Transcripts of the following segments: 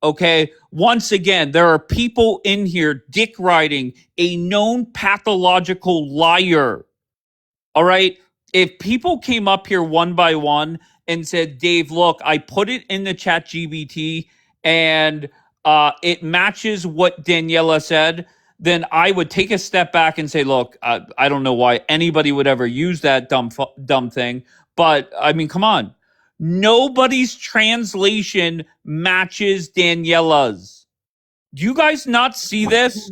Okay. Once again, there are people in here dick riding a known pathological liar. All right. If people came up here one by one and said, Dave, look, I put it in the chat GBT and it matches what Daniela said, then I would take a step back and say, look, I don't know why anybody would ever use that dumb thing. But I mean, come on. Nobody's translation matches Daniela's. Do you guys not see this?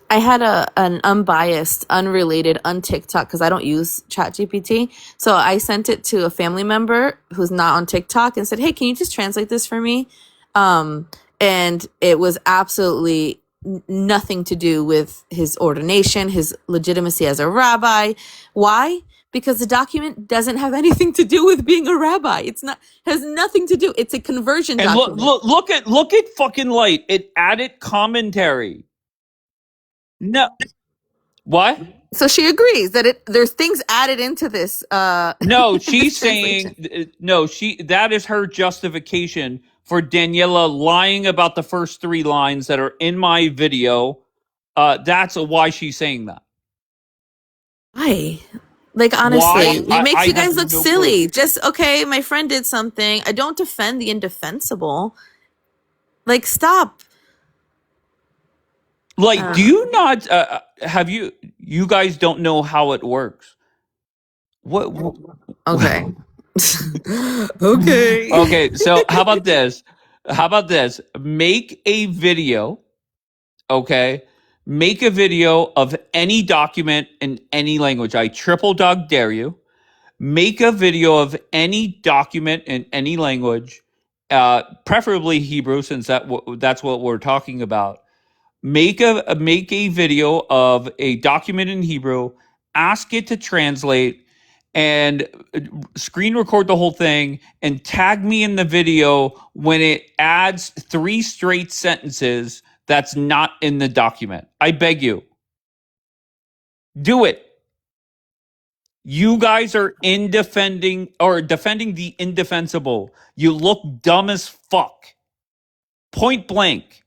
I had an unbiased, unrelated, TikTok because I don't use ChatGPT. So I sent it to a family member who's not on TikTok and said, "Hey, can you just translate this for me?" And it was absolutely nothing to do with his ordination, his legitimacy as a rabbi. Why? Because the document doesn't have anything to do with being a rabbi. It's not, has nothing to do. It's a conversion And document. look at fucking Light. It added commentary. No. What? So she agrees that there's things added into this. No, she's saying that is her justification for Daniela lying about the first 3 lines that are in my video. That's why she's saying that. Why? Like, honestly, Why? it makes you I guys have look no silly. clue. Just, okay, my friend did something. I don't defend the indefensible. Like, stop. Like, do you not have you guys don't know how it works? What? Okay. Okay. Okay, so how about this? How about this? Make a video, okay? Make a video of any document in any language. I triple dog dare you. Make a video of any document in any language, preferably Hebrew, since that's what we're talking about. Make a video of a document in Hebrew. Ask it to translate and screen record the whole thing and tag me in the video when it adds 3 straight sentences that's not in the document. I beg you. Do it. You guys are defending the indefensible. You look dumb as fuck. Point blank.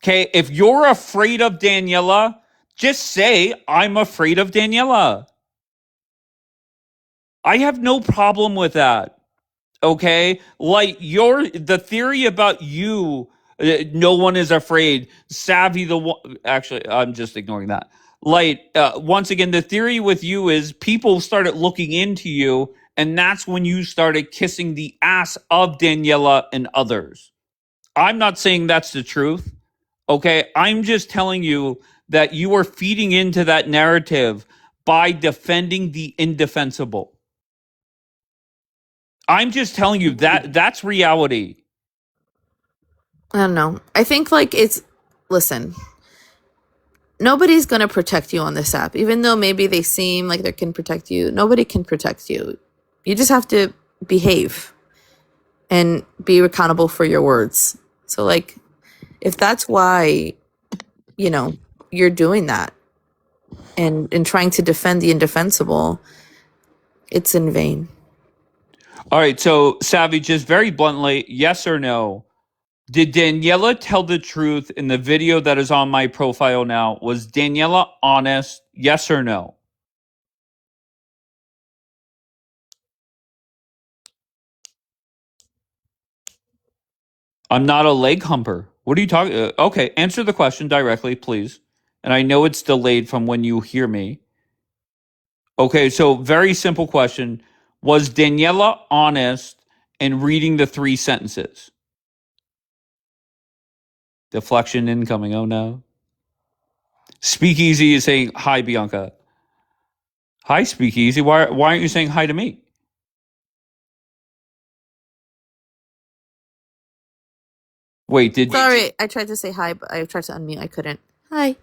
Okay, if you're afraid of Daniela, just say, I'm afraid of Daniela. I have no problem with that. Okay? Like, the theory about you, no one is afraid. Savvy the one. Actually, I'm just ignoring that. Like, once again, the theory with you is people started looking into you, and that's when you started kissing the ass of Daniela and others. I'm not saying that's the truth. Okay, I'm just telling you that you are feeding into that narrative by defending the indefensible. I'm just telling you that's reality. I don't know. I think, like, listen, nobody's going to protect you on this app. Even though maybe they seem like they can protect you, nobody can protect you. You just have to behave and be accountable for your words. So, like, if that's why, you're doing that and trying to defend the indefensible, it's in vain. All right, so Savvy, just very bluntly, yes or no? Did Daniela tell the truth in the video that is on my profile now? Was Daniela honest? Yes or no? I'm not a leg humper. What are you talking? Okay, answer the question directly, please. And I know it's delayed from when you hear me. Okay, so very simple question. Was Daniela honest in reading the 3 sentences? Deflection incoming. Oh no. Speakeasy is saying hi, Bianca. Hi, Speakeasy. Why aren't you saying hi to me? Wait, Sorry, I tried to say hi, but I tried to unmute. I couldn't. Hi.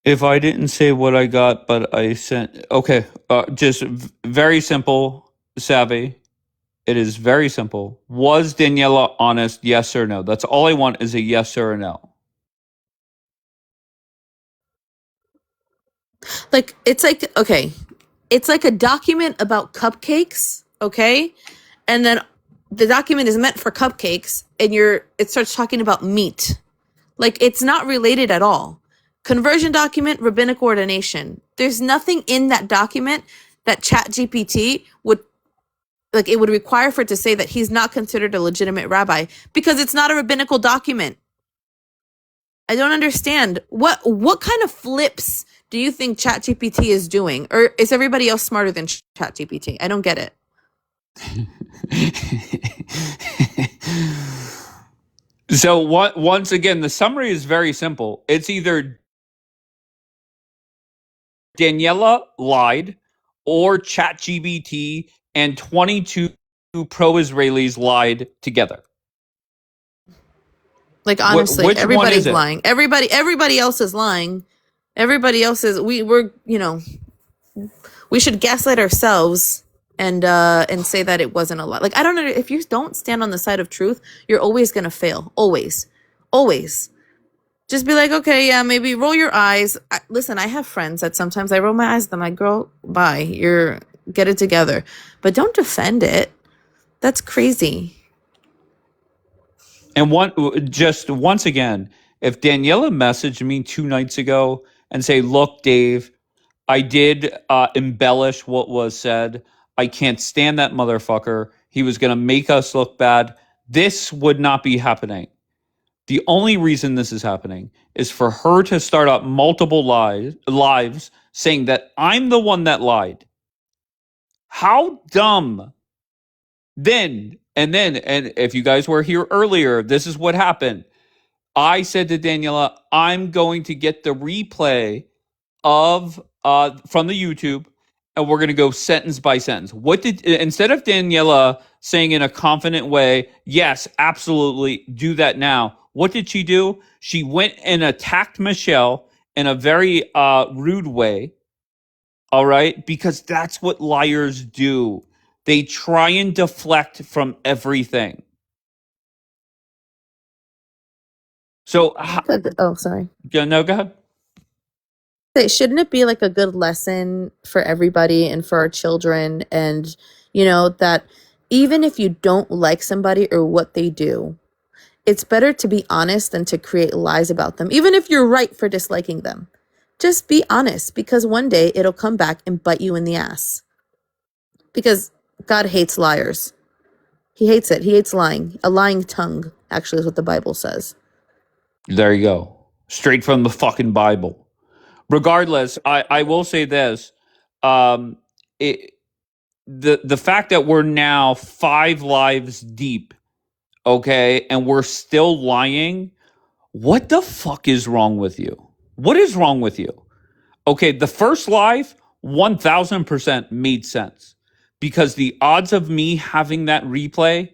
If I didn't say what I got, but I sent. Okay, just very simple, Savvy. It is very simple. Was Daniela honest? Yes or no? That's all I want is a yes or a no. Like, it's like, okay, it's like a document about cupcakes, okay? And then the document is meant for cupcakes, and it starts talking about meat. Like, it's not related at all. Conversion document, rabbinic ordination. There's nothing in that document that ChatGPT would, like, it would require for it to say that he's not considered a legitimate rabbi, because it's not a rabbinical document. I don't understand. What kind of flips do you think ChatGPT is doing? Or is everybody else smarter than ChatGPT? I don't get it. So once again, the summary is very simple. It's either Daniela lied or ChatGPT and 22 pro-Israelis lied together. Like, honestly, which one everybody's is it? lying. Everybody else is lying. Everybody else is, we're, we should gaslight ourselves and say that it wasn't a lie. Like, I don't know, if you don't stand on the side of truth, you're always going to fail. Always. Always. Just be like, okay, yeah, maybe roll your eyes. Listen, I have friends that sometimes I roll my eyes at them. I'm like, girl, bye. Get it together. But don't defend it. That's crazy. And once again, if Daniela messaged me 2 nights ago and say, look, Dave, I did embellish what was said. I can't stand that motherfucker. He was going to make us look bad. This would not be happening. The only reason this is happening is for her to start up multiple lives saying that I'm the one that lied. How dumb. And if you guys were here earlier, this is what happened. I said to Daniela, I'm going to get the replay of from the YouTube, and we're going to go sentence by sentence. Instead of Daniela saying in a confident way, yes, absolutely, do that now, what did she do? She went and attacked Michelle in a very rude way, all right? Because that's what liars do. They try and deflect from everything. So, Oh, sorry. no, go ahead. Shouldn't it be like a good lesson for everybody and for our children? And, that even if you don't like somebody or what they do, it's better to be honest than to create lies about them. Even if you're right for disliking them, just be honest, because one day it'll come back and bite you in the ass. Because God hates liars. He hates it. He hates lying. A lying tongue, actually, is what the Bible says. There you go. Straight from the fucking Bible. Regardless, I will say this. The fact that we're now 5 lives deep, okay, and we're still lying, what the fuck is wrong with you? What is wrong with you? Okay, the first live, 1000% made sense, because the odds of me having that replay,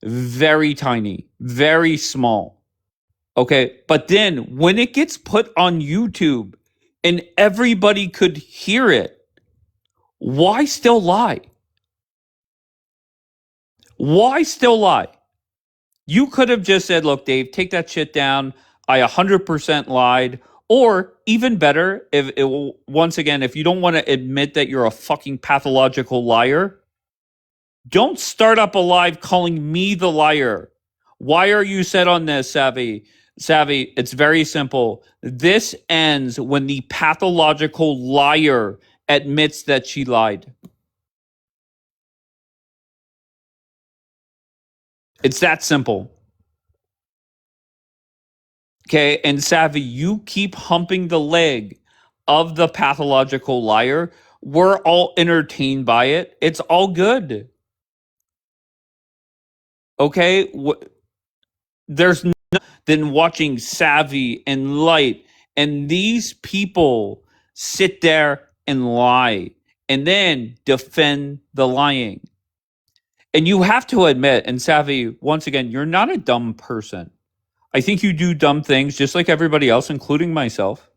very tiny, very small. Okay, but then when it gets put on YouTube and everybody could hear it, why still lie? Why still lie? You could have just said, look, Dave, take that shit down. I 100% lied. Or even better, once again, if you don't want to admit that you're a fucking pathological liar, don't start up a live calling me the liar. Why are you set on this, Savvy? Savvy, it's very simple. This ends when the pathological liar admits that she lied. It's that simple. Okay, and Savvy, you keep humping the leg of the pathological liar. We're all entertained by it. It's all good. Okay? There's nothing than watching Savvy and Light and these people sit there and lie and then defend the lying. And you have to admit, and Savvy, once again, you're not a dumb person. I think you do dumb things just like everybody else, including myself.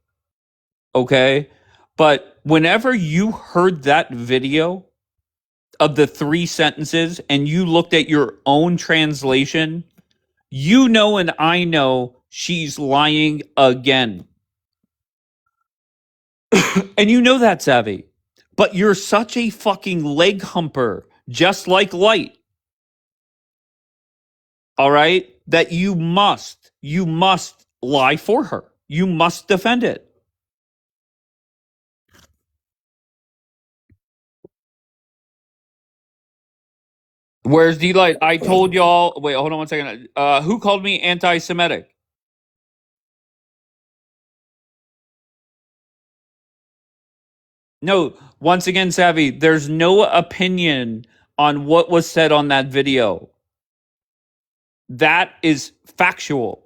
Okay? But whenever you heard that video of the 3 sentences and you looked at your own translation, you know and I know she's lying again. And you know that, Savvy. But you're such a fucking leg humper, just like Light. all right, that you must lie for her. You must defend it. Where's Delight? I told y'all. Wait, hold on one second. Who called me anti-Semitic? No, once again, Savvy, there's no opinion on what was said on that video. That is factual.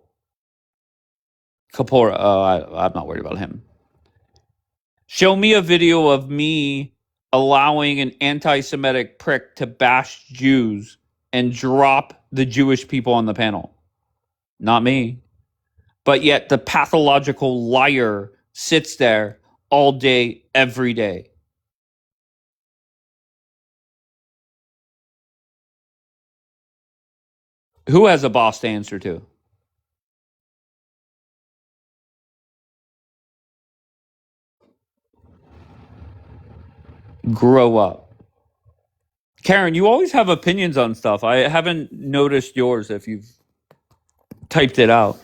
Kapora, I'm not worried about him. Show me a video of me allowing an anti-Semitic prick to bash Jews and drop the Jewish people on the panel. Not me. But yet the pathological liar sits there all day, every day. Who has a boss to answer to? Grow up. Karen, you always have opinions on stuff. I haven't noticed yours if you've typed it out.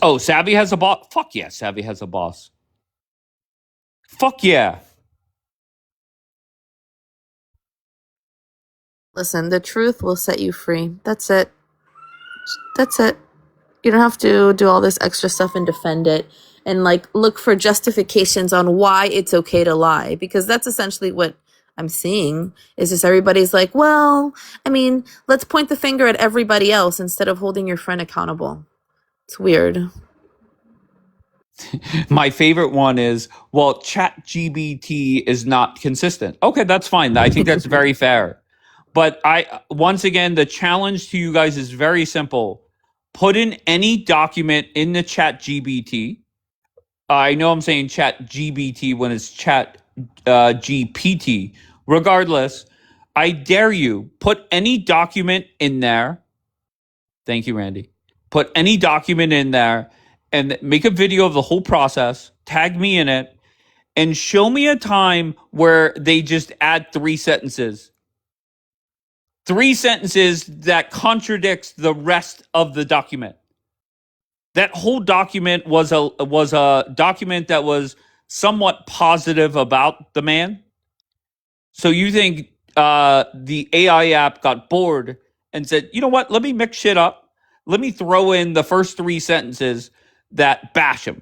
Oh, Savvy has a boss? Fuck yeah, Savvy has a boss. Fuck yeah. Listen, the truth will set you free. That's it. That's it. You don't have to do all this extra stuff and defend it and like look for justifications on why it's okay to lie, because that's essentially what I'm seeing is just everybody's like, well, I mean, let's point the finger at everybody else instead of holding your friend accountable. It's weird. My favorite one is, well, ChatGPT is not consistent. Okay, that's fine. I think that's very fair. But once again, the challenge to you guys is very simple. Put in any document in the ChatGPT. I know I'm saying ChatGPT when it's Chat GPT. Regardless, I dare you, put any document in there. Thank you, Randy. Put any document in there and make a video of the whole process, tag me in it, and show me a time where they just add 3 sentences. 3 sentences that contradicts the rest of the document. That whole document was a document that was somewhat positive about the man. So you think the AI app got bored and said, you know what? Let me mix shit up. Let me throw in the first 3 sentences that bash him.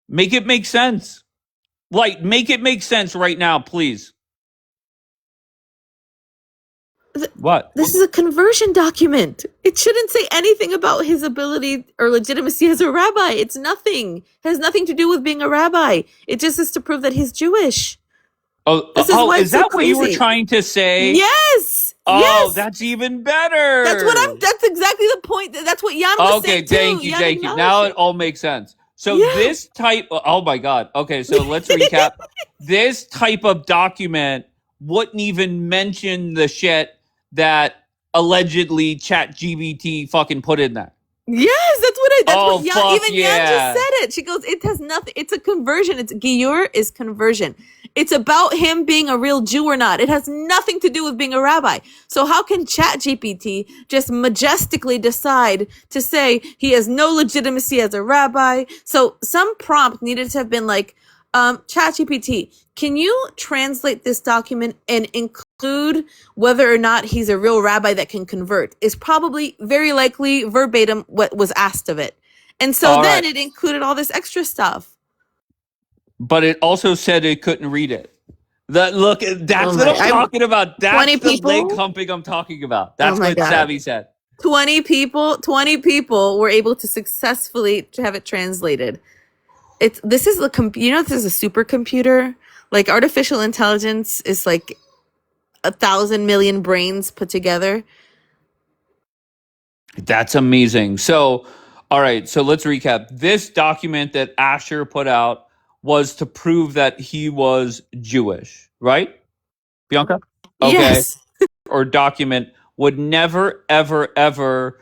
Make it make sense. Like, make it make sense right now, please. What? This is a conversion document. It shouldn't say anything about his ability or legitimacy as a rabbi. It's nothing. It has nothing to do with being a rabbi. It just is to prove that he's Jewish. Is that what you were trying to say? Yes. Oh, yes. That's even better. That's exactly the point. That's what Jan was saying too. Thank you. Now it all makes sense. So this type, oh my God. Okay, so let's recap. This type of document wouldn't even mention the shit that allegedly ChatGPT fucking put in there. Yes, that's what Jan just yeah. said it. She goes, it has nothing. It's a conversion. It's Giyur is conversion. It's about him being a real Jew or not. It has nothing to do with being a rabbi. So how can ChatGPT just majestically decide to say he has no legitimacy as a rabbi? So some prompt needed to have been like, ChatGPT, can you translate this document and include whether or not he's a real rabbi that can convert? Is probably very likely verbatim what was asked of it. And so then it included all this extra stuff. But it also said it couldn't read it. That's what I'm talking about. That's the leg humping I'm talking about. That's what Savvy said. 20 people were able to successfully have it translated. This is a supercomputer. Like artificial intelligence is like 1,000 million brains put together. That's amazing. So, all right. So let's recap. This document that Asher put out was to prove that he was Jewish, right? Bianca? Okay. Yes. Or document would never, ever, ever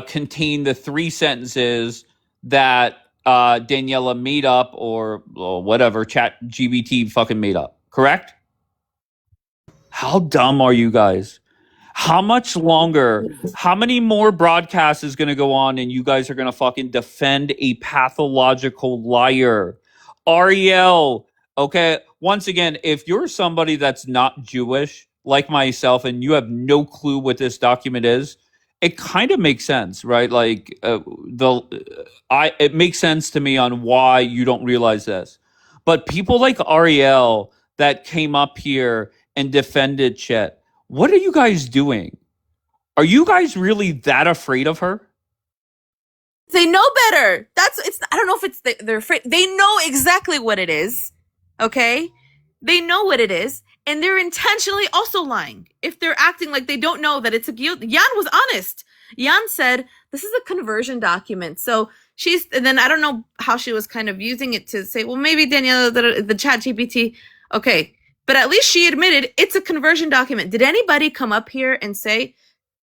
contain the 3 sentences that Daniela made up or whatever ChatGPT fucking made up. Correct? How dumb are you guys? How much longer? How many more broadcasts is going to go on and you guys are going to fucking defend a pathological liar? Ariel, okay, once again, if you're somebody that's not Jewish, like myself, and you have no clue what this document is, it kind of makes sense, right? Like it makes sense to me on why you don't realize this. But people like Ariel that came up here and defended shit, what are you guys doing? Are you guys really that afraid of her? They know better. I don't know if it's they're afraid. They know exactly what it is. Okay? They know what it is. And they're intentionally also lying. If they're acting like they don't know that it's a guilt. Jan was honest. Jan said, this is a conversion document. So and then I don't know how she was kind of using it to say, well, maybe Daniela, the chat GPT. Okay. But at least she admitted it's a conversion document. Did anybody come up here and say,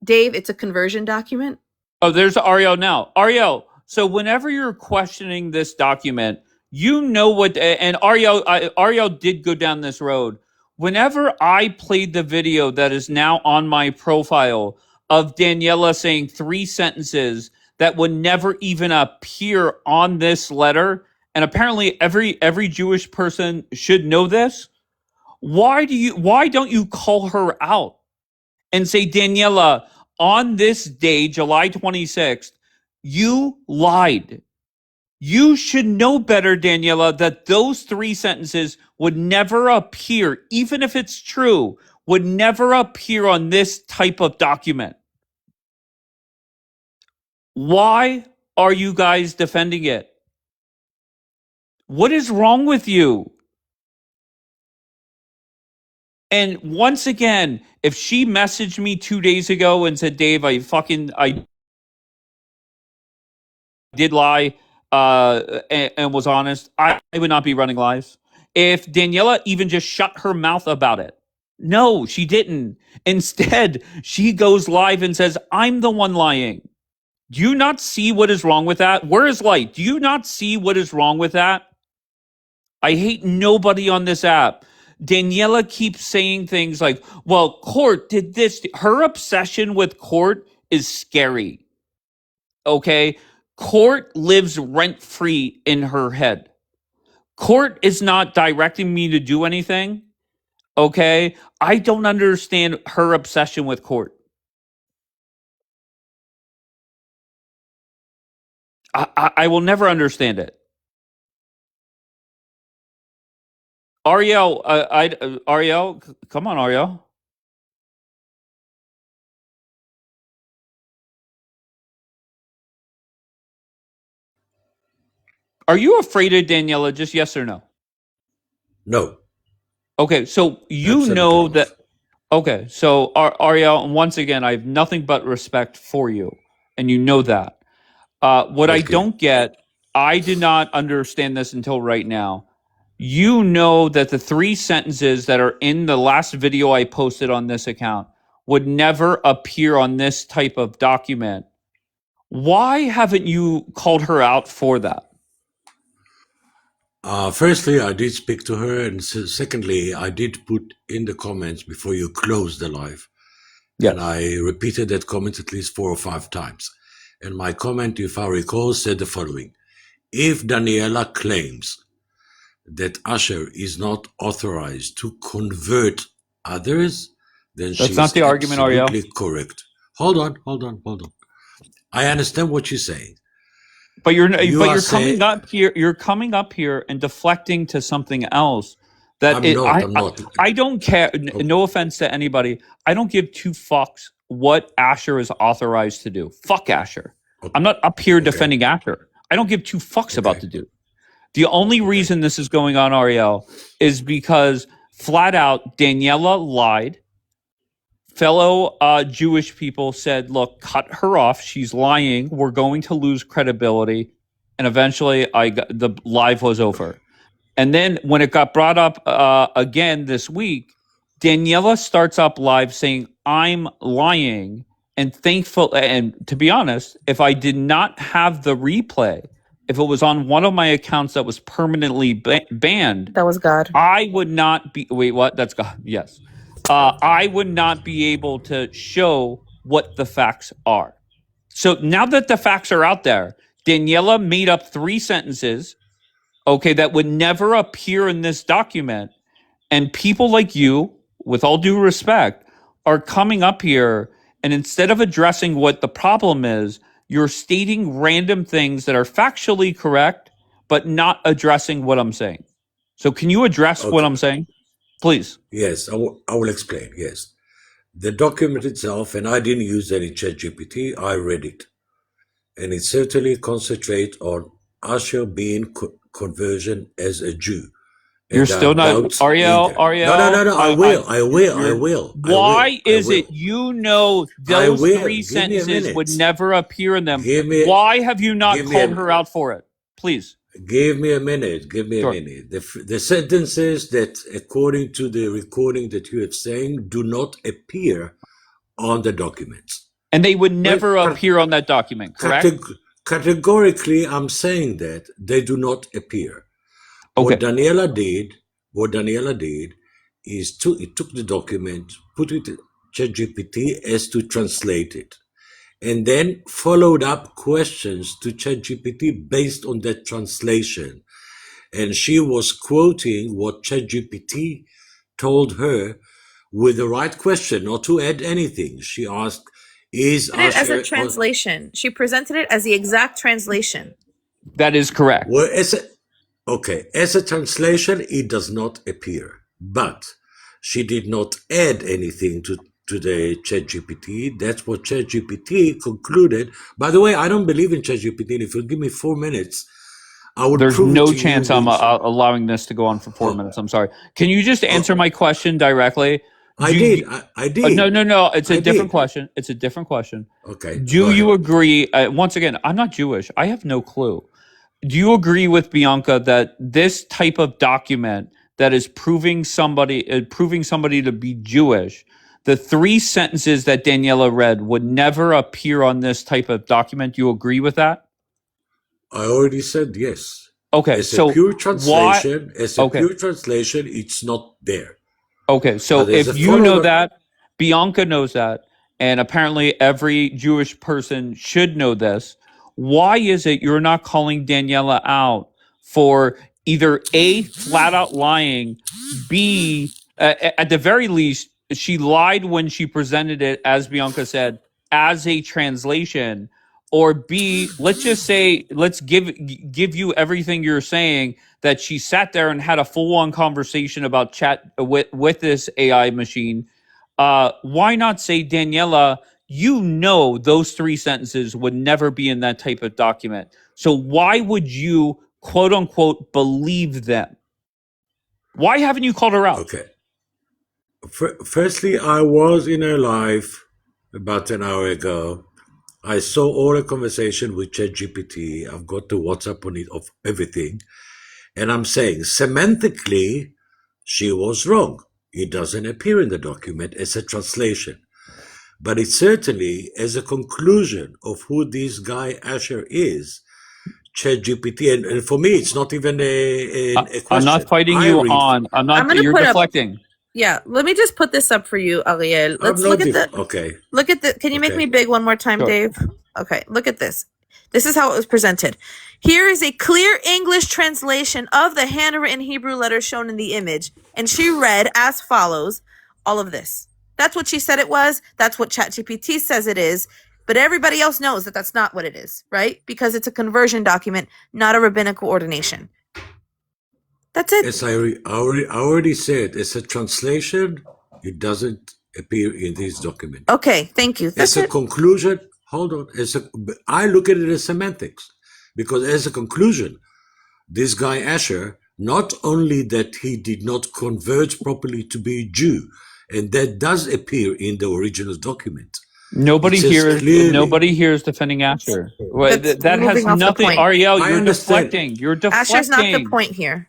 Dave, it's a conversion document? Oh, there's Ariel now. Ariel, so whenever you're questioning this document, you know what, and Ariel did go down this road. Whenever I played the video that is now on my profile of Daniela saying 3 sentences that would never even appear on this letter, and apparently every Jewish person should know this, why don't you call her out and say, Daniela, on this day, July 26th, you lied. You should know better, Daniela, that those 3 sentences would never appear, even if it's true, would never appear on this type of document. Why are you guys defending it? What is wrong with you? And once again, if she messaged me 2 days ago and said, Dave, I did lie and was honest, I would not be running lives. If Daniela even just shut her mouth about it. No, she didn't. Instead, she goes live and says, I'm the one lying. Do you not see what is wrong with that? Where is light? Do you not see what is wrong with that? I hate nobody on this app. Daniela keeps saying things like, well, Court did this. Her obsession with Court is scary. Okay? Court lives rent-free in her head. Court is not directing me to do anything. Okay? I don't understand her obsession with Court. I will never understand it. Ariel, Ariel, come on, Ariel. Are you afraid of Daniela? Just yes or no? No. Okay, so you Absolutely know not. that. Okay, so Ariel, once again, I have nothing but respect for you, and you know that. What I Thank you. don't get, I did not understand this until right now. You know that the 3 sentences that are in the last video I posted on this account would never appear on this type of document. Why haven't you called her out for that? Firstly, I did speak to her, and secondly, I did put in the comments before you closed the live, and Yes. I repeated that comment at least 4 or 5 times. And my comment, if I recall, said the following: if Daniela claims that Asher is not authorized to convert others, then That's she not is the argument, Ariel. absolutely correct. Hold on. I understand what you're saying. But you're You but are you're saying coming up here. You're coming up here and deflecting to something else. That I'm not. I don't care. Oh, No offense to anybody. I don't give 2 fucks what Asher is authorized to do. Fuck Asher. I'm not up here okay. defending Asher. I don't give 2 fucks about Okay. the dude. The only reason this is going on, Ariel, is because flat out Daniela lied. Fellow Jewish people said, look, cut her off. She's lying. We're going to lose credibility. And eventually the live was over. And then when it got brought up again this week, Daniela starts up live saying, I'm lying. And thankful. And to be honest, if I did not have the replay, if it was on one of my accounts that was permanently banned, That was God. I would not be. Wait, what? That's God. Yes. I would not be able to show what the facts are. So now that the facts are out there, Daniela made up 3 sentences, okay, that would never appear in this document. And people like you, with all due respect, are coming up here and instead of addressing what the problem is, you're stating random things that are factually correct, but not addressing what I'm saying. So can you address what Okay. I'm saying? Please. Yes, I will explain. Yes. The document itself, and I didn't use any ChatGPT, I read it. And it certainly concentrates on Asher being conversion as a Jew. You're And there still are not doubts in Ariel. there. Ariel. No. I you're- will. Why is it you know those will. 3 Give me a sentences would minute. never appear in them? Give me- Why have you not give me called a- her out for it? Please. Give me a minute. Sure. The sentences that, according to the recording that you have saying, do not appear on the documents. And they would never Well, appear on that document, correct? Categorically, I'm saying that they do not appear. Okay. What Daniela did is it took the document, put it in ChatGPT as to translate it, and then followed up questions to ChatGPT based on that translation. And she was quoting what ChatGPT told her with the right question, not to add anything. She asked, "Is It as Asher a translation. She presented it as the exact translation. That is correct. Well, as a translation, it does not appear, but she did not add anything to the ChatGPT. That's what ChatGPT concluded. By the way, I don't believe in ChatGPT. And if you give me 4 minutes, I would There's prove it no to chance you I'm with- allowing this to go on for 4 minutes. I'm sorry. Can you just answer my question directly? I did. I did. No. It's a I different did. question. It's a different question. Okay. Do go you ahead. agree? Once again, I'm not Jewish. I have no clue. Do you agree with Bianca that this type of document that is proving somebody to be Jewish, the 3 sentences that Daniela read would never appear on this type of document? Do you agree with that? I already said yes. Okay, As so a pure why? translation, Okay. it's not there. Okay, so But there's if a you know follow-up- that, Bianca knows that, and apparently every Jewish person should know this, why is it you're not calling Daniela out for either A, flat out lying, B, at the very least, she lied when she presented it, as Bianca said, as a translation, or B, let's just say, let's give you everything you're saying, that she sat there and had a full-on conversation about chat with this AI machine. Why not say, Daniela, you know those 3 sentences would never be in that type of document. So why would you, quote unquote, believe them? Why haven't you called her out? Okay. Firstly, I was in her live about an hour ago. I saw all the conversation with ChatGPT. I've got the WhatsApp on it of everything. And I'm saying, semantically, she was wrong. It doesn't appear in the document as a translation. But it certainly, as a conclusion of who this guy Asher is, ChatGPT, and for me, it's not even a question. I'm not fighting you on. I'm gonna You're put up- deflecting. Yeah, let me just put this up for you, Ariel. Let's look at the. Okay. Look at the. Can you make Okay. me big one more time, Sure. Dave? Okay, look at this. This is how it was presented. Here is a clear English translation of the handwritten Hebrew letters shown in the image. And she read as follows all of this. That's what she said it was. That's what ChatGPT says it is. But everybody else knows that that's not what it is, right? Because it's a conversion document, not a rabbinical ordination. That's it. As I already said, as a translation, it doesn't appear in this document. Okay, thank you. That's As a it. conclusion, hold on. I look at it as semantics, because as a conclusion, this guy Asher, not only that he did not convert properly to be Jew, and that does appear in the original document. Nobody It says here. clearly- Nobody here is defending Asher. Well, That's that has moving off the nothing. point. Ariel, I you're understand. deflecting. You're deflecting. Asher's not the point here.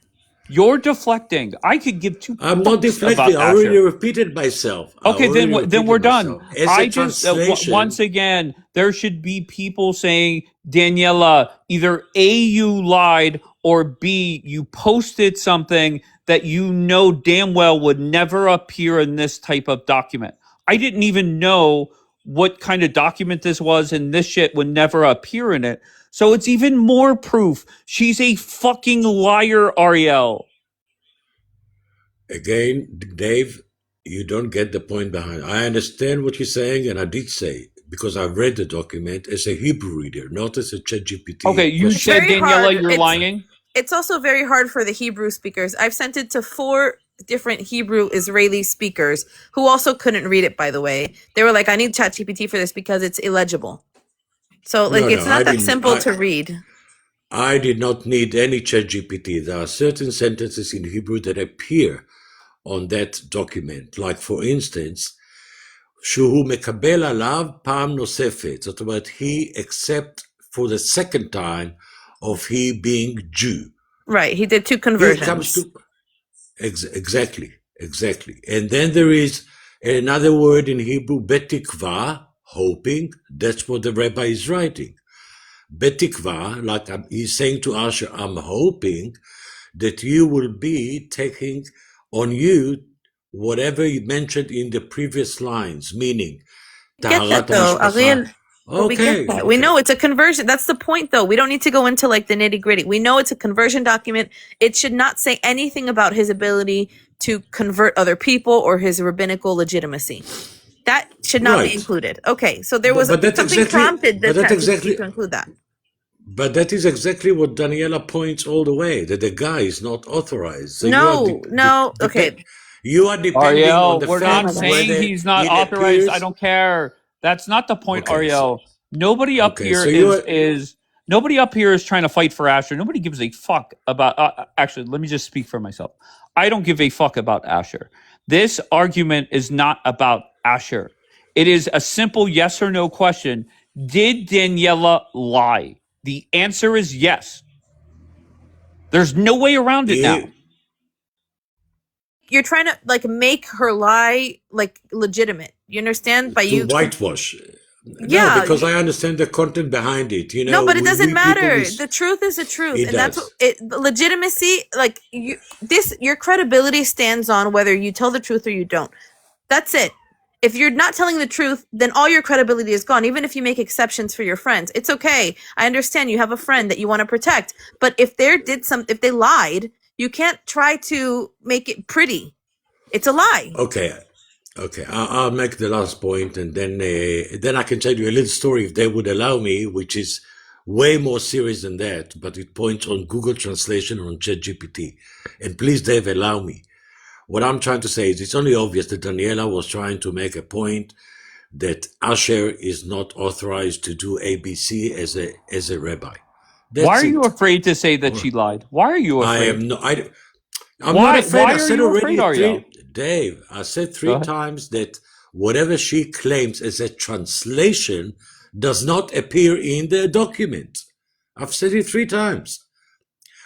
You're deflecting. I could give 2 I'm not fucks deflecting. about I already Asher. repeated myself. Okay, then we're done. As I a just translation, once again, there should be people saying, Daniela, either A, you lied, or B, you posted something that you know damn well would never appear in this type of document. I didn't even know what kind of document this was, and this shit would never appear in it. So it's even more proof she's a fucking liar, Ariel. Again, Dave, you don't get the point behind. I understand what you're saying, and I did say, because I read the document as a Hebrew reader, not as a ChatGPT. Okay, you question. said, very Daniela, hard. you're lying. It's also very hard for the Hebrew speakers. I've sent it to 4 different Hebrew Israeli speakers who also couldn't read it, by the way. They were like, I need ChatGPT for this because it's illegible. So like it's not that simple to read. I did not need any ChatGPT. There are certain sentences in Hebrew that appear on that document. Like, for instance, שהוא מקבל עליו פעם נוספת. זאת אומרת, he accept for the second time of he being Jew. Right, he did 2 Here conversions. comes to exactly. And then there is another word in Hebrew, betikva, hoping. That's what the rabbi is writing. Betikva, like he's saying to Asher, I'm hoping that you will be taking on you whatever you mentioned in the previous lines, meaning Get that though, Ariel. We get that. We know it's a conversion. That's the point, though. We don't need to go into like the nitty gritty. We know it's a conversion document. It should not say anything about his ability to convert other people or his rabbinical legitimacy. That should not be included. Okay, so there was something prompted that to include that. But that is exactly what Daniela points all the way, that the guy is not authorized. So okay. You are depending Ariel, on the we're fact not saying he's not authorized. appears. I don't care. That's not the point, Okay, Ariel. Nobody up here nobody up here is trying to fight for Asher. Nobody gives a fuck about. Actually, let me just speak for myself. I don't give a fuck about Asher. This argument is not about Asher. It is a simple yes or no question. Did Daniela lie? The answer is yes. There's no way around it now. You're trying to like make her lie like legitimate. You understand? By you whitewash. Yeah, no, because I understand the content behind it. You know, no, but it doesn't matter. The truth is the truth, and that's what legitimacy. Like your credibility stands on whether you tell the truth or you don't. That's it. If you're not telling the truth, then all your credibility is gone. Even if you make exceptions for your friends, it's okay. I understand you have a friend that you want to protect, but if they lied, you can't try to make it pretty. It's a lie. Okay. I'll make the last point, and then I can tell you a little story if they would allow me, which is way more serious than that, but it points on Google Translation on ChatGPT. And please, Dave, allow me. What I'm trying to say is it's only obvious that Daniela was trying to make a point that Asher is not authorized to do ABC as a rabbi. Why are you afraid to say that she lied? Why are you afraid? I'm not afraid. I said already, Dave, I said 3 times that whatever she claims as a translation does not appear in the document. I've said it 3 times.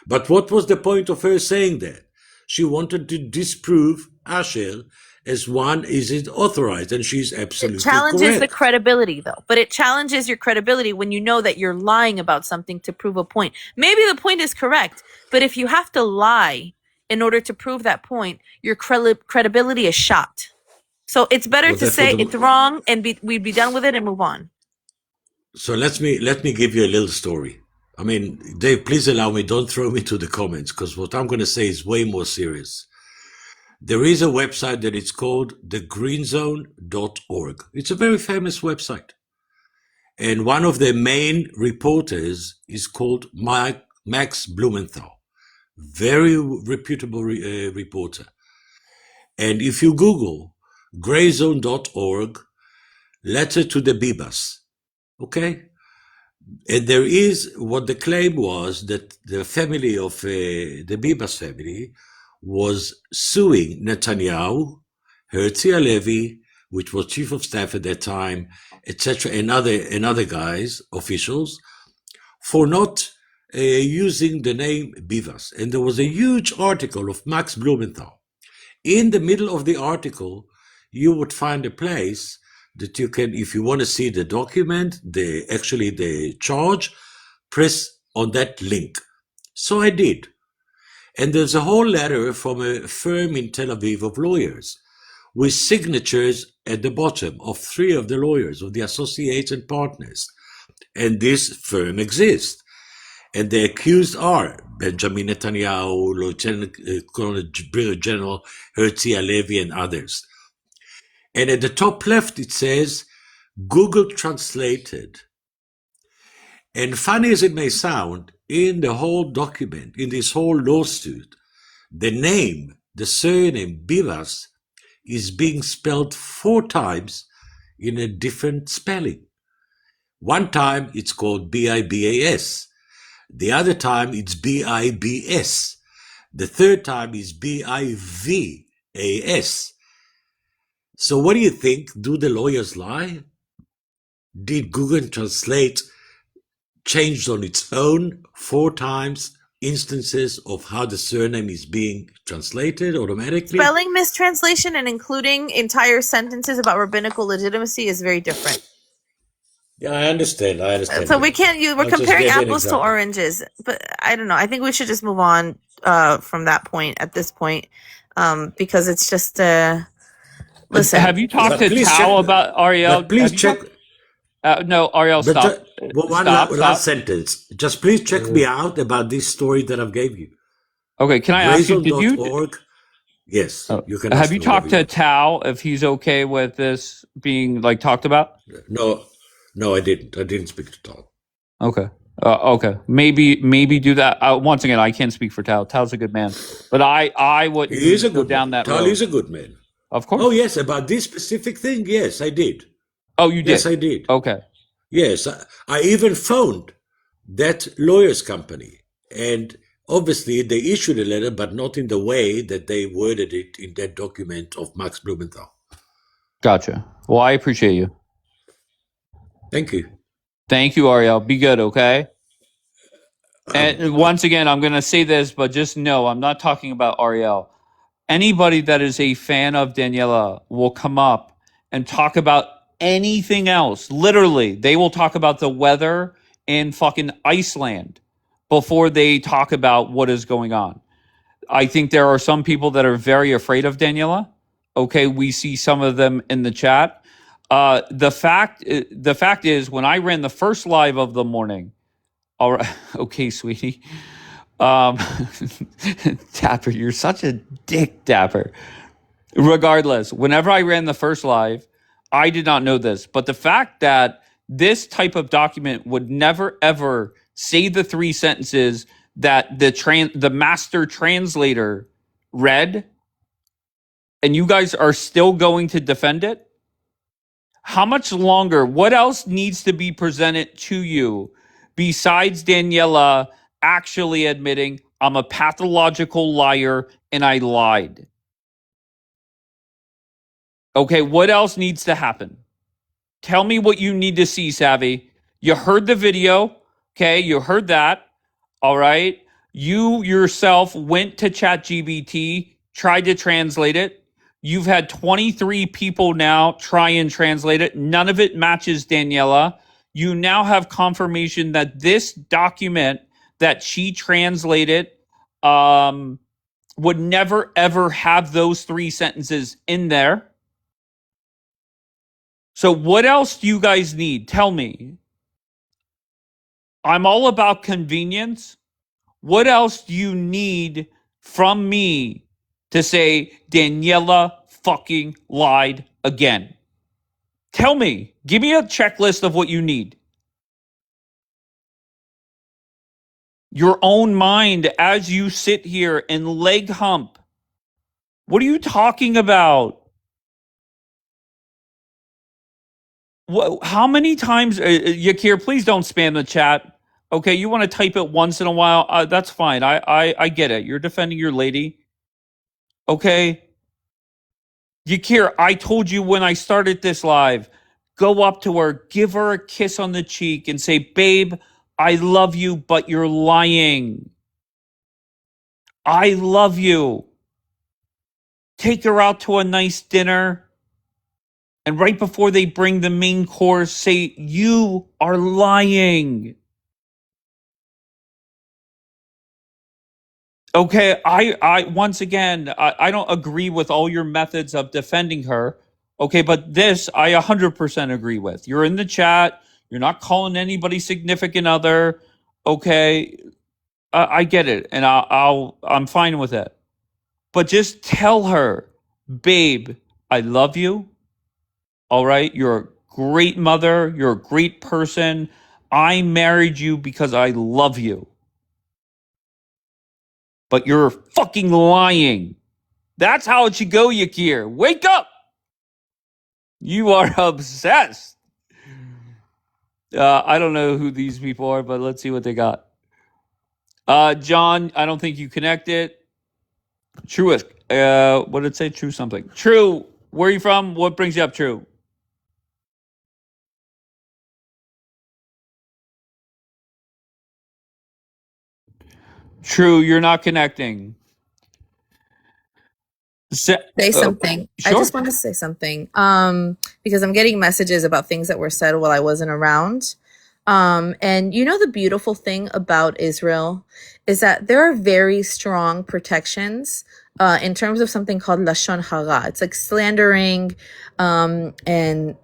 But what was the point of her saying that? She wanted to disprove Asher as one isn't authorized, and she's absolutely correct. It challenges the credibility, though. But it challenges your credibility when you know that you're lying about something to prove a point. Maybe the point is correct, but if you have to lie in order to prove that point, your credibility is shot. So it's better to say it's wrong and we'd be done with it and move on. So let me give you a little story. I mean, Dave, please allow me, don't throw me to the comments, because what I'm going to say is way more serious. There is a website that is called thegreenzone.org. It's a very famous website. And one of the main reporters is called Max Blumenthal. Very reputable reporter. And if you Google grayzone.org, letter to the Bibas, okay? And there is what the claim was that the family of the Bibas family was suing Netanyahu, Herzl Halevi, which was chief of staff at that time, etc., and other guys, officials, for not using the name Bivas. And there was a huge article of Max Blumenthal. In the middle of the article, you would find a place that you can, if you want to see the document, the charge, press on that link. So I did. And there's a whole letter from a firm in Tel Aviv of lawyers with signatures at the bottom of 3 of the lawyers, of the associates and partners. And this firm exists. And the accused are Benjamin Netanyahu, Lieutenant Colonel General Herzi Halevi, and others. And at the top left, it says, Google translated. And funny as it may sound, in the whole document, in this whole lawsuit, the name, the surname Bivas, is being spelled 4 times in a different spelling. One time it's called Bibas. The other time it's Bibs. The third time is Bivas. So what do you think? Do the lawyers lie? Did Google Translate changed on its own 4 times instances of how the surname is being translated automatically? Spelling mistranslation and including entire sentences about rabbinical legitimacy is very different. Yeah, I understand. So we can't use, we're I'll just comparing give you an apples to example. oranges, but I don't know. I think we should just move on from that point at this point, because it's just listen. Have you talked But to please Tao check- about Ariel? But please Have you check. no, Ariel, But stop. one Stop. last sentence. Just please check me out about this story that I've gave you. Okay, can I ask you? Did you? Grayzone.org. Yes, you can. Have ask you me talked to whatever Tao if he's okay with this being like talked about? you- No, I didn't. I didn't speak to Tom. Okay. Okay. Maybe do that. Once again, I can't speak for Tao. Tao's a good man, but I wouldn't He is a go good down man. that Tal road. is a good man. Of course. Oh yes, about this specific thing. Yes, I did. Oh, you did. Yes, I did. Okay. Yes, I even phoned that lawyer's company, and obviously they issued a letter, but not in the way that they worded it in that document of Max Blumenthal. Gotcha. Well, I appreciate you. Thank you. Thank you, Ariel. Be good, okay? And once again, I'm going to say this, but just know I'm not talking about Ariel. Anybody that is a fan of Daniela will come up and talk about anything else. Literally, they will talk about the weather in fucking Iceland before they talk about what is going on. I think there are some people that are very afraid of Daniela. Okay, we see some of them in the chat. The fact is, when I ran the first live of the morning, all right, okay, sweetie. Dapper, you're such a dick, Dapper. Regardless, whenever I ran the first live, I did not know this, but the fact that this type of document would never ever say the 3 sentences that the master translator read, and you guys are still going to defend it? How much longer? What else needs to be presented to you besides Daniela actually admitting I'm a pathological liar and I lied? Okay, what else needs to happen? Tell me what you need to see, Savvy. You heard the video. Okay, you heard that. All right. You yourself went to ChatGPT, tried to translate it. You've had 23 people now try and translate it. None of it matches Daniela. You now have confirmation that this document that she translated would never, ever have those 3 sentences in there. So what else do you guys need? Tell me. I'm all about convenience. What else do you need from me to say Daniela fucking lied again? Tell me. Give me a checklist of what you need. Your own mind as you sit here and leg hump. What are you talking about? How many times, Yakir, please don't spam the chat. Okay, you want to type it once in a while? That's fine. I get it. You're defending your lady. Okay. Yakir, I told you when I started this live, go up to her, give her a kiss on the cheek and say, babe, I love you, but you're lying. I love you. Take her out to a nice dinner. And right before they bring the main course, say, you are lying. Okay, I once again, I don't agree with all your methods of defending her. Okay, but this I 100% agree with. You're in the chat. You're not calling anybody significant other. Okay, I get it, and I'm fine with it. But just tell her, babe, I love you. All right, you're a great mother. You're a great person. I married you because I love you. But you're fucking lying. That's how it should go, Yakir. Wake up! You are obsessed. I don't know who these people are, but let's see what they got. John, I don't think you connected. Truest. What did it say? True something. True. Where are you from? What brings you up, True? True, you're not connecting. Se- Say uh, something. I sure. just want to say something. Because I'm getting messages about things that were said while I wasn't around. And you know the beautiful thing about Israel is that there are very strong protections in terms of something called lashon hara. It's like slandering, and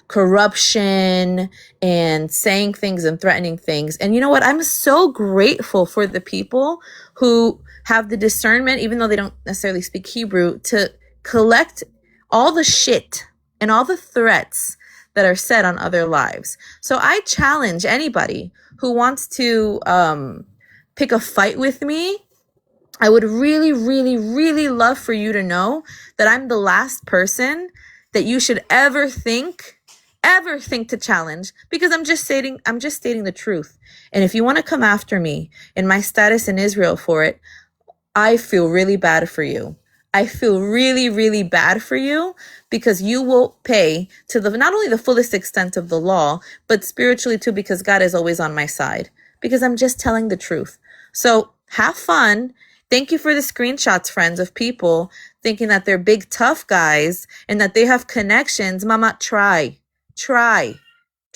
corruption and saying things and threatening things. And you know what? I'm so grateful for the people who have the discernment, even though they don't necessarily speak Hebrew, to collect all the shit and all the threats that are said on other lives. So I challenge anybody who wants to pick a fight with me. I would really, really, really love for you to know that I'm the last person that you should ever think to challenge, because I'm just stating the truth. And if you want to come after me and my status in Israel for it, I feel really bad for you. I feel really, really bad for you, because you will pay to the not only the fullest extent of the law, but spiritually too, because God is always on my side, because I'm just telling the truth. So have fun. Thank you for the screenshots, friends, of people thinking that they're big tough guys and that they have connections. Mama, try.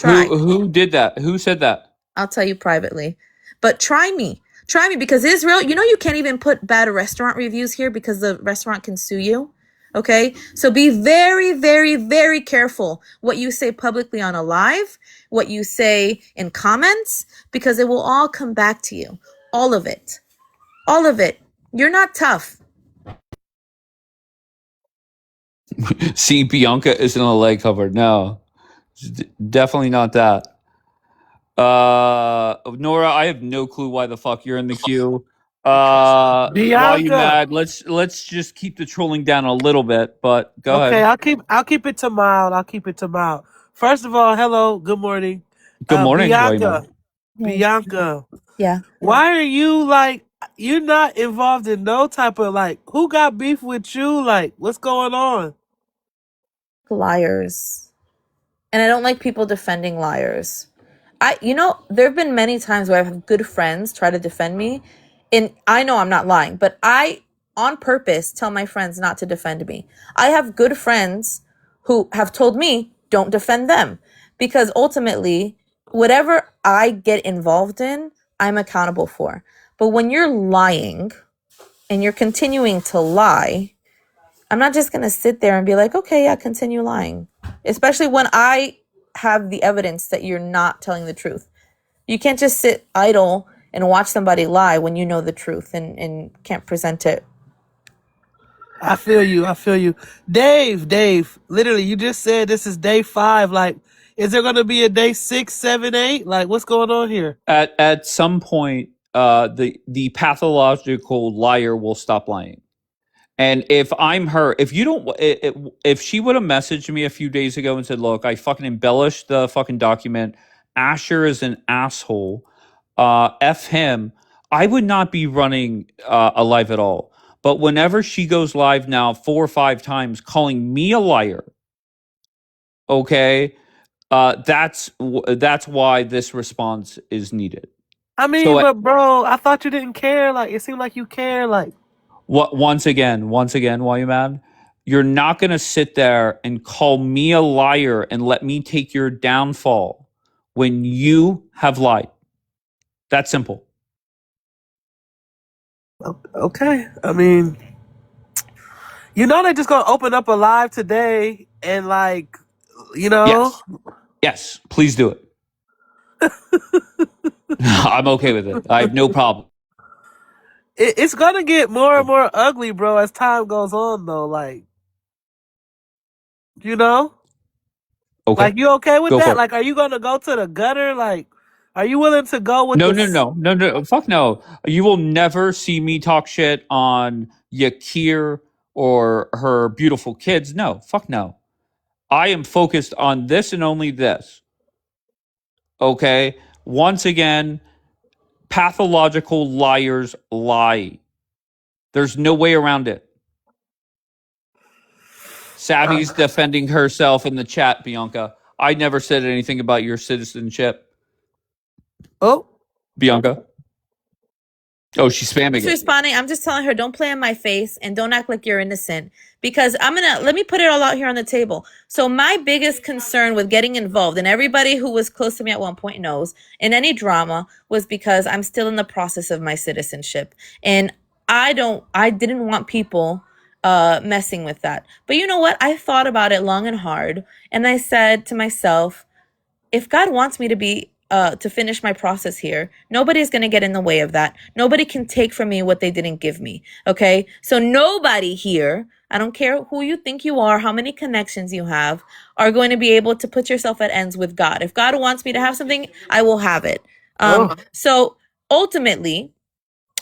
Who did that? Who said that? I'll tell you privately. But try me. Try me, because Israel, you can't even put bad restaurant reviews here because the restaurant can sue you. Okay? So be very, very, very careful what you say publicly on a live, what you say in comments, because it will all come back to you. All of it. All of it. You're not tough. See, Bianca isn't a leg cover. No, definitely not that. Nora, I have no clue why the fuck you're in the queue. While you Bianca. mad, let's just keep the trolling down a little bit. But go Okay, ahead. I'll keep it to mild. I'll keep it to mild. First of all, hello, good morning. Good morning. Why you mad? Bianca. Bianca. Yeah. Why are you like you're not involved in no type of like who got beef with you? Like, what's going on? Liars. And I don't like people defending liars. There have been many times where I've had good friends try to defend me, and I know I'm not lying, but I, on purpose, tell my friends not to defend me. I have good friends who have told me, don't defend them, because ultimately, whatever I get involved in, I'm accountable for. But when you're lying and you're continuing to lie, I'm not just going to sit there and be like, okay, yeah, continue lying. Especially when I have the evidence that you're not telling the truth. You can't just sit idle and watch somebody lie when you know the truth and can't present it. I feel you. I feel you. Dave, literally, you just said this is day 5. Like, is there gonna be a day 6, 7, 8? Like, what's going on here? At some point, the pathological liar will stop lying. And if I'm her, if you don't, if she would have messaged me a few days ago and said, "Look, I fucking embellished the fucking document. Asher is an asshole. F him." I would not be running a live at all. But whenever she goes live now 4 or 5 times calling me a liar, okay, that's why this response is needed. I mean, So but bro, I thought you didn't care. Like, it seemed like you care. Like, what? Once again, why you mad? You're not going to sit there and call me a liar and let me take your downfall when you have lied. That's simple. Okay. I mean, you know they're just gonna open up a live today and like, you know, Yes. Yes. Please do it. I'm okay with it. I have no problem. it's gonna get more and more ugly, bro, as time goes on. Though, like, you know, Okay. like you okay with Go that? for it. Like, are you gonna go to the gutter? Like, are you willing to go with No, the? no, no, no, no. Fuck no. You will never see me talk shit on Yakir or her beautiful kids. No, fuck no. I am focused on this and only this. Okay. Once again, pathological liars lie. There's no way around it. Uh, Savvy's defending herself in the chat, Bianca. I never said anything about your citizenship, oh, Bianca. Oh, she's spamming Just it. responding. I'm just telling her, don't play in my face and don't act like you're innocent. Because let me put it all out here on the table. So my biggest concern with getting involved, and everybody who was close to me at one point knows, in any drama was because I'm still in the process of my citizenship. And I didn't want people messing with that. But you know what? I thought about it long and hard. And I said to myself, if God wants me to finish my process here, nobody's going to get in the way of that. Nobody can take from me what they didn't give me. Okay. So nobody here, I don't care who you think you are, how many connections you have, are going to be able to put yourself at ends with God. If God wants me to have something, I will have it. oh, So ultimately,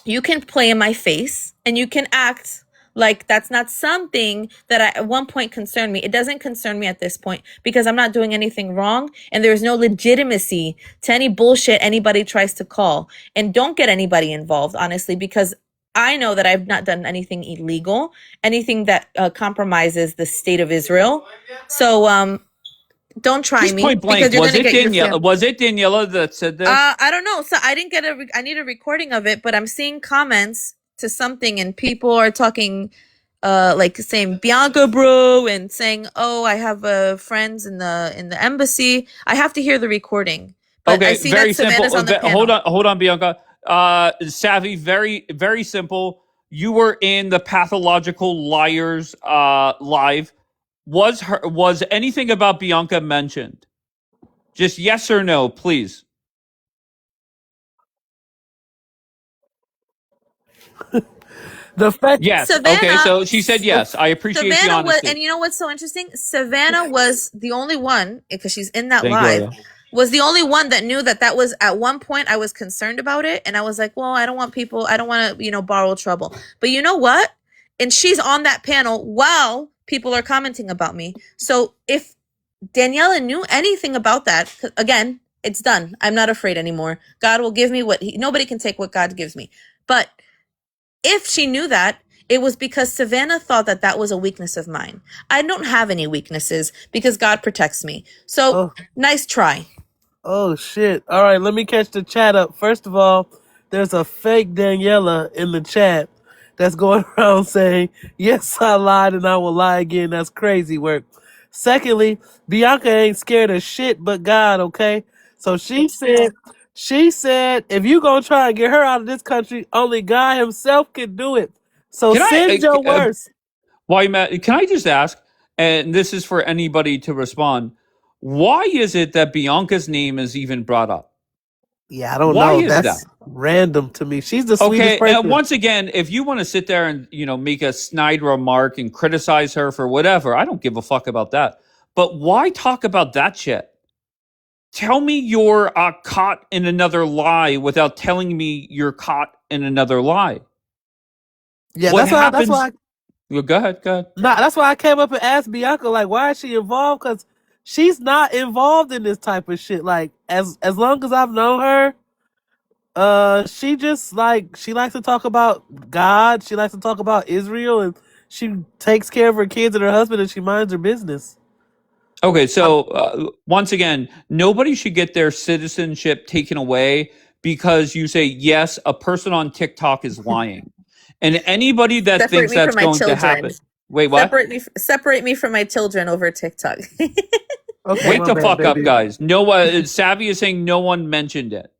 you can play in my face and you can act like that's not something that at one point concerned me. It doesn't concern me at this point because I'm not doing anything wrong and there's no legitimacy to any bullshit anybody tries to call. And don't get anybody involved, honestly, because I know that I've not done anything illegal, anything that compromises the state of Israel. So don't try Just me point because blank. you're going to get your Daniela? Was it Daniela that said this? I don't know. So I didn't get I need a recording of it, but I'm seeing comments to something and people are talking, like saying Bianca bro and saying, oh, I have friends in the embassy. I have to hear the recording, but I Okay, see that very Savannah's simple. on the Hold panel. on, hold on, Bianca. Savvy, very, very simple. You were in the pathological liars live. Was anything about Bianca mentioned? Just yes or no, please. the fact. Yes. Okay, Savannah, so she said yes. I appreciate the Savannah was, and honesty. you know what's so interesting? Savannah was the only one, because she's in that Thank you, live, Ariel. was the only one that knew that was at one point I was concerned about it. And I was like, well, I don't want to, borrow trouble. But you know what? And she's on that panel while people are commenting about me. So if Daniela knew anything about that, again, it's done. I'm not afraid anymore. God will give me nobody can take what God gives me. But if she knew that, it was because Savannah thought that that was a weakness of mine. I don't have any weaknesses because God protects me. So Oh, nice try. oh shit! All right, let me catch the chat up. First of all, there's a fake Daniela in the chat that's going around saying, "Yes, I lied and I will lie again." That's crazy work. Secondly, Bianca ain't scared of shit but God. Okay, so she said, if you gonna try and get her out of this country, only God Himself can do it. So Can send I? your worst. Why, Matt? Can I just ask? And this is for anybody to respond. Why is it that Bianca's name is even brought up? Yeah, I don't Why know. is that? That's random to me. She's the sweetest Okay, and person. once again, if you want to sit there and make a snide remark and criticize her for whatever, I don't give a fuck about that. But why talk about that shit? Tell me you're caught in another lie without telling me you're caught in another lie. Yeah, What that's happens? why. Well, go ahead, go ahead. Nah, that's why I came up and asked Bianca, like, why is she involved? Because she's not involved in this type of shit. Like, as long as I've known her, she just like she likes to talk about God. She likes to talk about Israel, and she takes care of her kids and her husband, and she minds her business. Okay, so once again, nobody should get their citizenship taken away because you say, yes, a person on TikTok is lying. And anybody that Separate thinks me from that's my going to children. happen, wait, what? Separate me from my children over TikTok. Okay, Wake my the bad, fuck up, baby. guys. Savvy is saying no one mentioned it.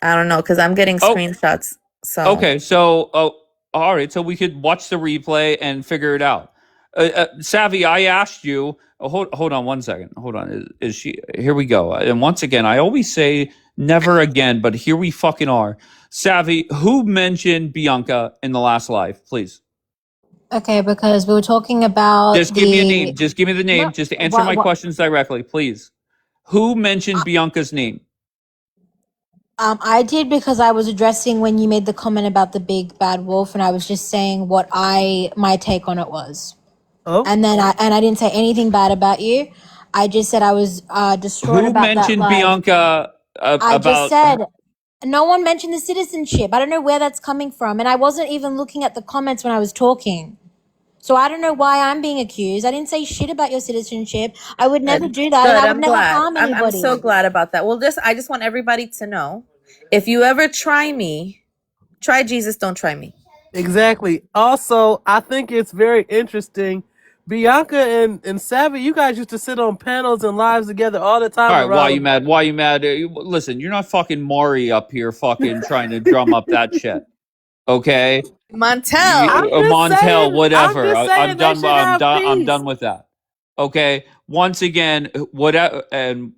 I don't know, because I'm getting Oh, screenshots. So Okay, so all right, so we could watch the replay and figure it out. Savvy, I asked you. Hold on one second. Hold on. Is she? Here we go. And once again, I always say never again, but here we fucking are. Savvy, who mentioned Bianca in the last live? Please, Okay, because we were talking about just give me a name. Just give me the name. no, Just answer my what questions directly, please. Who mentioned Bianca's name? I did because I was addressing when you made the comment about the big bad wolf, and I was just saying what my take on it was, Oh, and then I didn't say anything bad about you. I just said I was distraught Who about that mentioned live. Bianca I just about? said no one mentioned the citizenship. I don't know where that's coming from, and I wasn't even looking at the comments when I was talking. So I don't know why I'm being accused. I didn't say shit about your citizenship. I would never do that, and I would I'm never glad. harm anybody. I'm so glad about that. Well, I just want everybody to know, if you ever try me, try Jesus, don't try me. exactly. Also, I think it's very interesting. Bianca and Savvy, you guys used to sit on panels and lives together all the time All right, why you around. mad? Why you mad? Listen, you're not fucking Maury up here fucking trying to drum up that shit. Okay? Montel. I'm just Montel, saying. I'm whatever. just saying I'm they done. should have I'm peace. done with that. Okay? Once again, whatever and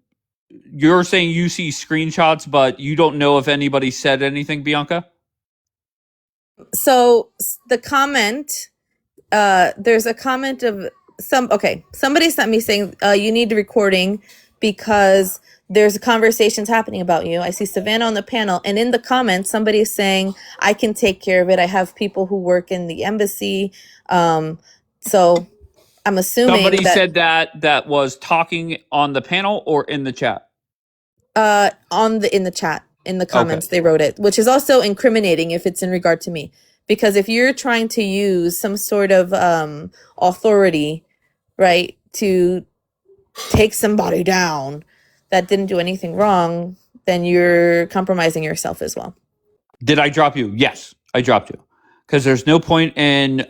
you're saying you see screenshots, but you don't know if anybody said anything, Bianca? So the comment, there's a comment of somebody sent me saying you need recording because there's conversations happening about you. I see Savannah on the panel, and in the comments somebody's saying I can take care of it. I have people who work in the embassy. So I'm assuming Somebody that said that was talking on the panel or in the chat. in the chat, in the comments, Okay. they wrote it, which is also incriminating if it's in regard to me, because if you're trying to use some sort of authority, right, to take somebody down that didn't do anything wrong, then you're compromising yourself as well. Did I drop you? Yes, I dropped you. Because there's no point in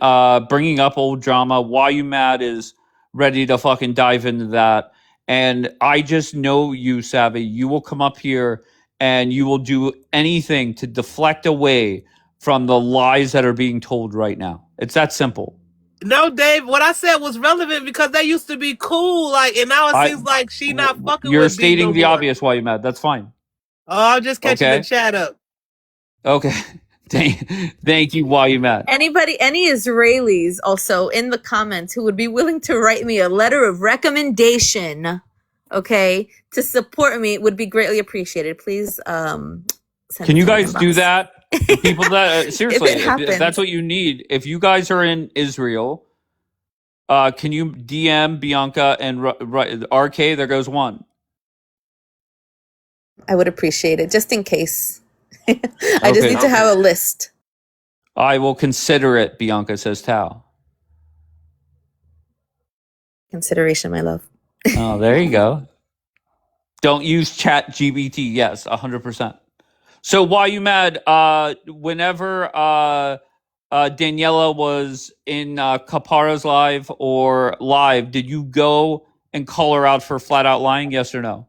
bringing up old drama. Why you mad is ready to fucking dive into that. And I just know you, Savvy. You will come up here and you will do anything to deflect away from the lies that are being told right now. It's that simple. No, Dave, what I said was relevant because they used to be cool, like, and now it seems like she not fucking You're with B no stating the more. obvious why you mad. That's fine. Oh, I'm just catching Okay. the chat up. Okay. Thank you, why you mad. Any Israelis also in the comments who would be willing to write me a letter of recommendation, okay, to support me would be greatly appreciated. Please send Can it you to my guys do inbox. that? The people that seriously, If it happens. that's what you need. If you guys are in Israel, can you DM Bianca and RK? There goes one. I would appreciate it, just in case. I just need to have a list. I will consider it, Bianca says Tao. Consideration, my love. Oh, there you go. Don't use Chat GBT. Yes, 100%. So why you mad? Whenever Daniela was in Kapara's live or live, did you go and call her out for flat out lying? Yes or no?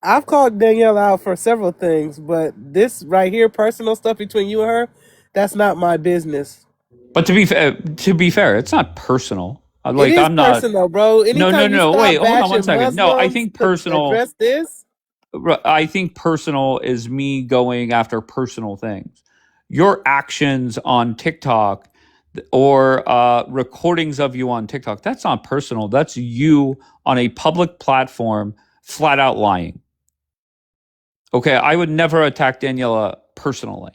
I've called Danielle out for several things, but this right here, personal stuff between you and her, that's not my business. But to be fair, it's not personal. It is personal, bro. Anytime you stop Wait, hold on one bashing second. No, I Muslims think to personal. address this. I think personal is me going after personal things. Your actions on TikTok or recordings of you on TikTok, that's not personal. That's you on a public platform flat out lying. Okay, I would never attack Daniela personally.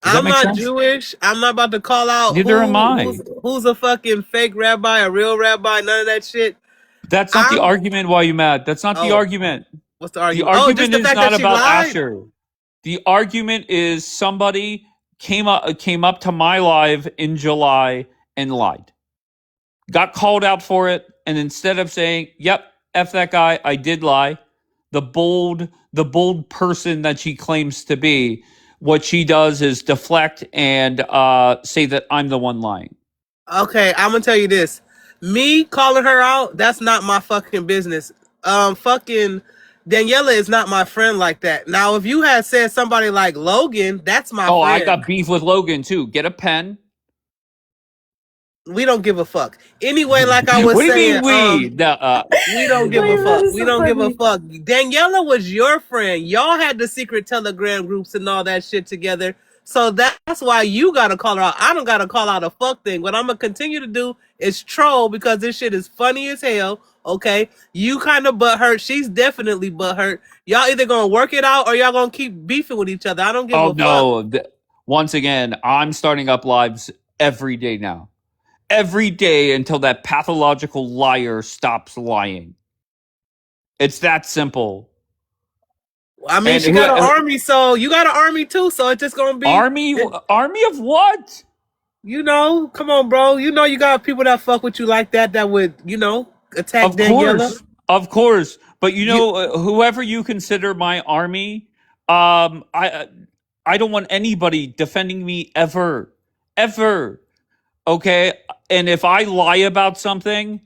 I'm not Jewish. I'm not about to call out Neither am I. who's a fucking fake rabbi, a real rabbi, none of that shit. That's not the argument why you mad. That's not the argument. What's the argument? The argument just the is fact not that she about lied? Asher. The argument is somebody came up to my live in July and lied. Got called out for it, and instead of saying, "Yep, F that guy, I did lie," the bold person that she claims to be, what she does is deflect and say that I'm the one lying. Okay, I'm gonna tell you this. Me calling her out, that's not my fucking business. Fucking Daniela is not my friend like that. Now, if you had said somebody like Logan, that's my Oh, friend. I got beef with Logan too. Get a pen. We don't give a fuck. Anyway, like I was What do you saying, mean we? we don't give a Wait, that fuck. is We so don't give a funny. fuck. Daniela was your friend. Y'all had the secret Telegram groups and all that shit together. So that's why you gotta call her out. I don't gotta call out a fuck thing. What I'm gonna continue to do is troll because this shit is funny as hell. Okay, you kind of butthurt. She's definitely butthurt. Y'all either gonna work it out or y'all gonna keep beefing with each other. I don't give Oh a fuck. no! Once again, I'm starting up lives every day now. Every day until that pathological liar stops lying. It's that simple. I mean, And she got an army, so you got an army too. So it's just gonna be army of what? You know, come on, bro. You know you got people that fuck with you like that that would, attack Of Daniela. course. But you You, know, whoever you consider my army, I don't want anybody defending me ever. Okay, and if I lie about something,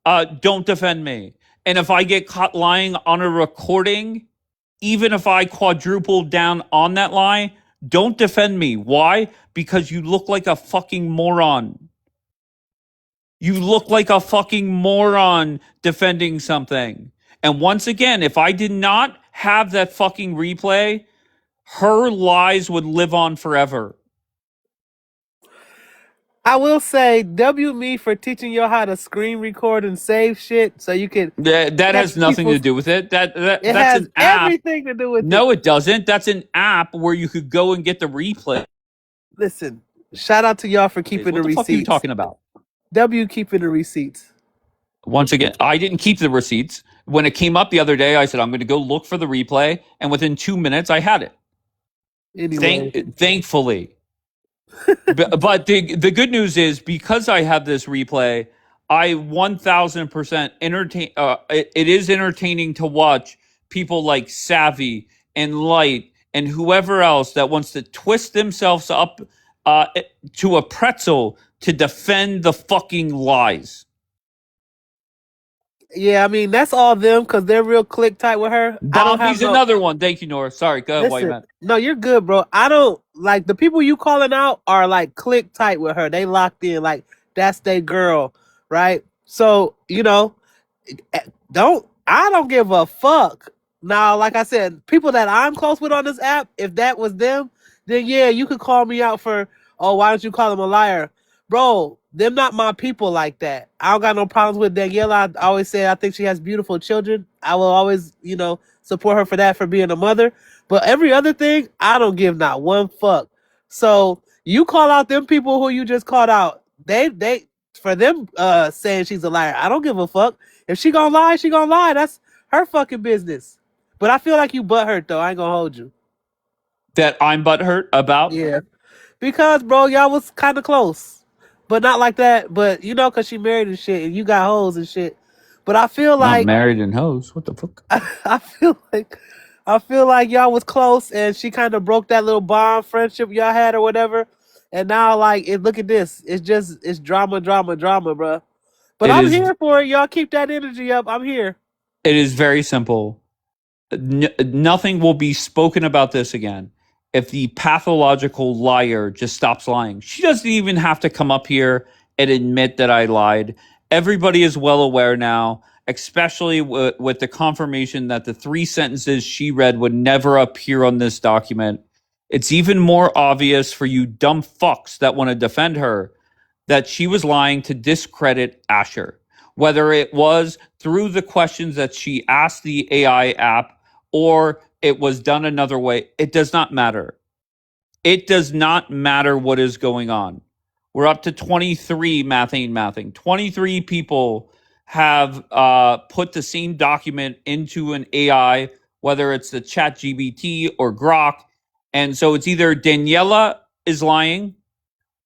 don't defend me. And if I get caught lying on a recording, even if I quadruple down on that lie, don't defend me. Why? Because you look like a fucking moron. You look like a fucking moron defending something. And once again, if I did not have that fucking replay, her lies would live on forever. I will say, W me for teaching you how to screen record and save shit so you can That has catch nothing to people's. do with it. It That's has an app. everything to do with it. No, it doesn't. That's an app where you could go and get the replay. Listen, shout out to y'all for keeping What the the fuck are you receipts. talking about? W keeping the receipts. Once again, I didn't keep the receipts. When it came up the other day, I said, I'm going to go look for the replay. And within 2 minutes, I had it. Anyway, Thankfully. But the good news is because I have this replay, I 1000% entertain. It is entertaining to watch people like Savvy and Light and whoever else that wants to twist themselves up to a pretzel to defend the fucking lies. yeah, I mean that's all them because they're real click tight with her. I don't have Dombey's another one. Thank you, Nora. Sorry, go ahead. Listen, no, you're good, bro. I don't like the people you calling out are like click tight with her. They locked in, like that's their girl, right? So I don't give a fuck. Now, like I said, people that I'm close with on this app, if that was them, then yeah, you could call me out for, oh, why don't you call him a liar? Bro, them not my people like that. I don't got no problems with Daniela. I always say I think she has beautiful children. I will always, support her for that, for being a mother. But every other thing, I don't give not one fuck. So you call out them people who you just called out. They for them saying she's a liar. I don't give a fuck. If she gonna lie, she gonna lie. That's her fucking business. But I feel like you butthurt though. I ain't gonna hold you. That I'm butthurt about? Yeah. Because bro, y'all was kind of close. But not like that. But cause she married and shit and you got hoes and shit. But I feel Not like married and hoes. What the fuck? I feel like y'all was close and she kind of broke that little bond friendship y'all had or whatever. And now look at this. It's drama, bro. But I'm here for it. Y'all keep that energy up. I'm here. It is very simple. Nothing will be spoken about this again if the pathological liar just stops lying. She doesn't even have to come up here and admit that I lied. Everybody is well aware now, especially with the confirmation that the 3 sentences she read would never appear on this document. It's even more obvious for you dumb fucks that want to defend her that she was lying to discredit Asher, whether it was through the questions that she asked the AI app or it was done another way. It does not matter. It does not matter what is going on. We're up to 23 mathing. 23 people have put the same document into an AI, whether it's the ChatGPT or Grok. And so it's either Daniela is lying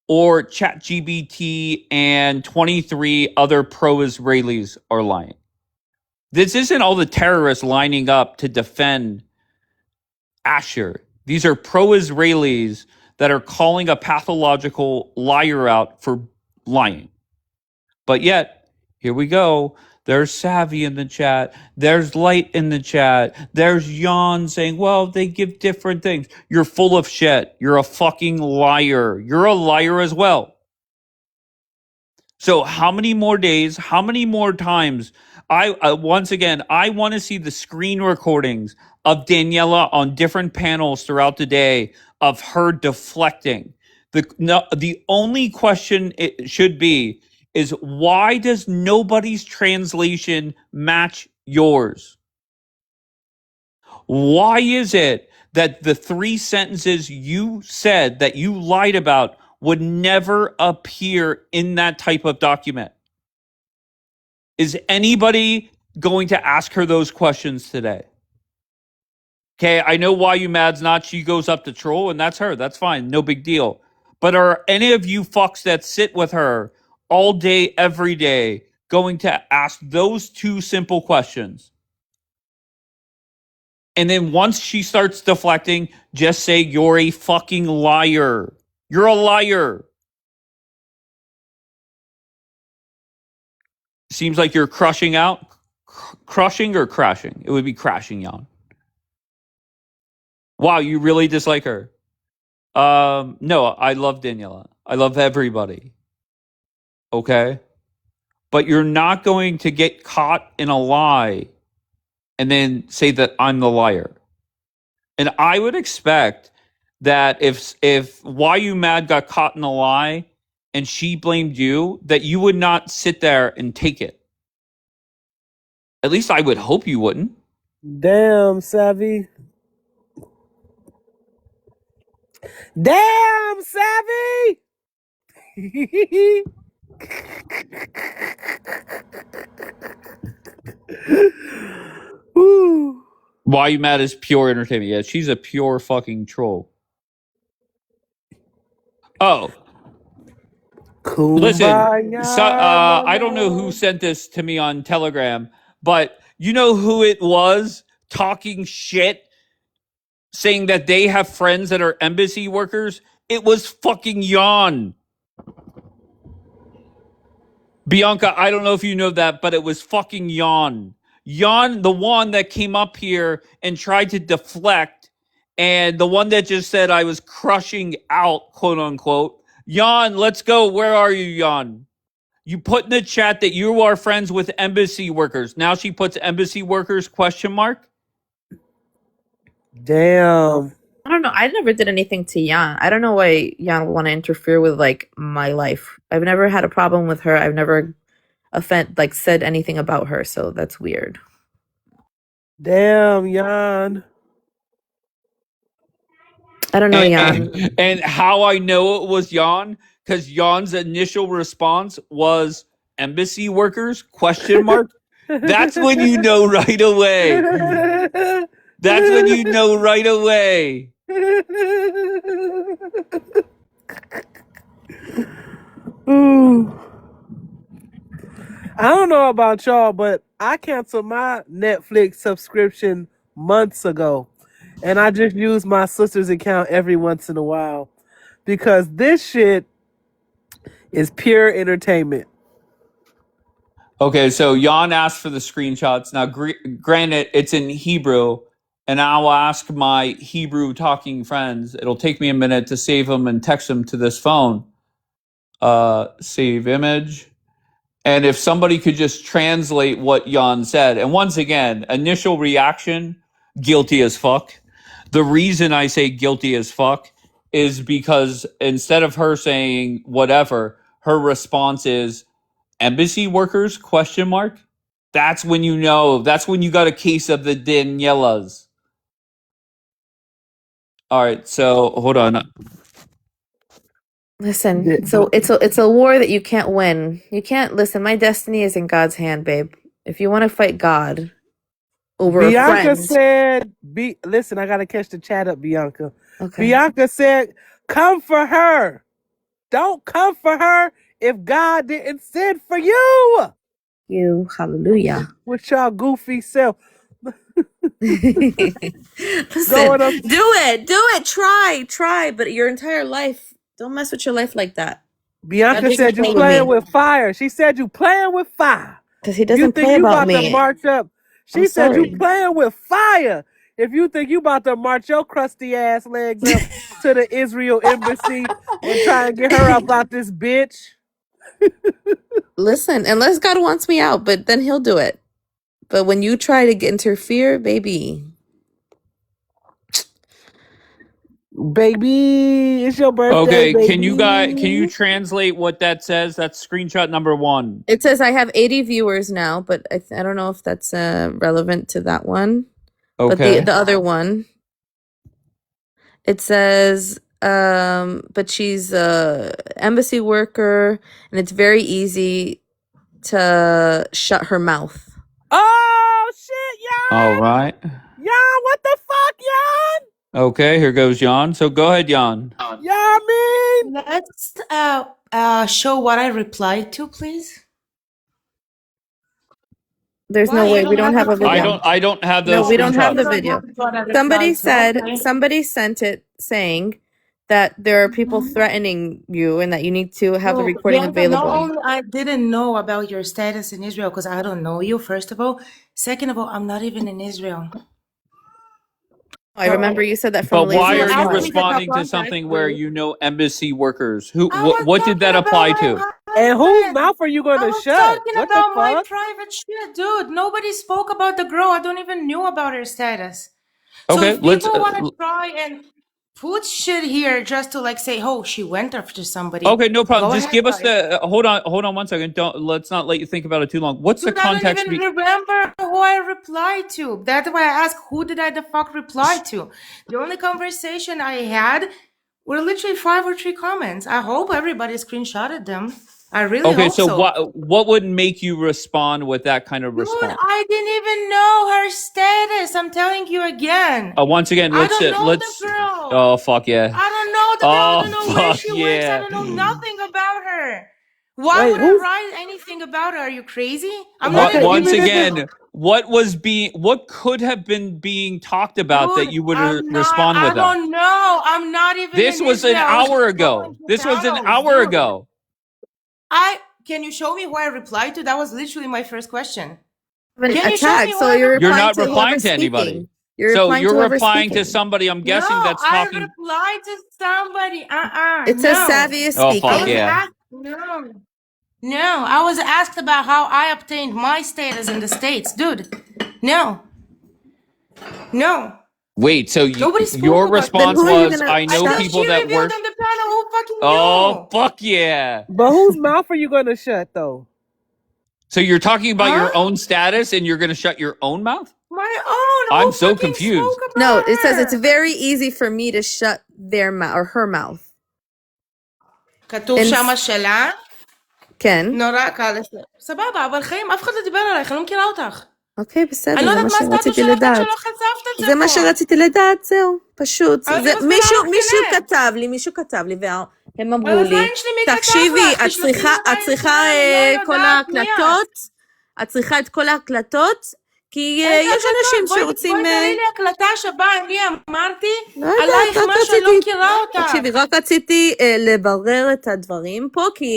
or ChatGPT and 23 other pro-Israelis are lying. This isn't all the terrorists lining up to defend Asher. These are pro-Israelis that are calling a pathological liar out for lying. But yet, here we go. There's Savvy in the chat. There's Light in the chat. There's Yawn saying, well, they give different things. You're full of shit. You're a fucking liar. You're a liar as well. So how many more days? How many more times? Once again, I want to see the screen recordings of Daniela on different panels throughout the day of her deflecting. The only question it should be is, why does nobody's translation match yours? Why is it that the 3 sentences you said that you lied about would never appear in that type of document? Is anybody going to ask her those questions today? Okay, I know why you mad's not. She goes up to troll, and that's her. That's fine. No big deal. But are any of you fucks that sit with her all day, every day, going to ask those 2 simple questions? And then once she starts deflecting, just say, you're a fucking liar. You're a liar. Seems like you're crushing out. Crushing or crashing? It would be crashing out. Wow, you really dislike her? No, I love Daniela. I love everybody. Okay? But you're not going to get caught in a lie and then say that I'm the liar. And I would expect that if Why You Mad got caught in a lie and she blamed you, that you would not sit there and take it. At least I would hope you wouldn't. Damn, Savvy. Damn, Savvy. Woo. Why You Mad is pure entertainment. Yeah, she's a pure fucking troll. Oh, listen, Kumbaya, I don't know who sent this to me on Telegram, but you know who it was talking shit, saying that they have friends that are embassy workers? It was fucking Yawn. Bianca, I don't know if you know that, but it was fucking Yawn. Yawn, the one that came up here and tried to deflect, and the one that just said I was crushing out, quote unquote. Yawn, let's go. Where are you, Yawn? You put in the chat that you are friends with embassy workers. Now she puts embassy workers question mark. Damn. I don't know. I never did anything to Jan. I don't know why Jan would want to interfere with like my life. I've never had a problem with her. I've never said anything about her, so that's weird. Damn, Jan. I don't know, Jan. And how I know it was Jan, because Jan's initial response was embassy workers question mark. That's when you know right away. That's when you know right away. Ooh. I don't know about y'all, but I canceled my Netflix subscription months ago. And I just use my sister's account every once in a while. Because this shit is pure entertainment. Okay, so Jan asked for the screenshots. Now, granted, it's in Hebrew, and I will ask my Hebrew talking friends. It'll take me a minute to save them and text them to this phone. Save image. And if somebody could just translate what Jan said. And once again, initial reaction, guilty as fuck. The reason I say guilty as fuck is because instead of her saying whatever, her response is embassy workers question mark. That's when you know. That's when you got a case of the Danielas. All right, so hold on. Listen, so it's a war that you can't win. You can't listen. My destiny is in God's hand, babe. If you want to fight God over Bianca a friend, said, listen, I gotta catch the chat up, Bianca. okay. Bianca said, come for her. Don't come for her if God didn't send for you. You, hallelujah. With y'all goofy self. Listen, Going up. do it, try, but your entire life, don't mess with your life like that. Bianca God said didn't you play playing me. with fire. She said you playing with fire. Because he You doesn't think play you about about to me. march up? She I'm said you sorry. playing with fire. If you think you about to march your crusty ass legs up to the Israel embassy and try and get her up out this bitch. Listen, unless God wants me out, but then he'll do it. But when you try to interfere, baby. Baby, it's your birthday, Okay, baby. can you translate what that says? That's screenshot number 1. It says I have 80 viewers now, but I don't know if that's relevant to that one. But the Okay. other one, it says, but she's a embassy worker, and it's very easy to shut her mouth. Oh shit, Jan! All right. Jan, what the fuck, Jan? Okay, here goes Jan. So go ahead, Jan. Yeah, I mean, Let's show what I replied to, please. There's Why? no You way. don't We don't have have it a for video. I don't have No, those we don't have screenshots. the You don't video. have what I Somebody replied to, said, okay? somebody sent it saying that there are people threatening you and that you need to have the No, recording Bianca, not available. only I didn't know about your status in Israel because I don't know you, first of all. Second of all, I'm not even in Israel. I remember you said that from But why Lazy are you ask Smart. me the responding to context, something where please. you know embassy workers? Who I was what did talking that about apply my to? and whose husband. mouth are you I gonna was shut? talking What the about my fuck? private shit, dude. Nobody spoke about the girl. I don't even knew about her status. So Okay, if let's people want to try and put shit here just to like say, oh, she went after somebody, okay, no problem. go Just ahead, give us guys. the hold on 1 second. Don't let's not let you think about it too long. What's the Dude, I don't context even remember who I replied to. That's why I asked, who did I the fuck reply to? The only conversation I had were literally 5 or 3 comments. I hope everybody screenshotted them. I really Okay, hope so so. what would make you respond with that kind of Dude, response? I didn't even know her status. I'm telling you again. Once again, I don't know the girl. oh fuck yeah. I don't know the girl. I Oh don't know where fuck she works. I yeah. don't know nothing about her. Why Wait, would I who's write anything about her? Are you crazy? I'm not What in okay? once Even if Israel. it's again, what could have been being talked about that Dude, you would I'm not, respond I with that? don't know. I'm not even This in was an Israel. I was hour just ago. scrolling through This was an channels, hour dude. ago. Can you show me who I replied to? That was literally my first question. An Can you show me attack, who so I you're You're replying not to replied replying whoever's to anybody. speaking. You're So replying to you're whoever's replying to speaking. somebody, I'm to? guessing No, that's I talking. replied to somebody. It says No. Savvy is Oh fuck I was speaking. yeah. asked, no. No, I was asked about how I obtained my status in the States. Dude, no. No. Wait, so Nobody spoke your about Then that. response who are you was gonna I I know thought shut? she people that revealed work. on the panel who fucking Oh knew. fuck yeah. but whose mouth are you gonna shut though? So you're talking about Huh? your own status and you're going to shut your own mouth? My own. I'm Who so fucking spoke confused. No, about it says it's her? very easy for me to shut their mouth or her mouth. כתוב And שמה שלה? Ken. נורא קל. סבבה, אבל חיים, אף אחד לא דיבר עלייך, אני לא מכירה אותך. אוקיי, בסדר, אני לא זה יודעת מה מה הסטטוס שרציתי שלך עד לדעת. שלא חשפת את זה זה מה פה. שרציתי לדעת, זהו, פשוט. אני זה, מסבירה לך מישהו כנה. כתב לי, והם אמרו על לי, הזין שלי מי כתב תקשיבי, לך? את תשלחי צריכה, לי את כל יודעת מי את. ההקלטות, את צריכה את כל ההקלטות, כי איזה יש אנשים הקלטות? שרוצים... בואי תראי לי הקלטה שבה אני אמרתי לא יודעת, עלייך רק משהו, אני לא רציתי, מכירה אותך. תקשיבי, רק רציתי לברר את הדברים פה, כי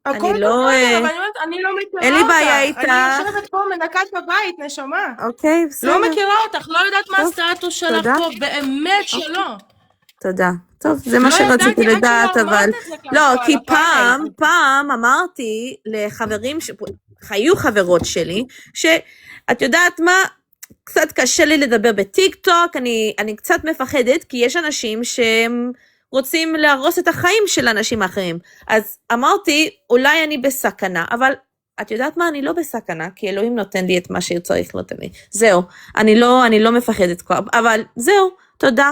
הכל אני לא... בסדר, אבל אני אומרת, אני לא מכירה אותך. אין לי בעיה איתך. אני יושבת פה מנקת בבית, נשמה. אוקיי, בסדר. לא מכירה אותך, לא יודעת מה טוב, הסטטוס שלך תודה. פה, באמת שלא. תודה. טוב, זה מה לא שרציתי ידעתי עד לדעת, שלא אבל... אמרת את זה כאן לא, פה כי על הפאנל. פעם אמרתי לחברים, היו חברות שלי, שאת יודעת מה? קצת קשה לי לדבר בטיק טוק, אני קצת מפחדת, כי יש אנשים שהם רוצים להרוס את החיים של אנשים אחרים. אז אמרתי, אולי אני בסכנה, אבל את יודעת מה? אני לא בסכנה, כי אלוהים נותן לי את מה שהוא צריך לתת לי. זהו, אני לא מפחדת כבר, אבל זהו, תודה.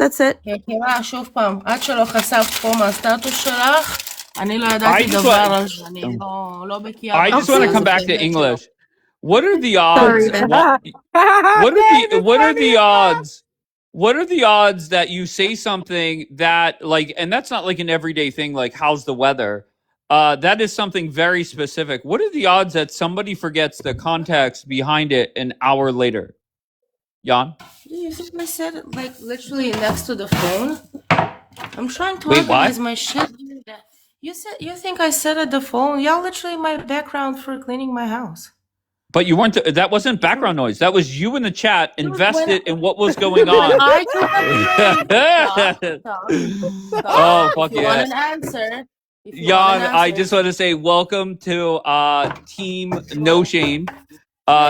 That's it. יקירה, שוב פעם, עד שלא חשפת פה מהסטטוס שלך, אני לא I ידעתי just דבר want על זה, אני לא בקיאה I just בנושא want to הזה, come back to באמת שלא. English. What are the Sorry, odds? man. What are the odds that you say something that like, and that's not like an everyday thing, like how's the weather? That is something very specific. What are the odds that somebody forgets the context behind it an hour later? Jan? You think I said it like literally next to the phone? I'm trying to Wait, what? organize my shit. You think I said at the phone? Y'all literally my background for cleaning my house. But you weren't. That wasn't background noise. That was you in the chat Dude, invested in what was going When on. I do the stop. Oh, If fuck you want yeah. an answer, Jan, I just want to say welcome to Team No Shame.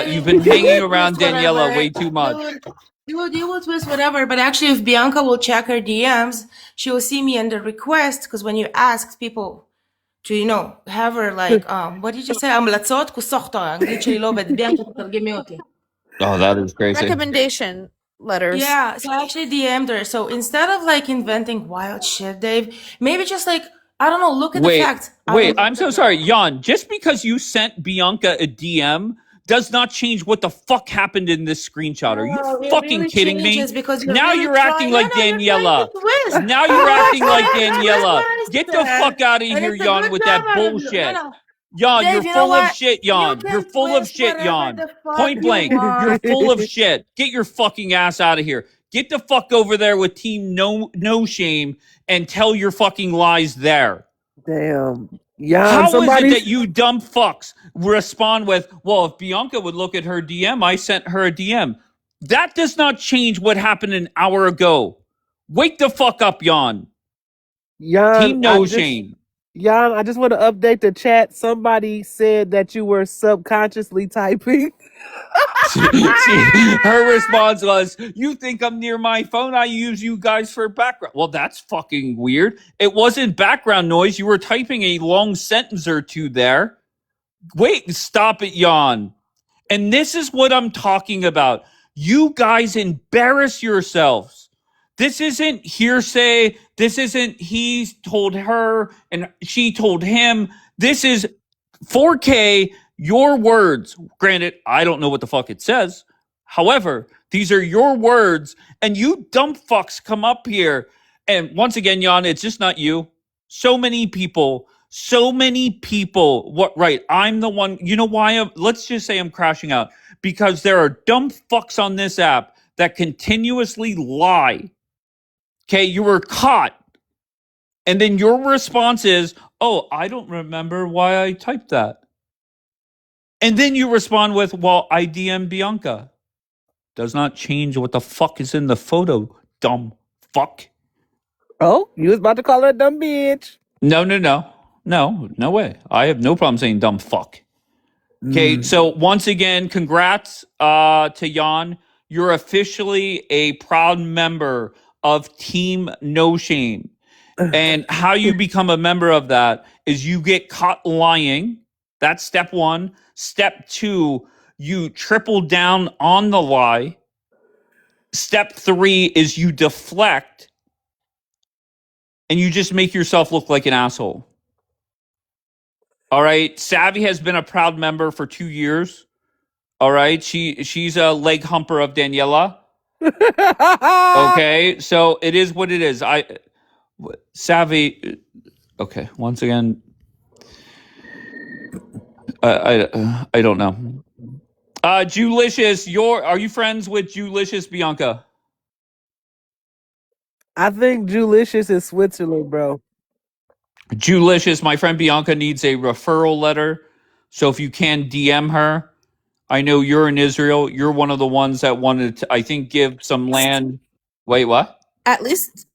You've been hanging around Daniela way too much. Dude, you will twist whatever, but actually if Bianca will check her DMs, she will see me in the request, because when you ask people to, have her like, what did you say? המלצות כוסות, האנגלית שלי לא עובדת, ביאנקה תתרגמי אותי. Oh, that is crazy. recommendation letters. Yeah, so I actually DM'd her. So instead of like inventing wild shit, Dave, maybe just like, I don't know, look at the facts. Wait, I'm so sorry, Jan. Just because you sent Bianca a DM does not change what the fuck happened in this screenshot. Are you fucking really kidding me? changes because you're Now really you're acting trying- like No, no, you're Daniela. trying to twist. Now you're acting like That's Daniela. what I Get the said. fuck out of And here, it's a Jan, good with that job out of you. bullshit. No, no. Jan, Dave, you're you know full of what? shit, You Jan. can You're full of twist shit, whatever Jan. the fuck Point you blank. want. You're full of shit. Get your fucking ass out of here. Get the fuck over there with Team No Shame and tell your fucking lies there. Damn. Yeah. How is it that you dumb fucks respond with, well, if Bianca would look at her DM, I sent her a DM. That does not change what happened an hour ago. Wake the fuck up, Jan. Team No Shame. Jan, I just want to update the chat. Somebody said that you were subconsciously typing. See, her response was, you think I'm near my phone? I use you guys for background. Well, that's fucking weird. It wasn't background noise. You were typing a long sentence or two there. Wait, stop it, Jan. And this is what I'm talking about. You guys embarrass yourselves. This isn't hearsay. This isn't he told her and she told him. This is 4K, your words. Granted, I don't know what the fuck it says. However, these are your words, and you dumb fucks come up here. And once again, Jan, it's just not you. So many people. What? Right? I'm the one. You know why? Let's just say I'm crashing out because there are dumb fucks on this app that continuously lie. Okay, you were caught, and then your response is, "Oh, I don't remember why I typed that." And then you respond with, well, I DM Bianca. Does not change what the fuck is in the photo, dumb fuck. Oh, you was about to call her a dumb bitch. No way. I have no problem saying dumb fuck. Okay, so once again, congrats to Jan. You're officially a proud member of Team No Shame. And how you become a member of that is you get caught lying. That's step one. Step two, you triple down on the lie. Step three is you deflect and you just make yourself look like an asshole. All right. Savvy has been a proud member for 2 years. All right. She's a leg humper of Daniela. Okay. So it is what it is. Savvy. Okay. Once again, I don't know. Julicious, are you friends with Julicious, Bianca? I think Julicious is Switzerland, bro. Julicious, my friend Bianca needs a referral letter. So if you can DM her, I know you're in Israel. You're one of the ones that wanted to, I think, give some land. Wait, what? At least,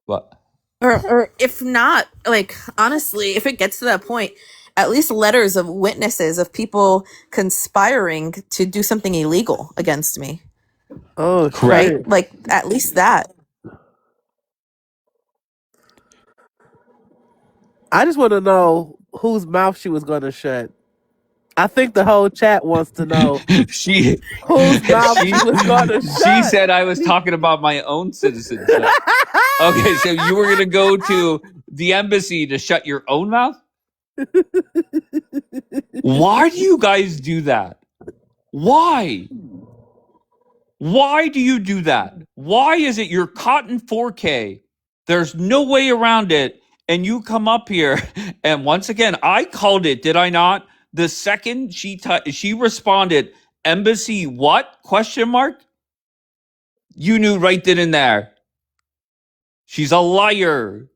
What? or if not, like honestly, if it gets to that point, at least letters of witnesses of people conspiring to do something illegal against me. Oh, Correct. Right? Like at least that. I just want to know whose mouth she was going to shut. I think the whole chat wants to know she whose mouth she was going to shut. She said I was talking about my own citizenship. Okay, so you were going to go to the embassy to shut your own mouth? Why do you guys do that? Why? Why do you do that? Why is it you're caught in 4K? There's no way around it. And you come up here. And once again, I called it, did I not? The second she responded, embassy what? Question mark? You knew right then and there. She's a liar.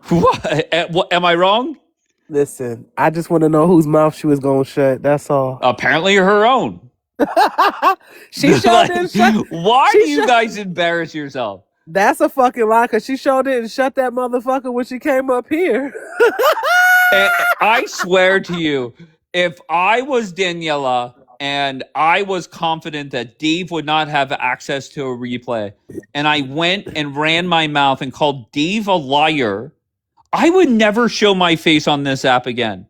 What? Am I wrong? Listen, I just want to know whose mouth she was gonna shut. That's all. Apparently her own. She sure Like, didn't shut. why She do you sure- guys embarrass yourself? That's a fucking lie, because she sure didn't shut that motherfucker when she came up here. I swear to you, if I was Daniela and I was confident that Dave would not have access to a replay, and I went and ran my mouth and called Dave a liar, I would never show my face on this app again.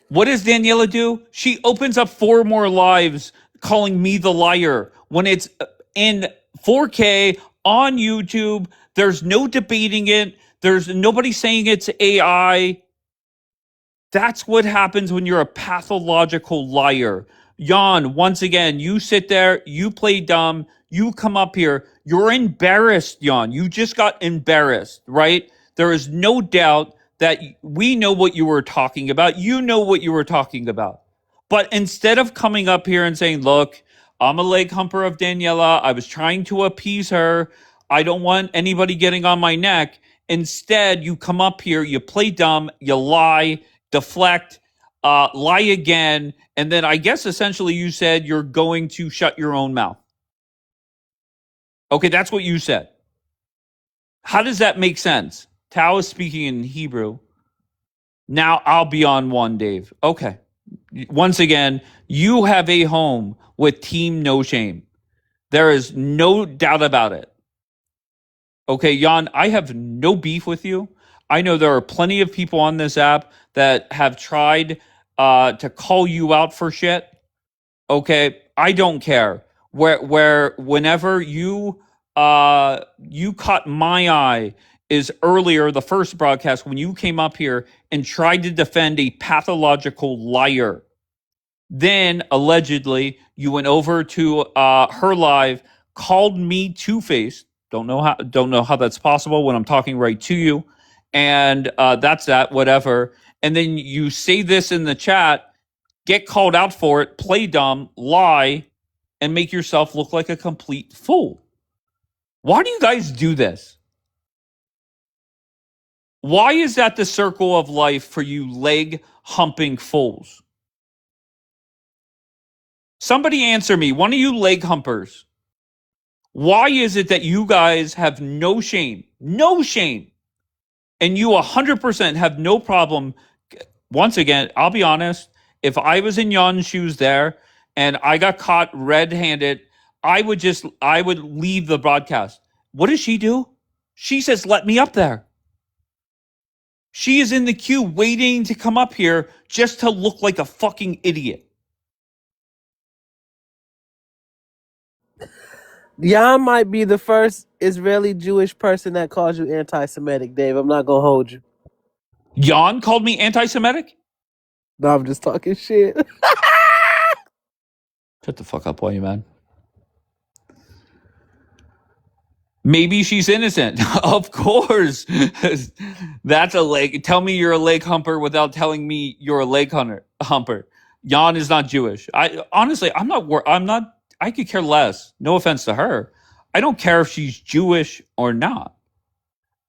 What does Daniela do? She opens up 4 more lives calling me the liar when it's in 4K on YouTube. There's no debating it. There's nobody saying it's AI. That's what happens when you're a pathological liar. Jan, once again, you sit there, you play dumb, you come up here, you're embarrassed, Jan. You just got embarrassed, right? There is no doubt that we know what you were talking about. You know what you were talking about. But instead of coming up here and saying, look, I'm a leg humper of Daniela, I was trying to appease her, I don't want anybody getting on my neck. Instead, you come up here, you play dumb, you lie, deflect, lie again, and then I guess essentially you said you're going to shut your own mouth. Okay, that's what you said. How does that make sense? Tao is speaking in Hebrew. Now I'll be on one, Dave. Okay. Once again, you have a home with Team No Shame. There is no doubt about it. Okay, Jan, I have no beef with you. I know there are plenty of people on this app that have tried to call you out for shit. Okay, I don't care. Whenever you caught my eye is earlier, the first broadcast when you came up here and tried to defend a pathological liar. Then allegedly you went over to her live, called me two-faced. Don't know how that's possible when I'm talking right to you. And that's that, whatever. And then you say this in the chat, get called out for it, play dumb, lie, and make yourself look like a complete fool. Why do you guys do this? Why is that the circle of life for you leg humping fools? Somebody answer me. One of you leg humpers. Why is it that you guys have no shame? No shame. And you 100% have no problem. Once again, I'll be honest. If I was in Jan's shoes there and I got caught red-handed, I would leave the broadcast. What does she do? She says, let me up there. She is in the queue waiting to come up here just to look like a fucking idiot. Jan might be the first Israeli Jewish person that calls you anti-Semitic, Dave. I'm not gonna hold you. Jan called me anti-Semitic? No, I'm just talking shit. Shut the fuck up, will you, man? Maybe she's innocent. Of course. That's a leg. Tell me you're a leg humper without telling me you're a leg humper. Jan is not Jewish. I could care less. No offense to her. I don't care if she's Jewish or not.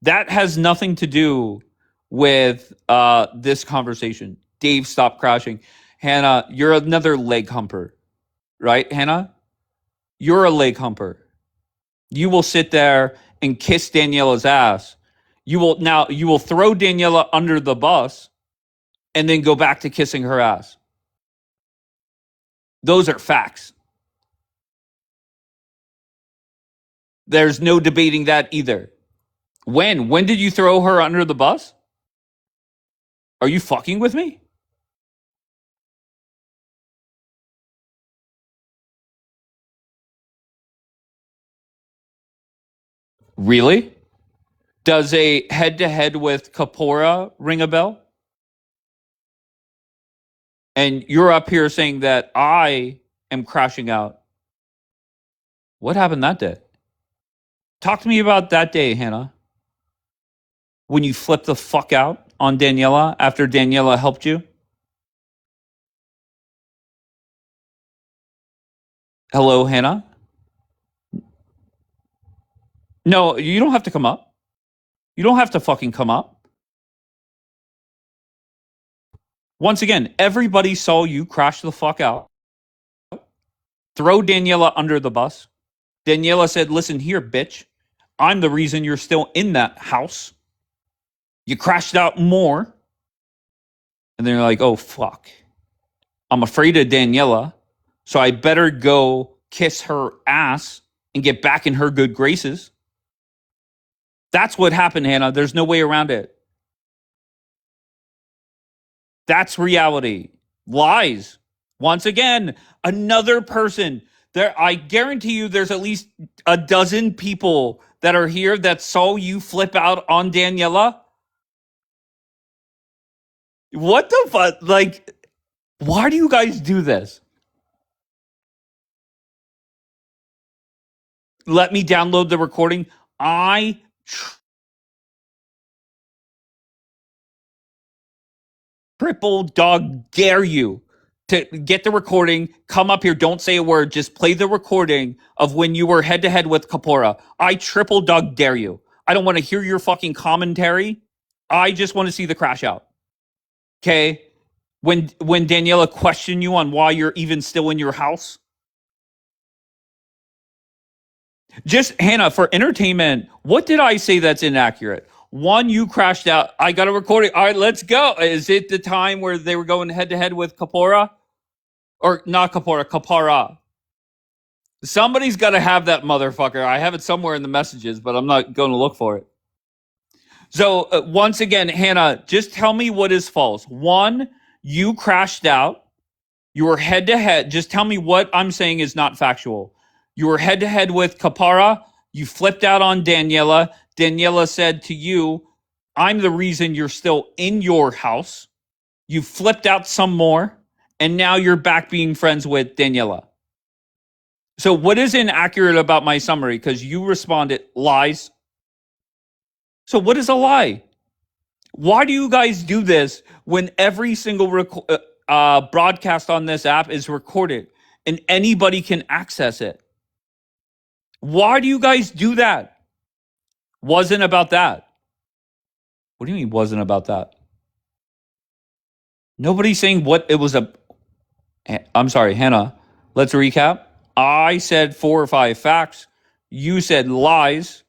That has nothing to do with this conversation. Dave, stop crashing. Hannah, you're another leg humper. Right, Hannah? You're a leg humper. You will sit there and kiss Daniela's ass. You will throw Daniela under the bus and then go back to kissing her ass. Those are facts. There's no debating that either. When did you throw her under the bus? Are you fucking with me? Really? Does a head-to-head with Kapora ring a bell? And you're up here saying that I am crashing out. What happened that day? Talk to me about that day, Hannah. When you flipped the fuck out on Daniela after Daniela helped you? Hello, Hannah? No, you don't have to come up. You don't have to fucking come up. Once again, everybody saw you crash the fuck out. Throw Daniela under the bus. Daniela said, listen here, bitch. I'm the reason you're still in that house. You crashed out more. And they're like, oh, fuck. I'm afraid of Daniela, so I better go kiss her ass and get back in her good graces. That's what happened, Hannah. There's no way around it. That's reality. Lies. Once again, another person. There, I guarantee you there's at least a dozen people that are here that saw you flip out on Daniela. What the fuck? Like, why do you guys do this? Let me download the recording. I triple dog dare you to get the recording. Come up here. Don't say a word. Just play the recording of when you were head to head with Kapora. I triple dog dare you. I don't want to hear your fucking commentary. I just want to see the crash out. Okay? When Daniela questioned you on why you're even still in your house. Just, Hannah, for entertainment, what did I say that's inaccurate? One, you crashed out. I got a recording. All right, let's go. Is it the time where they were going head to head with Kapora? Or not Kapora, Kapara. Somebody's got to have that motherfucker. I have it somewhere in the messages, but I'm not going to look for it. So, once again, Hannah, just tell me what is false. One, you crashed out. You were head to head. Just tell me what I'm saying is not factual. You were head to head with Kapara. You flipped out on Daniela. Daniela said to you, I'm the reason you're still in your house. You flipped out some more, and now you're back being friends with Daniela. So what is inaccurate about my summary? Because you responded lies. So what is a lie? Why do you guys do this when every single broadcast on this app is recorded and anybody can access it? Why do you guys do that? Wasn't about that. What do you mean wasn't about that? Nobody's saying what it was a... I'm sorry, Hannah. Let's recap. I said 4 or 5 facts. You said lies.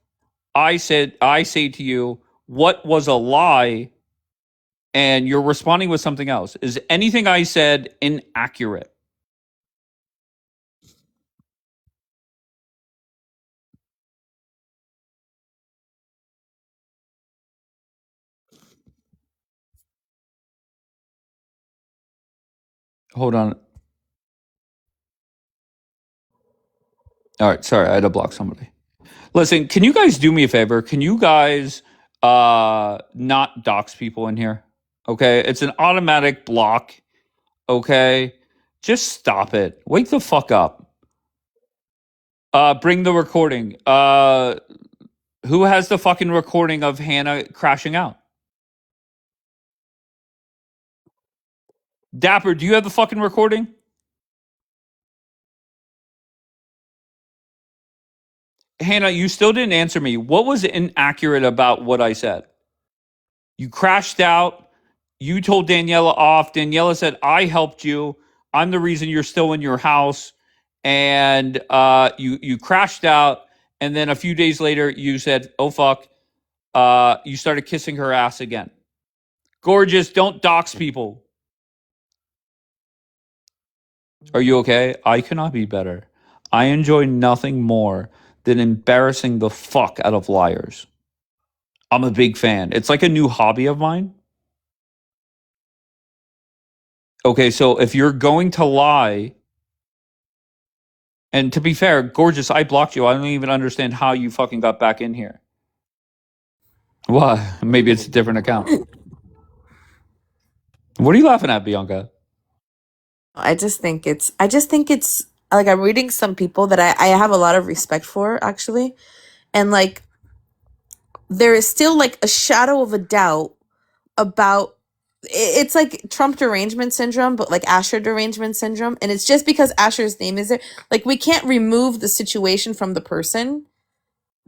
I say to you, what was a lie? And you're responding with something else. Is anything I said inaccurate? Hold on. All right, sorry, I had to block somebody. Listen, can you guys do me a favor? Can you guys not dox people in here? Okay, it's an automatic block. Okay, just stop it. Wake the fuck up. Bring the recording. Who has the fucking recording of Hannah crashing out? Dapper, do you have the fucking recording? Hannah, you still didn't answer me. What was inaccurate about what I said? You crashed out. You told Daniela off. Daniela said, I helped you. I'm the reason you're still in your house. And you crashed out. And then a few days later, you said, oh, fuck. You started kissing her ass again. Gorgeous, don't dox people. Are you okay? I cannot be better. I enjoy nothing more than embarrassing the fuck out of liars. I'm a big fan. It's like a new hobby of mine. Okay, so if you're going to lie, and to be fair, Gorgeous, I blocked you. I don't even understand how you fucking got back in here. What? Maybe it's a different account. What are you laughing at, Bianca? I just think it's like I'm reading some people that I have a lot of respect for, actually. And like there is still like a shadow of a doubt about it's like Trump derangement syndrome, but like Asher derangement syndrome. And it's just because Asher's name is there. Like we can't remove the situation from the person,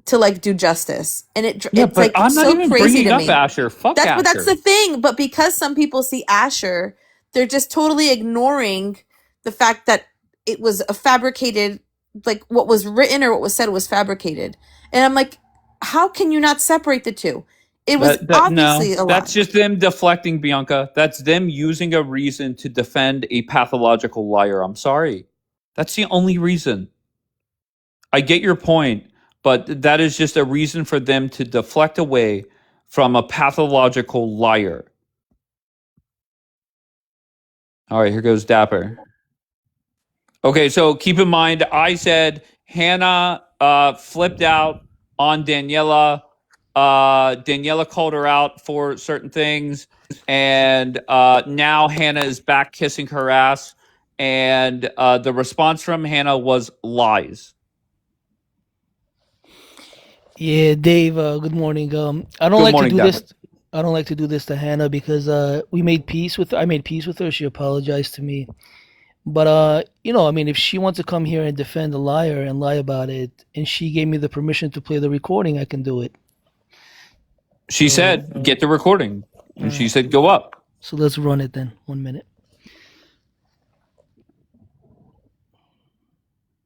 to like do justice, and Yeah, it's but like I'm not so even crazy bringing to up me. Asher. Fuck But that's Asher. the thing. But because some people see Asher, they're just totally ignoring the fact that it was a fabricated, like what was written or what was said was fabricated. And I'm like, how can you not separate the two? It was obviously a lie. That's just them deflecting, Bianca. That's them using a reason to defend a pathological liar. I'm sorry. That's the only reason. I get your point, but that is just a reason for them to deflect away from a pathological liar. All right, here goes Dapper. Okay, so keep in mind, I said Hannah flipped out on Daniela. Daniela called her out for certain things, and now Hannah is back kissing her ass. And the response from Hannah was lies. Yeah, Dave. Good morning. I don't Good like morning, to do Dapper. this. I don't like to do this to Hannah because we made peace with her. I made peace with her. She apologized to me. But I mean, if she wants to come here and defend a liar and lie about it, and she gave me the permission to play the recording, I can do it. She So, said, "Get the recording," and she alright. said, "Go up." So let's run it then. 1 minute.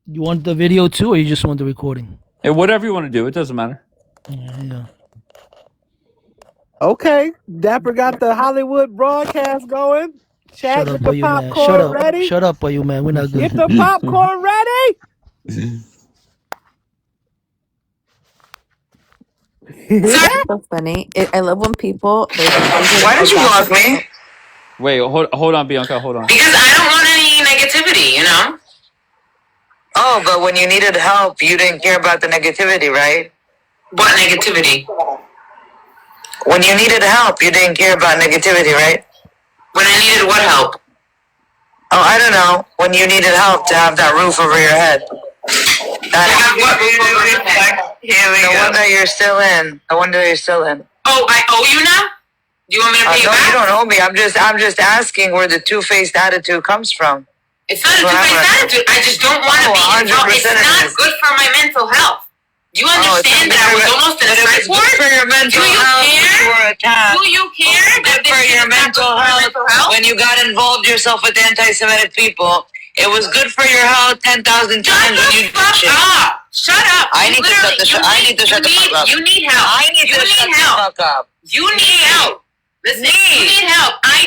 You want the video too, or you just want the recording? Hey, whatever you want to do, it doesn't matter. Yeah. Okay, Dapper got the Hollywood broadcast going. Chat, Shut get up, the boy, you man. popcorn Shut up. ready. Shut up, boy, you man. We're not good. Get the popcorn ready. It's so funny. I love when people. Why did you block me? Wait, hold on, Bianca, hold on. Because I don't want any negativity, you know? Oh, but when you needed help, you didn't care about the negativity, right? What negativity? When you needed help, you didn't care about negativity, right? When I needed what help? Oh, I don't know. When you needed help to have that roof over your head. What roof over your head? Here we go. The one that you're still in. The one that you're still in. Oh, I owe you now? Do you want me to pay you back? No, you don't owe me. I'm just asking where the two-faced attitude comes from. It's not a two-faced attitude. I just don't want to be involved. It's not good for my mental health. Do you understand that I was almost in a psych ward? For your mental health, you were attacked. Do you care that this is your mental health? When you got involved yourself with anti-Semitic people, it was good for your health 10,000 times when you did shit. Shut up! I need to shut the fuck up. You need help. I need to shut the fuck up. You need help. Listen, you need help. I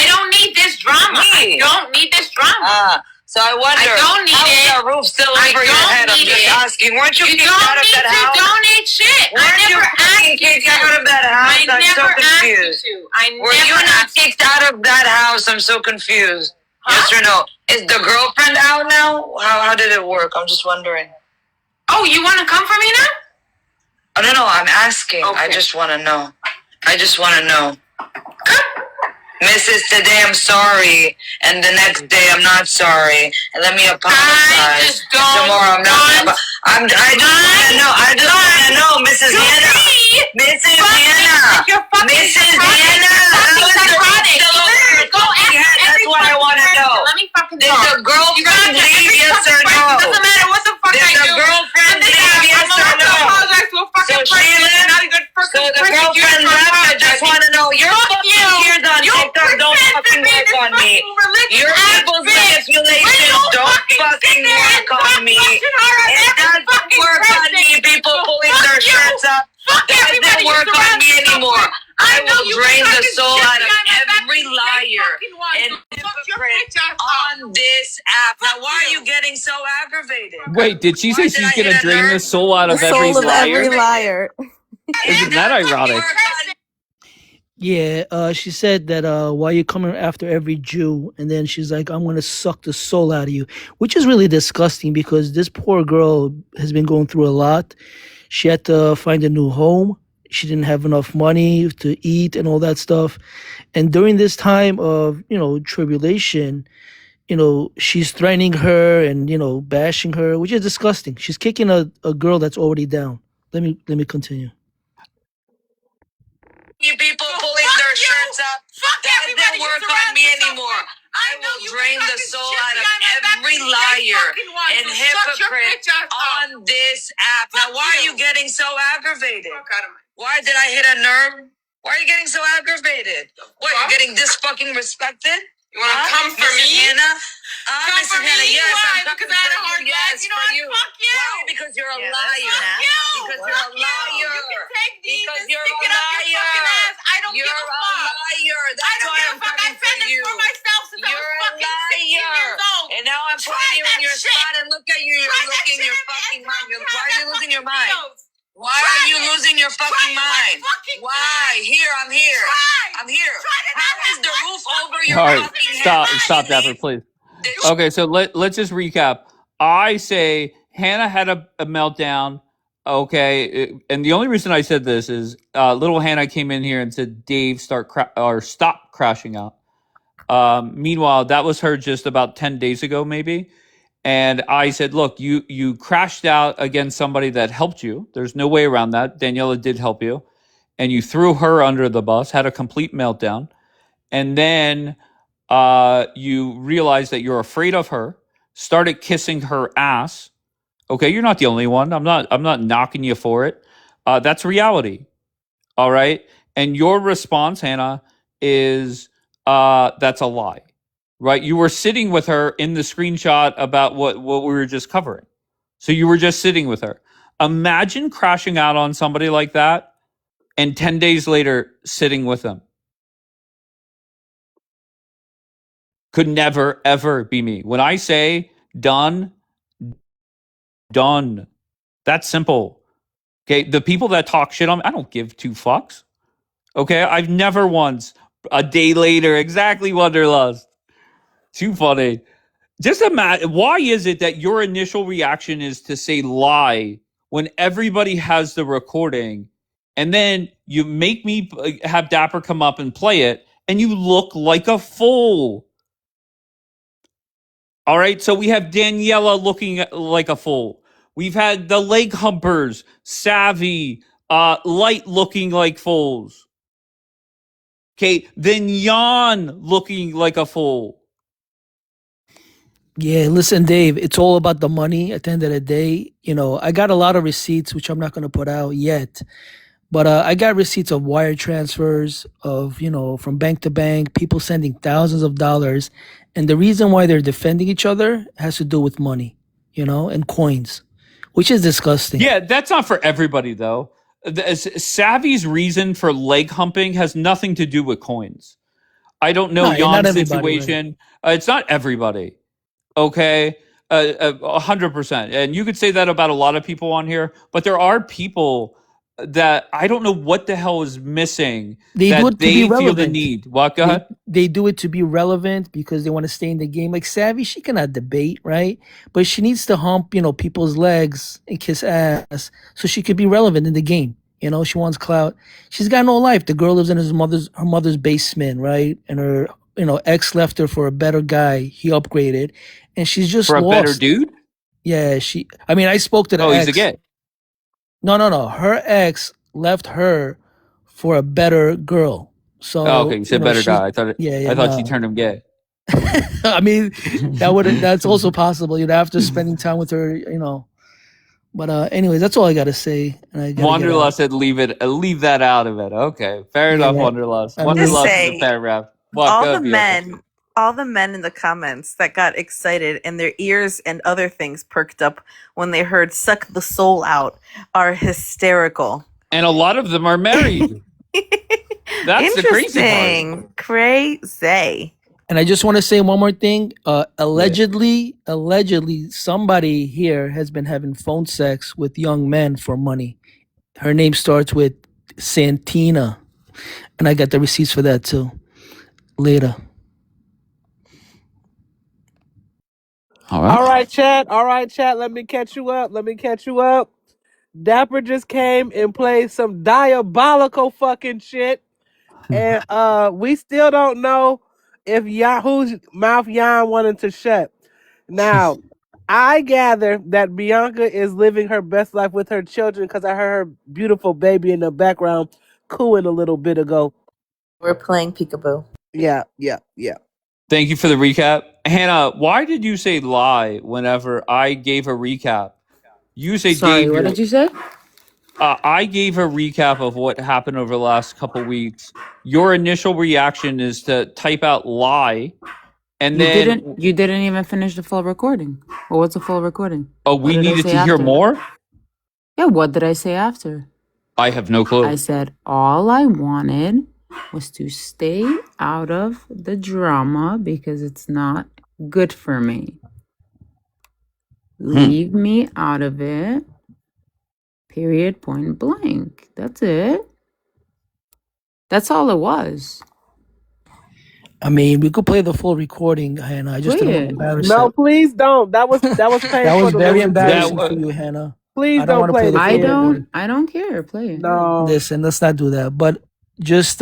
don't need this drama. I don't need this drama. So I wonder, I don't need how is that roof still over your head? I'm just asking. Weren't you kicked out of that house? You don't need shit. Weren't you fucking kicked out of that house? I'm so confused. Were you not kicked out of that house? I'm so confused. Yes or no? Is the girlfriend out now? How did it work? I'm just wondering. Oh, you want to come for me now? Oh, no, I'm asking. Okay. I just want to know. Mrs. Today I'm sorry, and the next day I'm not sorry, and let me apologize. Tomorrow I'm not. I just want to know, Mrs. Hannah. Mrs. Hannah. That's what I want to know. Let me fucking talk. Did the girlfriend leave? Yes or no? Doesn't matter what the fuck I do. Did the girlfriend leave? Yes or no? So she left. So the girlfriend left. I just want to know. Your fucking tears on TikTok don't fucking work on me. Your people's manipulations don't fucking work on me. It doesn't work on me. People pulling their shirts up. Doesn't work on me anymore. I will drain the soul out of every liar and hypocrite on this app. Now, why are you getting so aggravated? Wait, did she say she's going to drain the soul out of every liar? Isn't that ironic? Yeah, she said that why you coming after every Jew, and then she's like, I'm gonna suck the soul out of you, which is really disgusting because this poor girl has been going through a lot. She had to find a new home. She didn't have enough money to eat and all that stuff. And during this time of, tribulation, she's threatening her and, bashing her, which is disgusting. She's kicking a girl that's already down. Let me continue. People pulling their shirts up. Doesn't work on me anymore. I will drain the soul out of every every liar and hypocrite on this app. Now, why are you getting so aggravated? Why did I hit a nerve? Why are you getting so aggravated? What, you're getting disrespected? You want to come for me? Hannah? Come for me? Yes, why? Because I had a hard life. You know what? Fuck you. Why? Because you're a liar. Fuck you. Because you're a liar. You can take these and stick it up your fucking ass. I don't give a fuck. You're a liar. That's why I'm coming for you. I fed this for myself since I was fucking 16 years old. And now I'm putting you in your spot and look at you. You're losing your fucking mind. Why are you losing your mind? Why are you losing your fucking mind? Why? Here, I'm here. I'm here. How is the roof over your All right, fucking head? stop, Dapper, please. Okay, so let's just recap. I say Hannah had a meltdown. Okay, and the only reason I said this is little Hannah came in here and said, "Dave, stop crashing out." Meanwhile, that was her just about 10 days ago, maybe. And I said, look, you crashed out against somebody that helped you. There's no way around that. Daniela did help you. And you threw her under the bus, had a complete meltdown. And then you realized that you're afraid of her, started kissing her ass. Okay, you're not the only one. I'm not knocking you for it. That's reality. All right. And your response, Hannah, is that's a lie. Right? You were sitting with her in the screenshot about what we were just covering. So you were just sitting with her. Imagine crashing out on somebody like that and 10 days later sitting with them. Could never, ever be me. When I say done, done. That's simple. Okay. The people that talk shit on me, I don't give two fucks. Okay. I've never once, a day later, exactly, Wonderlust. Too funny. Just imagine, why is it that your initial reaction is to say lie when everybody has the recording, and then you make me have Dapper come up and play it, and you look like a fool? All right, so we have Daniela looking like a fool. We've had the leg humpers, Savvy, Light looking like fools. Okay, then Jan looking like a fool. Yeah, listen, Dave, it's all about the money at the end of the day. I got a lot of receipts, which I'm not going to put out yet. But I got receipts of wire transfers of, from bank to bank, people sending thousands of dollars. And the reason why they're defending each other has to do with money, and coins, which is disgusting. Yeah, that's not for everybody, though. Savvy's reason for leg humping has nothing to do with coins. I don't know No, not Jan's everybody, situation. It's not everybody. Okay, 100%. And you could say that about a lot of people on here, but there are people that I don't know what the hell is missing They do that it to be they feel the relevant. need. What? Go They ahead. they do it to be relevant because they want to stay in the game. Like Savvy, she cannot debate, right? But she needs to hump, people's legs and kiss ass so she could be relevant in the game. She wants clout. She's got no life. The girl lives in her mother's basement, right? And her, ex left her for a better guy. He upgraded, and she's just For a better lost. dude? Yeah, I spoke to the Oh, he's ex. a gay. No. Her ex left her for a better girl. So, Oh, okay, you said better guy. I thought yeah, I thought she no. turned him gay. I mean, that's also possible, after spending time with her. But anyways, that's all I gotta say. And I gotta get out. Wanderlust said leave that out of it. Okay, fair enough, Yeah. Wanderlust. I mean- Wanderlust is Say, a paragraph. What? all Go the ahead, Bianca. men in the comments that got excited and their ears and other things perked up when they heard "suck the soul out" are hysterical. And a lot of them are married. That's the crazy part. Interesting. Crazy. And I just want to say one more thing. Allegedly, somebody here has been having phone sex with young men for money. Her name starts with Santina, and I got the receipts for that too. Later. All right. All right, chat. Let me catch you up. Dapper just came and played some diabolical fucking shit. And we still don't know if whose mouth Jan wanted to shut. Now, I gather that Bianca is living her best life with her children because I heard her beautiful baby in the background cooing a little bit ago. We're playing peekaboo. Yeah. Thank you for the recap. Hannah, why did you say lie whenever I gave a recap? You say Sorry, gave what your. did you say? I gave a recap of what happened over the last couple weeks. Your initial reaction is to type out lie, and You then didn't even finish the full recording. What was the full recording? oh, What we did I needed say to hear after? more. Yeah, what did I say after? I have no I clue. said all I wanted was to stay out of the drama because it's not good for me. Leave me out of it. Period, point blank. That's it. That's all it was. I mean, we could play the full recording, Hannah. I just Play didn't want to it. embarrass No, her. please don't. That was That painful was to very listen to. embarrassing That for you, Hannah. Please I don't don't want to play play it the full again. recording. I don't care. Play it. No. Listen, let's not do that. But just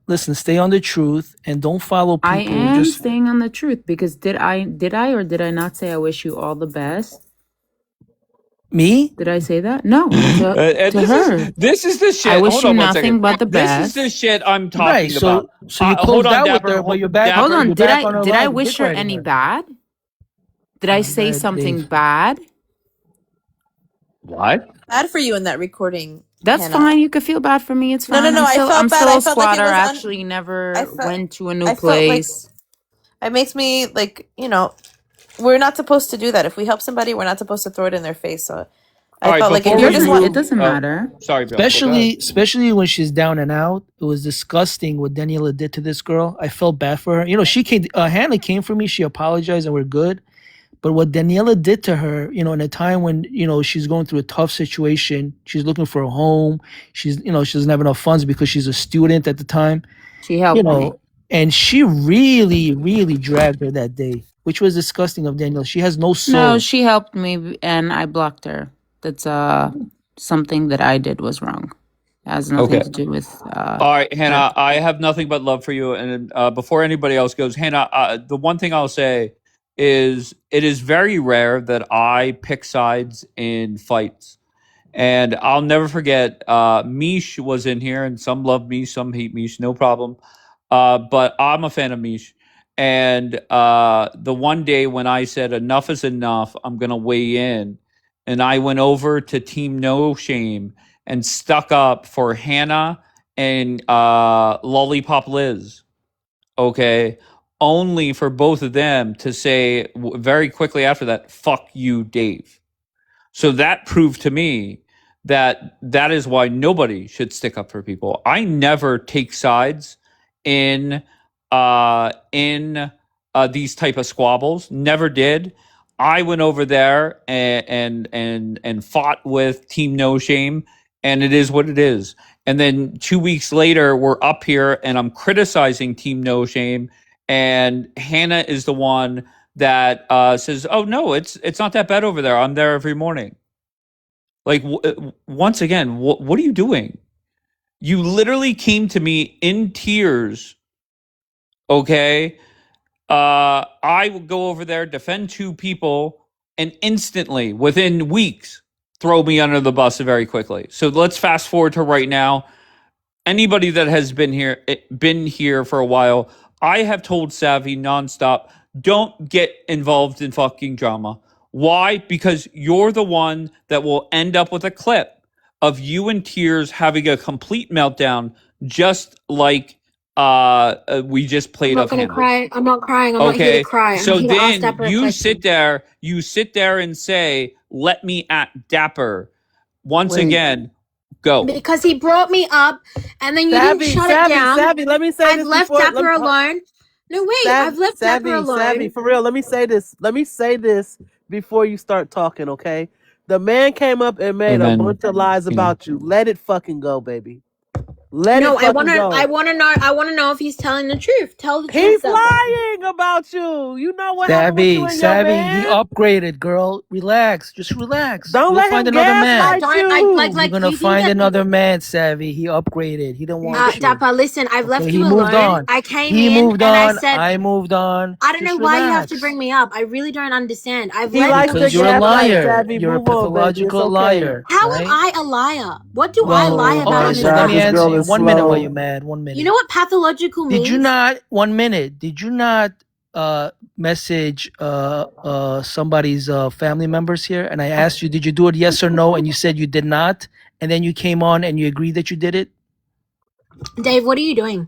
listen, stay on the truth and don't follow people. I am Just staying on the truth because did I or did I not say I wish you all the best? me? Did I say that? No, to her. This is the shit. I wish Hold you on one nothing second. but the This is best. the shit I'm Right. talking about. So you Hold closed on, out with Dapper. her, but you're back. Hold on. You're Did back on her I line, wish dick her riding any her. bad? Did I say Go ahead, something Dave. bad? What? Bad for you in that recording. That's Hannah. fine. You could feel bad for me. It's No, fine. no, no. I felt I'm bad. still I a felt like it squatter. was. Actually, never went to a new I felt like place. it makes me like we're not supposed to do that. If we help somebody, we're not supposed to throw it in their face. So I felt like if you're just It doesn't matter. Sorry, Bill. Go ahead. Especially when she's down and out. It was disgusting what Daniela did to this girl. I felt bad for her. She came. Hannah came for me. She apologized, and we're good. But what Daniela did to her, in a time when she's going through a tough situation, she's looking for a home. She doesn't have enough funds because she's a student at the time. She helped me. And she really, really dragged her that day, which was disgusting of Daniela. She has no soul. No, she helped me, and I blocked her. That's something that I did was wrong. It has nothing to do with. All right, Hannah. I have nothing but love for you. And before anybody else goes, Hannah, the one thing I'll say is it is very rare that I pick sides in fights. And I'll never forget, Mish was in here, and some love Mish, some hate Mish, no problem. But I'm a fan of Mish. And the one day when I said enough is enough, I'm going to weigh in. And I went over to Team No Shame and stuck up for Hannah and Lollipop Liz. Okay. Only for both of them to say very quickly after that, fuck you, Dave. So that proved to me that is why nobody should stick up for people. I never take sides in these type of squabbles. Never did. I went over there and fought with Team No Shame, and it is what it is. And then 2 weeks later, we're up here, and I'm criticizing Team No Shame, and Hannah is the one that says, "Oh no, it's not that bad over there. I'm there every morning." Like once again, what are you doing? You literally came to me in tears. Okay, I would go over there, defend two people, and instantly, within weeks, throw me under the bus very quickly. So let's fast forward to right now. Anybody that has been here for a while, I have told Savvy nonstop, don't get involved in fucking drama. Why? Because you're the one that will end up with a clip of you in tears having a complete meltdown, just like we just played. I'm not gonna cry. I'm not crying. I'm not here to cry. So I'm here to ask then Dapper a you question. sit there and say, let me at Dapper. Once again, go. Because he brought me up, and then you didn't shut it down. Savvy, let me say I've this left before. Dapper alone. No, wait. I've left Dapper alone. Savvy, for real. Let me say this. Let me say this before you start talking, okay? The man came up and made a bunch of lies about you. Let it fucking go, baby. Let it fucking go. I wanna know if he's telling the truth. Tell the truth. He's lying about you. You know what happened with you and your man? He upgraded, girl. Relax. Just relax. Don't let him gaslight you. You're gonna find another man, Savvy. He upgraded. He didn't want you. Dapper, listen, I've left He you moved alone. on. I came He in moved and on. I said I moved on. I don't Just know why you have to relax. bring me up. I really don't understand. I've He left likes Because to you're a gaslight, liar. Savvy. You're a Move on, baby. It's pathological okay. liar. How right? am I a liar? What do I lie about Okay, in so the let me this drama? answer girl you. is 1 minute while slow. you're mad. 1 minute. You know what pathological means? Did you not? 1 minute. Did you not message somebody's family members here, and I asked you, did you do it, yes or no? And you said you did not. And then you came on and you agreed that you did it. Dave, what are you doing?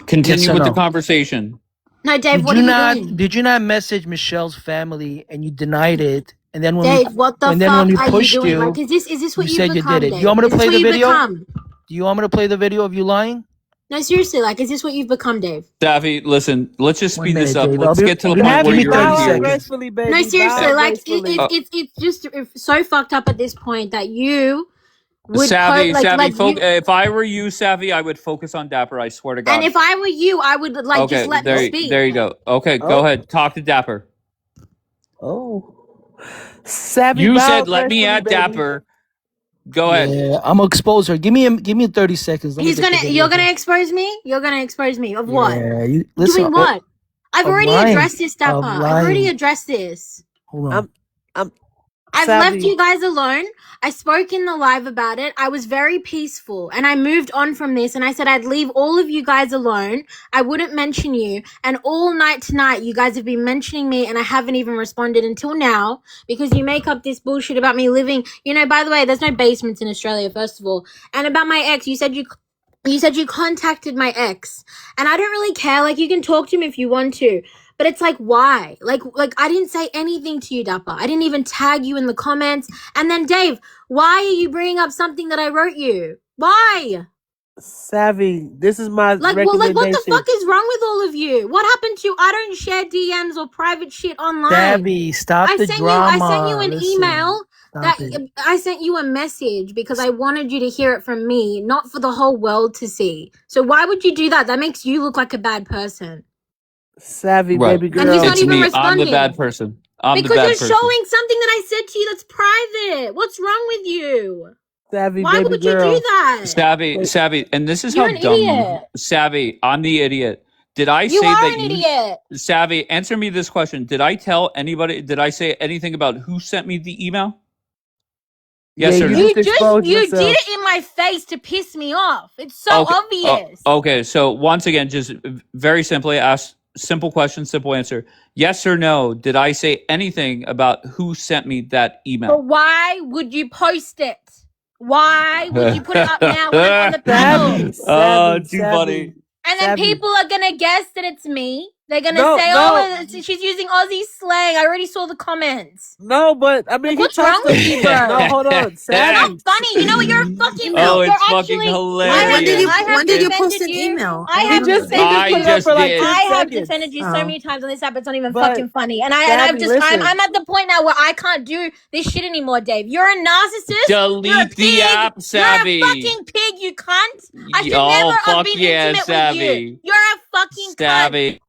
Continue Yes or with the no? conversation. No, Dave, Did what you are you not? doing? Did you not message Michelle's family and you denied it? And then when Dave, what the when fuck we are you pushed doing? Like, you, is this what you you've said you become, did it. Dave? You want me to Is this play what the you've video? become? Do you want me to play the video of you lying? No, seriously, like, is this what you've become, Dave? Savvy, listen, let's just 1 speed this minute, up. Dave. Let's get to the Give point me where Savvy, you're 30 bow out here. seconds. gracefully, No, baby. seriously, Bow like, gracefully. it's just so fucked up at this point that you would Savvy, you. if I were you, Savvy, I would focus on Dapper. I swear to God. And if I were you, I would like just let me speak. there you go. Okay, go Oh. ahead. Talk to Dapper. Oh. Savvy, You bow said let me gracefully, at baby. Dapper. Go ahead. Yeah, I'm gonna expose her. Give me 30 seconds. Let me get the video You're gonna here. expose me? You're gonna expose me of what? Yeah, you listen. Doing what? I've of already lying. addressed this, Dapper. Of I've already lying. addressed this. Hold on. I've Savvy. left you guys alone. I spoke in the live about it. I was very peaceful and I moved on from this and I said I'd leave all of you guys alone. I wouldn't mention you. And all night tonight, you guys have been mentioning me and I haven't even responded until now because you make up this bullshit about me living. You know, by the way, there's no basements in Australia, first of all. And about my ex, you said you contacted my ex. And I don't really care. Like, you can talk to him if you want to. But it's like, why? Like I didn't say anything to you, Dapper. I didn't even tag you in the comments. And then, Dave, why are you bringing up something that I wrote you? Why? Savvy, this is my recommendation. What the fuck is wrong with all of you? What happened to I don't share DMs or private shit online? Savvy, stop the drama. I sent you an email. I sent you a message because I wanted you to hear it from me, not for the whole world to see. So why would you do that? That makes you look like a bad person. Savvy, Right. baby girl. And he's not It's even me. responding. I'm the bad person. Because you're showing something that I said to you that's private. What's wrong with you? Savvy, Why baby would girl. you do that? Savvy, and this is You're how an dumb. idiot. Savvy, I'm the idiot. Did I You say are that an idiot. Savvy, answer me this question. Did I tell anybody, did I say anything about who sent me the email? Yes or no? You did it in my face to piss me off. It's so obvious. Okay, so once again, just very simply ask simple question, simple answer. Yes or no, did I say anything about who sent me that email? But why would you post it? Why would you put it up now when I'm on the panel? Too funny. And then people are going to guess that it's me. They're going to say, no. she's using Aussie slang. I already saw the comments. No, but I mean, What's wrong with you, bro? No, hold on. It's not funny. You know what? You're a fucking... Oh, you're it's fucking When hilarious. did you post an email? He just put it up for like 10 I have seconds. defended you so many times on this app. It's not even But, fucking funny. And Savvy, I'm at the point now where I can't do this shit anymore, Dave. You're a narcissist. Delete the app, Savvy. You're a fucking pig, you cunt. I should Oh, never have fuck been yeah, intimate Savvy. with you. You're a fucking cunt. Savvy.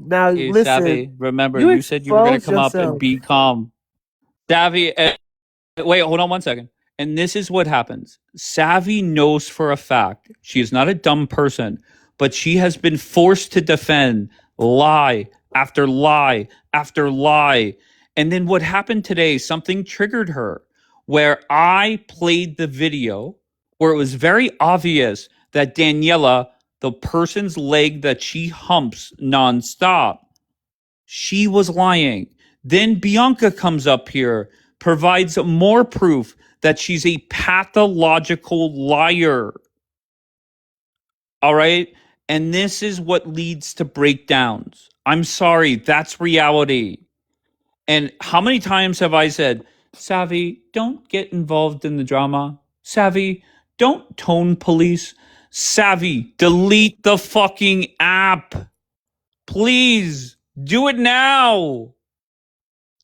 Now Hey, listen. Savvy, remember, you you said you were going to expose come up and yourself. be calm. Savvy, wait, hold on 1 second. And this is what happens. Savvy knows for a fact she is not a dumb person, but she has been forced to defend lie after lie after lie. And then what happened today, something triggered her where I played the video where it was very obvious that Daniela, the person's leg that she humps nonstop, she was lying. Then Bianca comes up here, provides more proof that she's a pathological liar. All right? And this is what leads to breakdowns. I'm sorry, that's reality. And how many times have I said, Savvy, don't get involved in the drama. Savvy, don't tone police. Savvy, delete the fucking app. Please, do it now.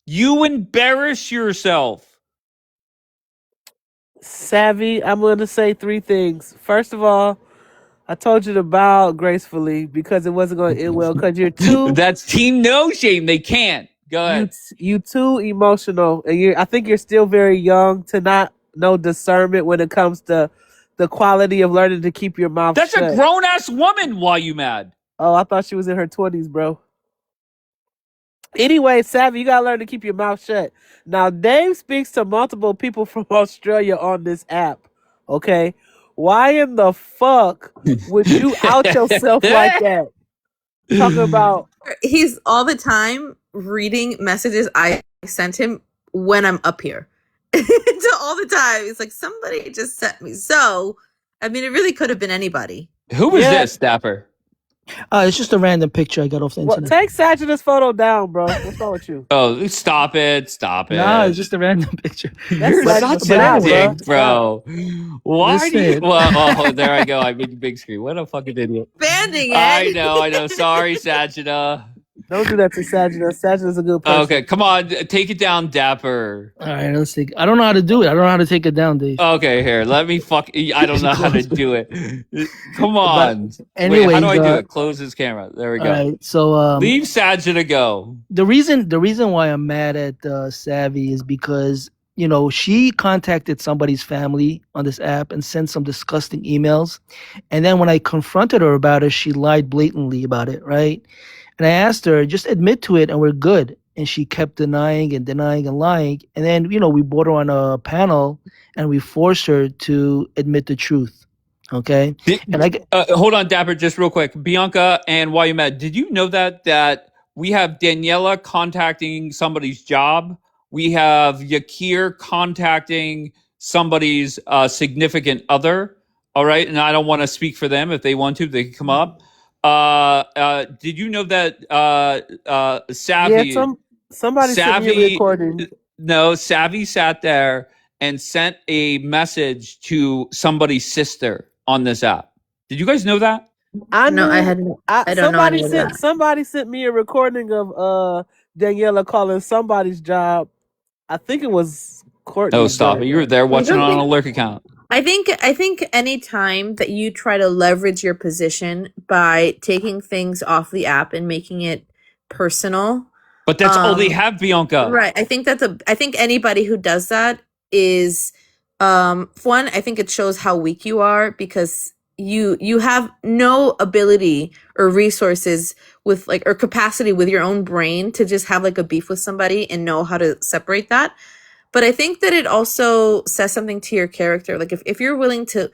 You embarrass yourself. Savvy, I'm going to say 3 things. First of all, I told you to bow gracefully because it wasn't going to end well because you're too... That's team no shame. They can't. Go ahead. You too emotional, and I think you're still very young to not know discernment when it comes to the quality of learning to keep your mouth That's shut. a grown-ass woman. Why you mad? Oh, I thought she was in her 20s, bro. Anyway, Savvy, you gotta learn to keep your mouth shut. Now, Dave speaks to multiple people from Australia on this app, okay? Why in the fuck would you out yourself like that? Talking about He's all the time reading messages I sent him when I'm up here. So all the time. He's like, somebody just sent me. So, I mean, it really could have been anybody. Who was Yeah. this, Dapper? It's just a random picture I got off the well, internet. take Satchela's photo down, bro. What's wrong with you? Oh, stop it. Stop it. Nah, it's just a random picture. You're That's such style, a dick, bro. bro. Why do you? Listen. Well, oh, there I go. I made big screen. What a fucking idiot. Banding it. I know. Sorry, Sajida. Don't do that to Satchela. Satchela's a good person. Okay, come on. Take it down, Dapper. All right, let's take. I don't know how to do it. I don't know how to take it down, Dave. Okay, here. Let me I don't know how to do it. Come on. Anyways, Wait, how do I do it? Close his camera. There we go. All right, so Leave Sajida go. the reason why I'm mad at Savvy is because she contacted somebody's family on this app and sent some disgusting emails, and then when I confronted her about it, she lied blatantly about it, right? And I asked her, just admit to it and we're good. And she kept denying and lying. And then, we brought her on a panel and we forced her to admit the truth. Okay. Hold on, Dapper, just real quick. Bianca and why you mad? Did you know that we have Daniela contacting somebody's job? We have Yakir contacting somebody's significant other. All right. And I don't want to speak for them. If they want to, they can come up. Did you know that Savvy? Yeah, somebody sent me a recording. No, Savvy sat there and sent a message to somebody's sister on this app. Did you guys know that? I don't know any of that. Somebody sent me a recording of Daniela calling somebody's job. I think it was Courtney. Oh, stop it! You were there watching it on a lurk account. I think any time that you try to leverage your position by taking things off the app and making it personal. But that's all they have, Bianca. Right. I think anybody who does that is one, I think it shows how weak you are because you have no ability or resources with or capacity with your own brain to just have a beef with somebody and know how to separate that. But I think that it also says something to your character. If you're willing to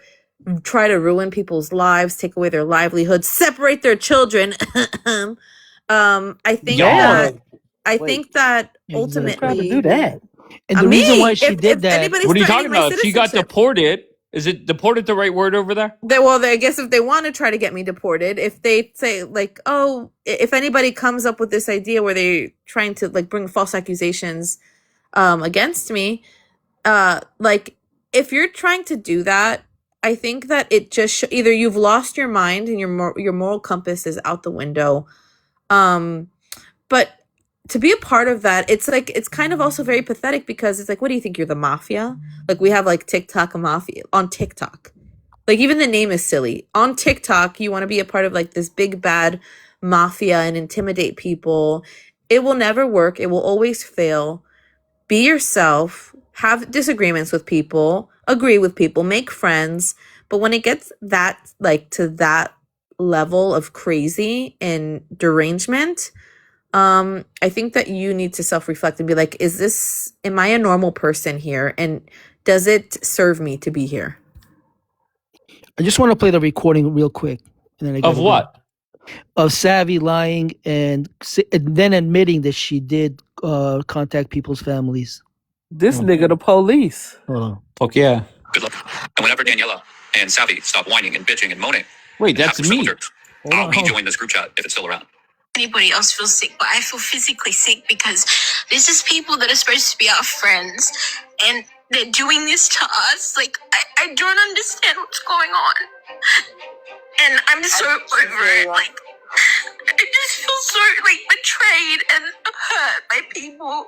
try to ruin people's lives, take away their livelihoods, separate their children, I think that ultimately trying to do that. And the reason why she did that. What are you talking about? She got deported. Is it deported the right word over there? I guess if they want to try to get me deported, if they say if anybody comes up with this idea where they're trying to bring false accusations against me, if you're trying to do that, I think that it just either you've lost your mind and your moral compass is out the window, but to be a part of that, it's kind of also very pathetic because it's what do you think, you're the mafia? We have TikTok mafia on TikTok. Even the name is silly. On TikTok, you want to be a part of this big bad mafia and intimidate people. It will never work. It will always fail. Be yourself, have disagreements with people, agree with people, make friends. But when it gets that to that level of crazy and derangement, I think that you need to self-reflect and be am I a normal person here? And does it serve me to be here? I just want to play the recording real quick. And then of what? Of Savvy lying and then admitting that she did contact people's families. This nigga the police. Hold on. Fuck yeah. Good luck. And whenever Daniela and Savvy stop whining and bitching and moaning. Wait, that's me. I'll rejoin this group chat if it's still around. Anybody else feels sick, but I feel physically sick because this is people that are supposed to be our friends and they're doing this to us. I don't understand what's going on. And I'm so over it. I just feel so betrayed and hurt by people.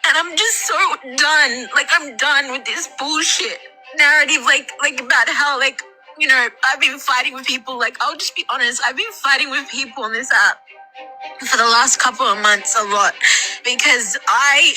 And I'm just so done. I'm done with this bullshit narrative, about how, I've been fighting with people. I'll just be honest. I've been fighting with people on this app for the last couple of months a lot because I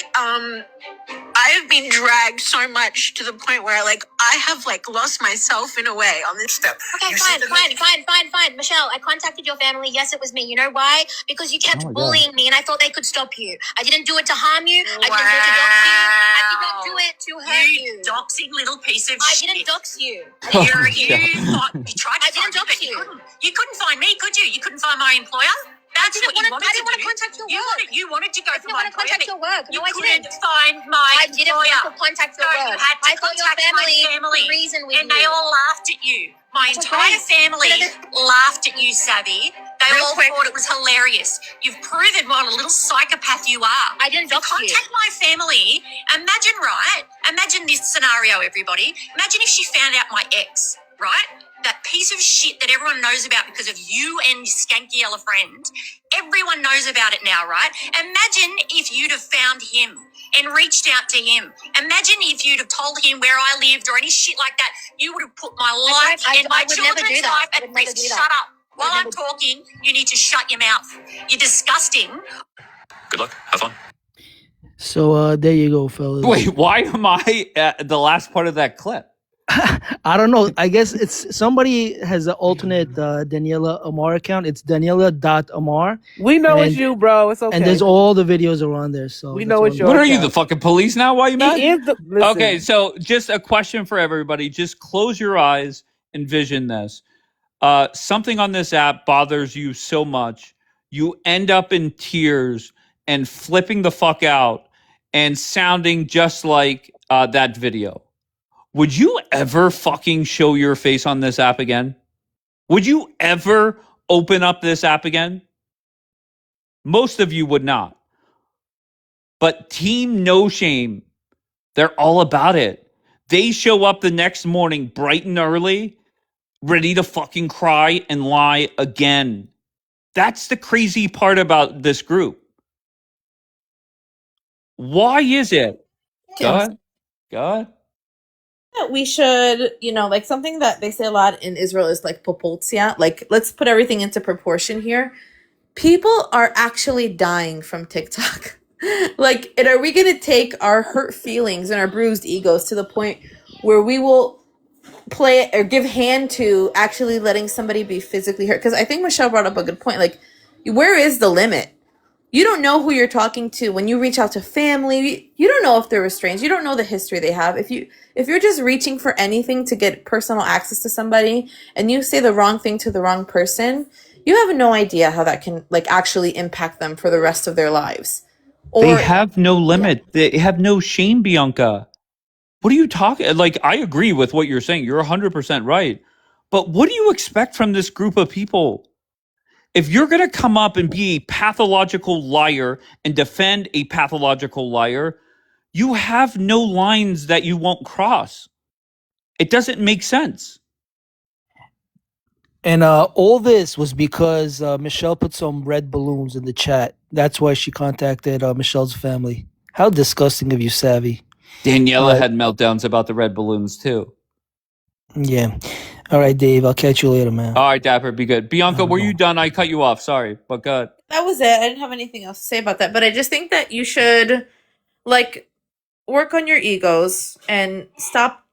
I have been dragged so much to the point where, like, I have, like, lost myself in a way on this step. Okay, fine. Michelle, I contacted your family. Yes, it was me. You know why? Because you kept bullying me, and I thought they could stop you. I didn't do it to harm you. I didn't do it to dox you. I did not do it to hurt you. Doxing little piece of I shit. didn't dox you. You thought you tried to I didn't find me, dox but you you. couldn't. You couldn't find me, could you? You couldn't find my employer. That's what you wanted I to didn't want do. to contact your work. You wanted to go I for didn't my want to employer. contact your work. You No, I couldn't didn't. find my I didn't employer. want to contact your So work. you had to I thought your contact family my family. could reason with And you. they all laughed at you. My That's entire okay. family laughed at you, Savvy. They all thought it was hilarious. You've proven what a little psychopath you are. I didn't dox you. Contact my family. Imagine, right? Imagine this scenario, everybody. Imagine if she found out my ex, right? That piece of shit that everyone knows about because of you and your skanky yellow friend. Everyone knows about it now, right? Imagine if you'd have found him and reached out to him. Imagine if you'd have told him where I lived or any shit like that. You would have put my life and my would never do children's that. life I at would never risk. do that. Shut up. While I'm talking, you need to shut your mouth. You're disgusting. Good luck. Have fun. So there you go, fellas. Wait, why am I at the last part of that clip? I don't know. I guess it's somebody has an alternate Daniela Amar account. It's Daniela.Amar. We know And- it's you, bro. It's okay. And there's all the videos are on there. So We that's know what it's I'm- your What are you, account. the fucking police now? Why are you mad? He is the, listen, Okay, so just a question for everybody. Just close your eyes, envision this. Something on this app bothers you so much, you end up in tears and flipping the fuck out and sounding just like that video. Would you ever fucking show your face on this app again? Would you ever open up this app again? Most of you would not. But Team No Shame, they're all about it. They show up the next morning bright and early, ready to fucking cry and lie again. That's the crazy part about this group. Why is it? Go ahead. Go ahead. That we should, like something that they say a lot in Israel is like proportia. Like, let's put everything into proportion here. People are actually dying from TikTok. Like, and are we going to take our hurt feelings and our bruised egos to the point where we will play or give hand to actually letting somebody be physically hurt? Because I think Michelle brought up a good point. Like, where is the limit? You don't know who you're talking to when you reach out to family. You don't know if they're estranged. You don't know the history they have. If you're just reaching for anything to get personal access to somebody and you say the wrong thing to the wrong person, you have no idea how that can like actually impact them for the rest of their lives. They have no limit. They have no shame, Bianca. What are you talking? Like, I agree with what you're saying. You're 100% right. But what do you expect from this group of people? If you're going to come up and be a pathological liar and defend a pathological liar, you have no lines that you won't cross. It doesn't make sense. And all this was because Michelle put some red balloons in the chat. That's why she contacted Michelle's family. How disgusting of you, Savvy. Daniela had meltdowns about the red balloons too. Yeah. All right, Dave. I'll catch you later, man. All right, Dapper, be good. Bianca, were you done? I cut you off. Sorry, but good. That was it. I didn't have anything else to say about that. But I just think that you should like work on your egos and stop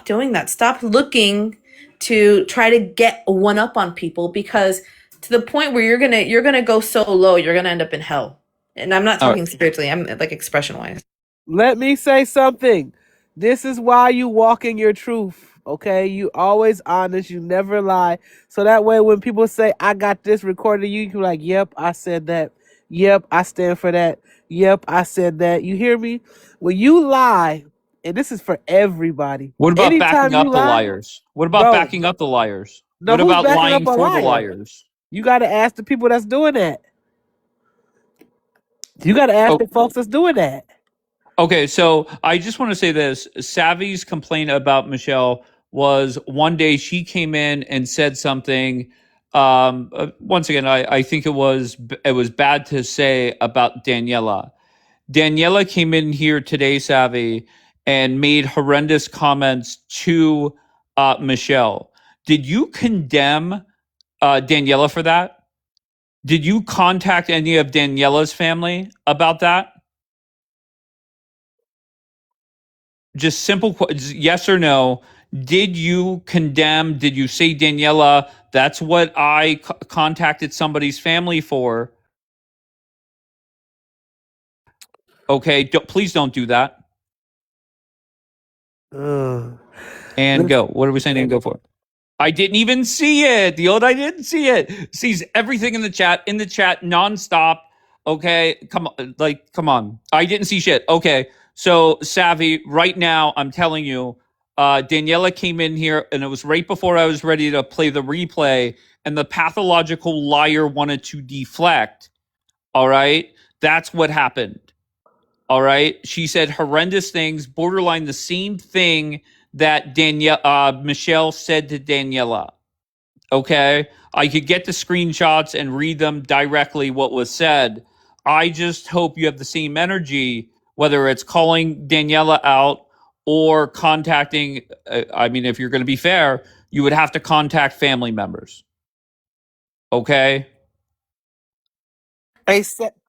doing that. Stop looking to try to get one up on people, because to the point where you're gonna go so low, you're gonna end up in hell. And I'm not talking spiritually, I'm like expression wise. let me say something. This is why you walk in your truth. Okay, you always honest, you never lie. So that way when people say, I got this recorded, you can be like, yep, I said that. Yep, I stand for that. Yep, I said that. You hear me? When you lie, and this is for everybody. What about anytime backing you up the lie- liars? What about Bro, backing up the liars? No, What who's about backing lying up a for the liar? liars? You got to ask the people that's doing that. You got to ask the folks that's doing that. Okay, so I just want to say this. Savvy's complaint about Michelle was one day she came in and said something. Once again, I think it was bad to say about Daniela. Daniela came in here today, Savvy, and made horrendous comments to Michelle. Did you condemn Daniela for that? Did you contact any of Daniela's family about that? just simple yes or no. Did you condemn? Did you say, Daniela, that's what I contacted somebody's family for? Okay, please don't do that. And go. What are we saying? And go for it. I didn't even see it. The old I didn't see it. Sees everything in the chat nonstop. Okay, come on. I didn't see shit. Okay, so Savvy, right now I'm telling you, Daniela came in here and it was right before I was ready to play the replay, and the pathological liar wanted to deflect. All right, that's what happened. All right, she said horrendous things, borderline the same thing that Michelle said to Daniela. Okay, I could get the screenshots and read them directly what was said. I just hope you have the same energy, whether it's calling Daniela out or contacting. I mean, if you're going to be fair, you would have to contact family members. Okay. Hey,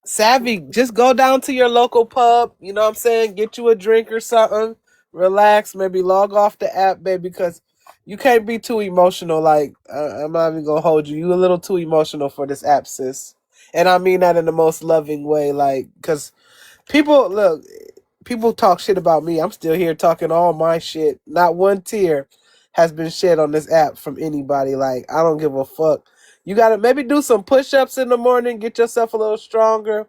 Savvy, just go down to your local pub. You know what I'm saying? Get you a drink or something. Relax. Maybe log off the app, baby, because you can't be too emotional. Like, I'm not even going to hold you. You a little too emotional for this app, sis. And I mean that in the most loving way. Like, because people talk shit about me. I'm still here talking all my shit. Not one tear has been shed on this app from anybody. Like, I don't give a fuck. You gotta maybe do some push-ups in the morning, get yourself a little stronger.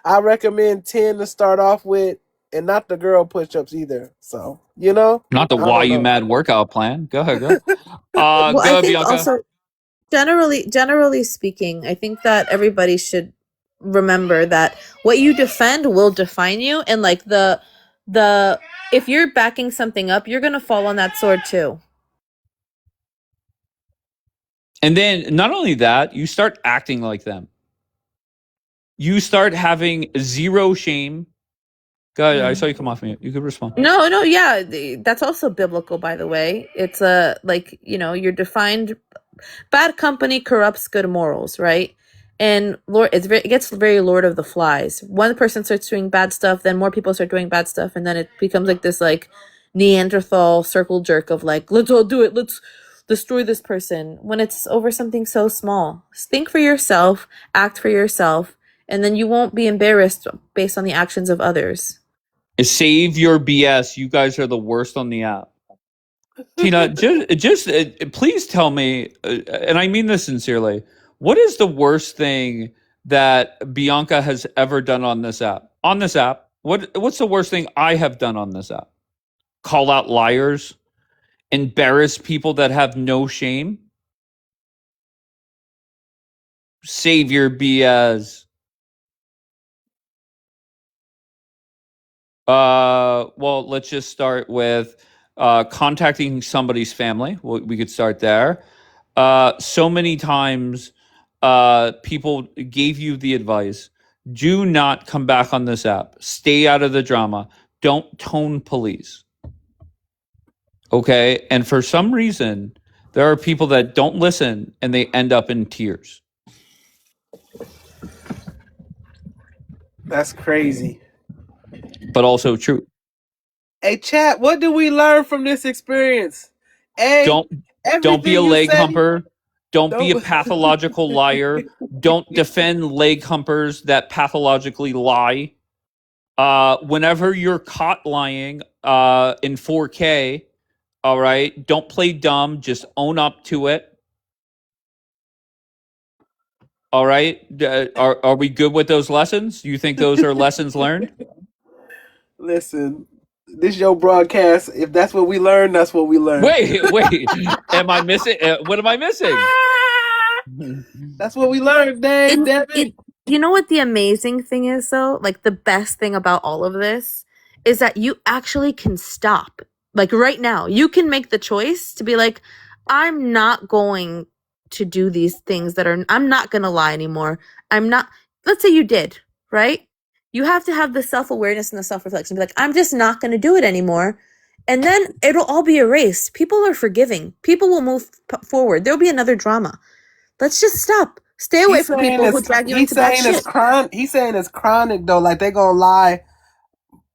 I recommend 10 to start off with, and not the girl push-ups either. So, Not the I Why don't You know. Mad workout plan. Go ahead, girl. Well, Go I ahead, think Bianca. also generally speaking, I think that everybody should remember that what you defend will define you, and like the if you're backing something up, you're gonna fall on that sword too. And then not only that, you start acting like them. You start having zero shame. Go ahead, I saw you come off mute. You could respond. No, yeah, that's also biblical, by the way. It's you're defined. Bad company corrupts good morals, right? And it gets very Lord of the Flies. One person starts doing bad stuff, then more people start doing bad stuff, and then it becomes like this Neanderthal circle jerk of like, let's all do it, let's destroy this person, when it's over something so small. Think for yourself, act for yourself, and then you won't be embarrassed based on the actions of others. Save your BS. You guys are the worst on the app. Tina, just please tell me, and I mean this sincerely, what is the worst thing that Bianca has ever done on this app? On this app, what's the worst thing I have done on this app? Call out liars, embarrass people that have no shame. Save your BS. Well, let's just start with contacting somebody's family. We could start there. So many times, people gave you the advice: do not come back on this app. Stay out of the drama. Don't tone police. Okay, and for some reason, there are people that don't listen, and they end up in tears. That's crazy. But also true. Hey, chat, what do we learn from this experience? Don't be a leg humper. Don't be a Don't- pathological liar. Don't defend leg humpers that pathologically lie. Whenever you're caught lying in 4K, all right, don't play dumb. Just own up to it. All right. Are we good with those lessons? You think those are lessons learned? Listen, this your broadcast. If that's what we learn, that's what we learn. Wait. Am I missing? What am I missing? That's what we learned, Dave. You know what the amazing thing is, though? Like, the best thing about all of this is that you actually can stop. Like, right now, you can make the choice to be like, I'm not going to do these things I'm not going to lie anymore. Let's say you did, right? You have to have the self-awareness and the self-reflection. Be like, I'm just not going to do it anymore. And then it'll all be erased. People are forgiving. People will move forward. There'll be another drama. Let's just stop. Stay away from people who drag you into bad shit. He's saying it's chronic though. Like, they gonna lie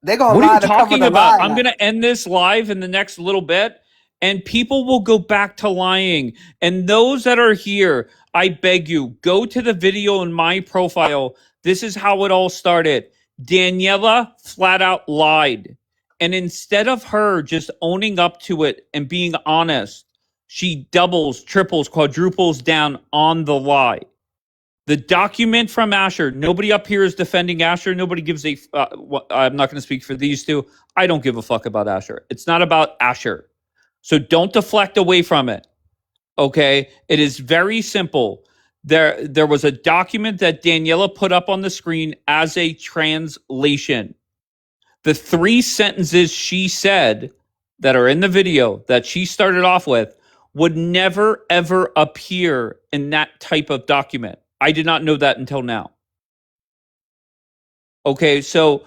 They gonna What are you lie to cover talking the about? lie I'm now. going to end this live in the next little bit, and people will go back to lying. And those that are here, I beg you, go to the video in my profile. This is how it all started. Daniela flat out lied. And instead of her just owning up to it and being honest, she doubles, triples, quadruples down on the lie. The document from Asher, nobody up here is defending Asher. Nobody gives a, I'm not going to speak for these two. I don't give a fuck about Asher. It's not about Asher. So don't deflect away from it. Okay? It is very simple. There was a document that Daniela put up on the screen as a translation. The 3 sentences she said that are in the video that she started off with would never, ever appear in that type of document. I did not know that until now. Okay, so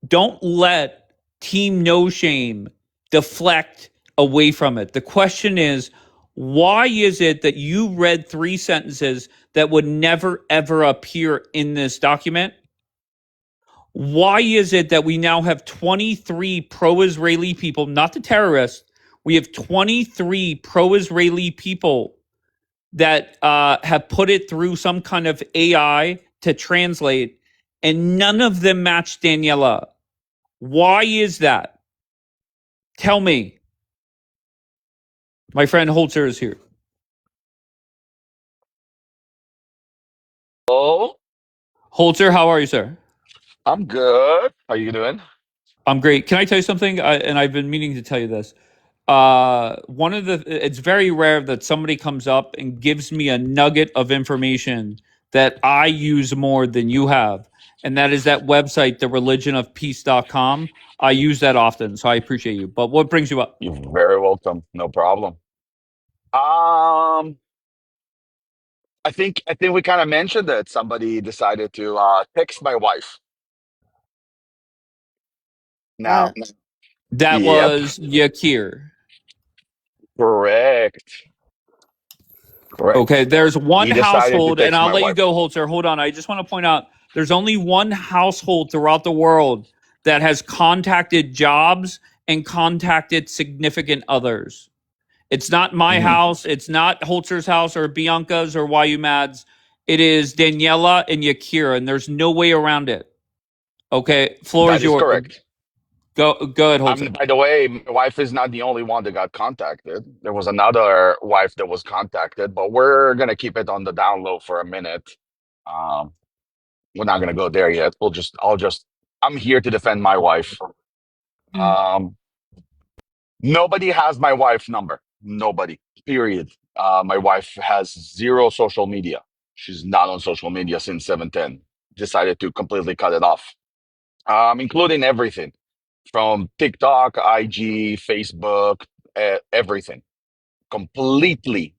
don't let Team No Shame deflect away from it. The question is, why is it that you read 3 sentences that would never, ever appear in this document? Why is it that we now have 23 pro-Israeli people, not the terrorists, we have 23 pro-Israeli people that have put it through some kind of AI to translate, and none of them match Daniela. Why is that? Tell me. My friend Holzer is here. Oh, Holzer, how are you, sir? I'm good. How you doing? I'm great. Can I tell you something? And I've been meaning to tell you this. It's very rare that somebody comes up and gives me a nugget of information that I use more than you have. And that is that website, thereligionofpeace.com. I use that often, so I appreciate you. But what brings you up? You're very welcome. No problem. Um, I think we kind of mentioned that somebody decided to text my wife. Now, That yep, was Yakir. correct, Okay, correct. there's one He decided to household, and text I'll my let you wife. go, Holzer. Hold on. I just want to point out there's only one household throughout the world that has contacted jobs and contacted significant others. It's not my hmm house. It's not Holzer's house or Bianca's or Mad's. It is Daniela and Yakira, and there's no way around it. Okay, floor is That is yours. correct. Go ahead, Holzer. By the way, my wife is not the only one that got contacted. There was another wife that was contacted, but we're gonna keep it on the down low for a minute. Um, we're not gonna go there yet. I'm here to defend my wife. Um, nobody has my wife's number. Nobody. Period. My wife has zero social media. She's not on social media since 710. Decided to completely cut it off. Including everything from TikTok, IG, Facebook, everything. Completely.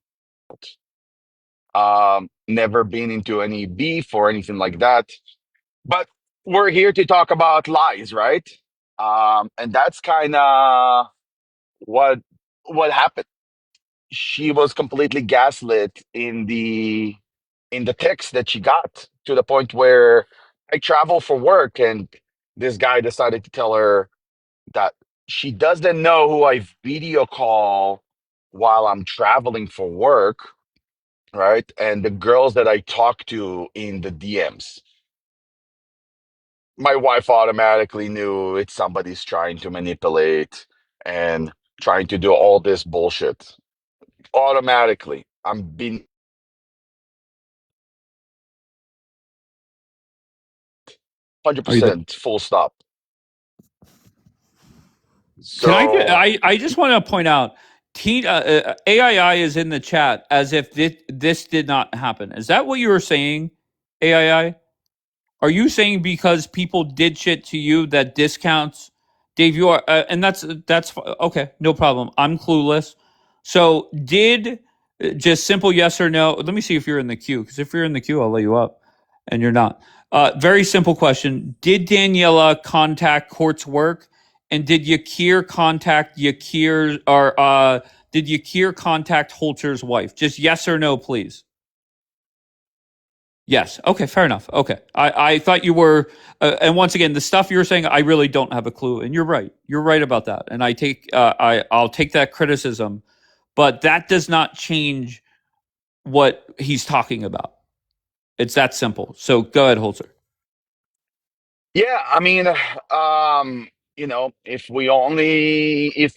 Never been into any beef or anything like that. But we're here to talk about lies, right? And that's kind of what happened. She was completely gaslit in the text that she got, to the point where I travel for work, and this guy decided to tell her that she doesn't know who I video call while I'm traveling for work, right? And the girls that I talk to in the DMs. My wife automatically knew it's somebody's trying to manipulate and trying to do all this bullshit. Automatically. I'm being Are you there? 100% full stop. Can So I just want to point out, AII is in the chat as if this did not happen. Is that what you were saying, AII? Are you saying because people did shit to you that discounts, Dave? You are, and okay, no problem. I'm clueless. So did just simple yes or no? Let me see if you're in the queue, because if you're in the queue, I'll let you up, and you're not. Very simple question: did Daniela contact Court's work, and did Yakir contact Yakir, or did Yakir contact Holter's wife? Just yes or no, please. Yes. Okay. Fair enough. Okay. I thought you were, and once again, the stuff you're saying, I really don't have a clue. And you're right. You're right about that. And I'll take that criticism, but that does not change what he's talking about. It's that simple. So go ahead, Holzer. Yeah, I mean, if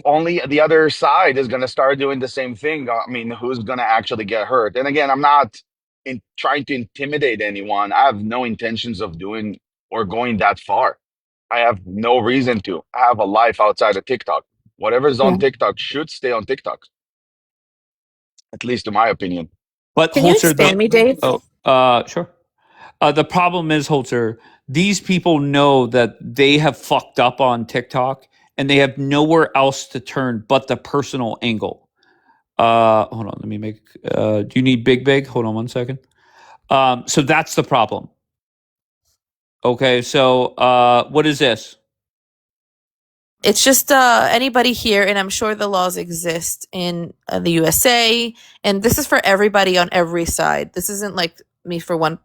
only the other side is going to start doing the same thing, I mean, who's going to actually get hurt? And again, I'm not trying to intimidate anyone. I have no intentions of doing or going that far. I have no reason to. I have a life outside of TikTok. Whatever's on Yeah. TikTok should stay on TikTok, at least in my opinion. But Can you Holzer, expand me, Dave? sure. The problem is, Holzer, these people know that they have fucked up on TikTok and they have nowhere else to turn but the personal angle. Hold on, let me make. Do you need big? Hold on one second. So that's the problem. Okay, so what is this? It's just anybody here, and I'm sure the laws exist in the USA, and this is for everybody on every side. This isn't like me for one,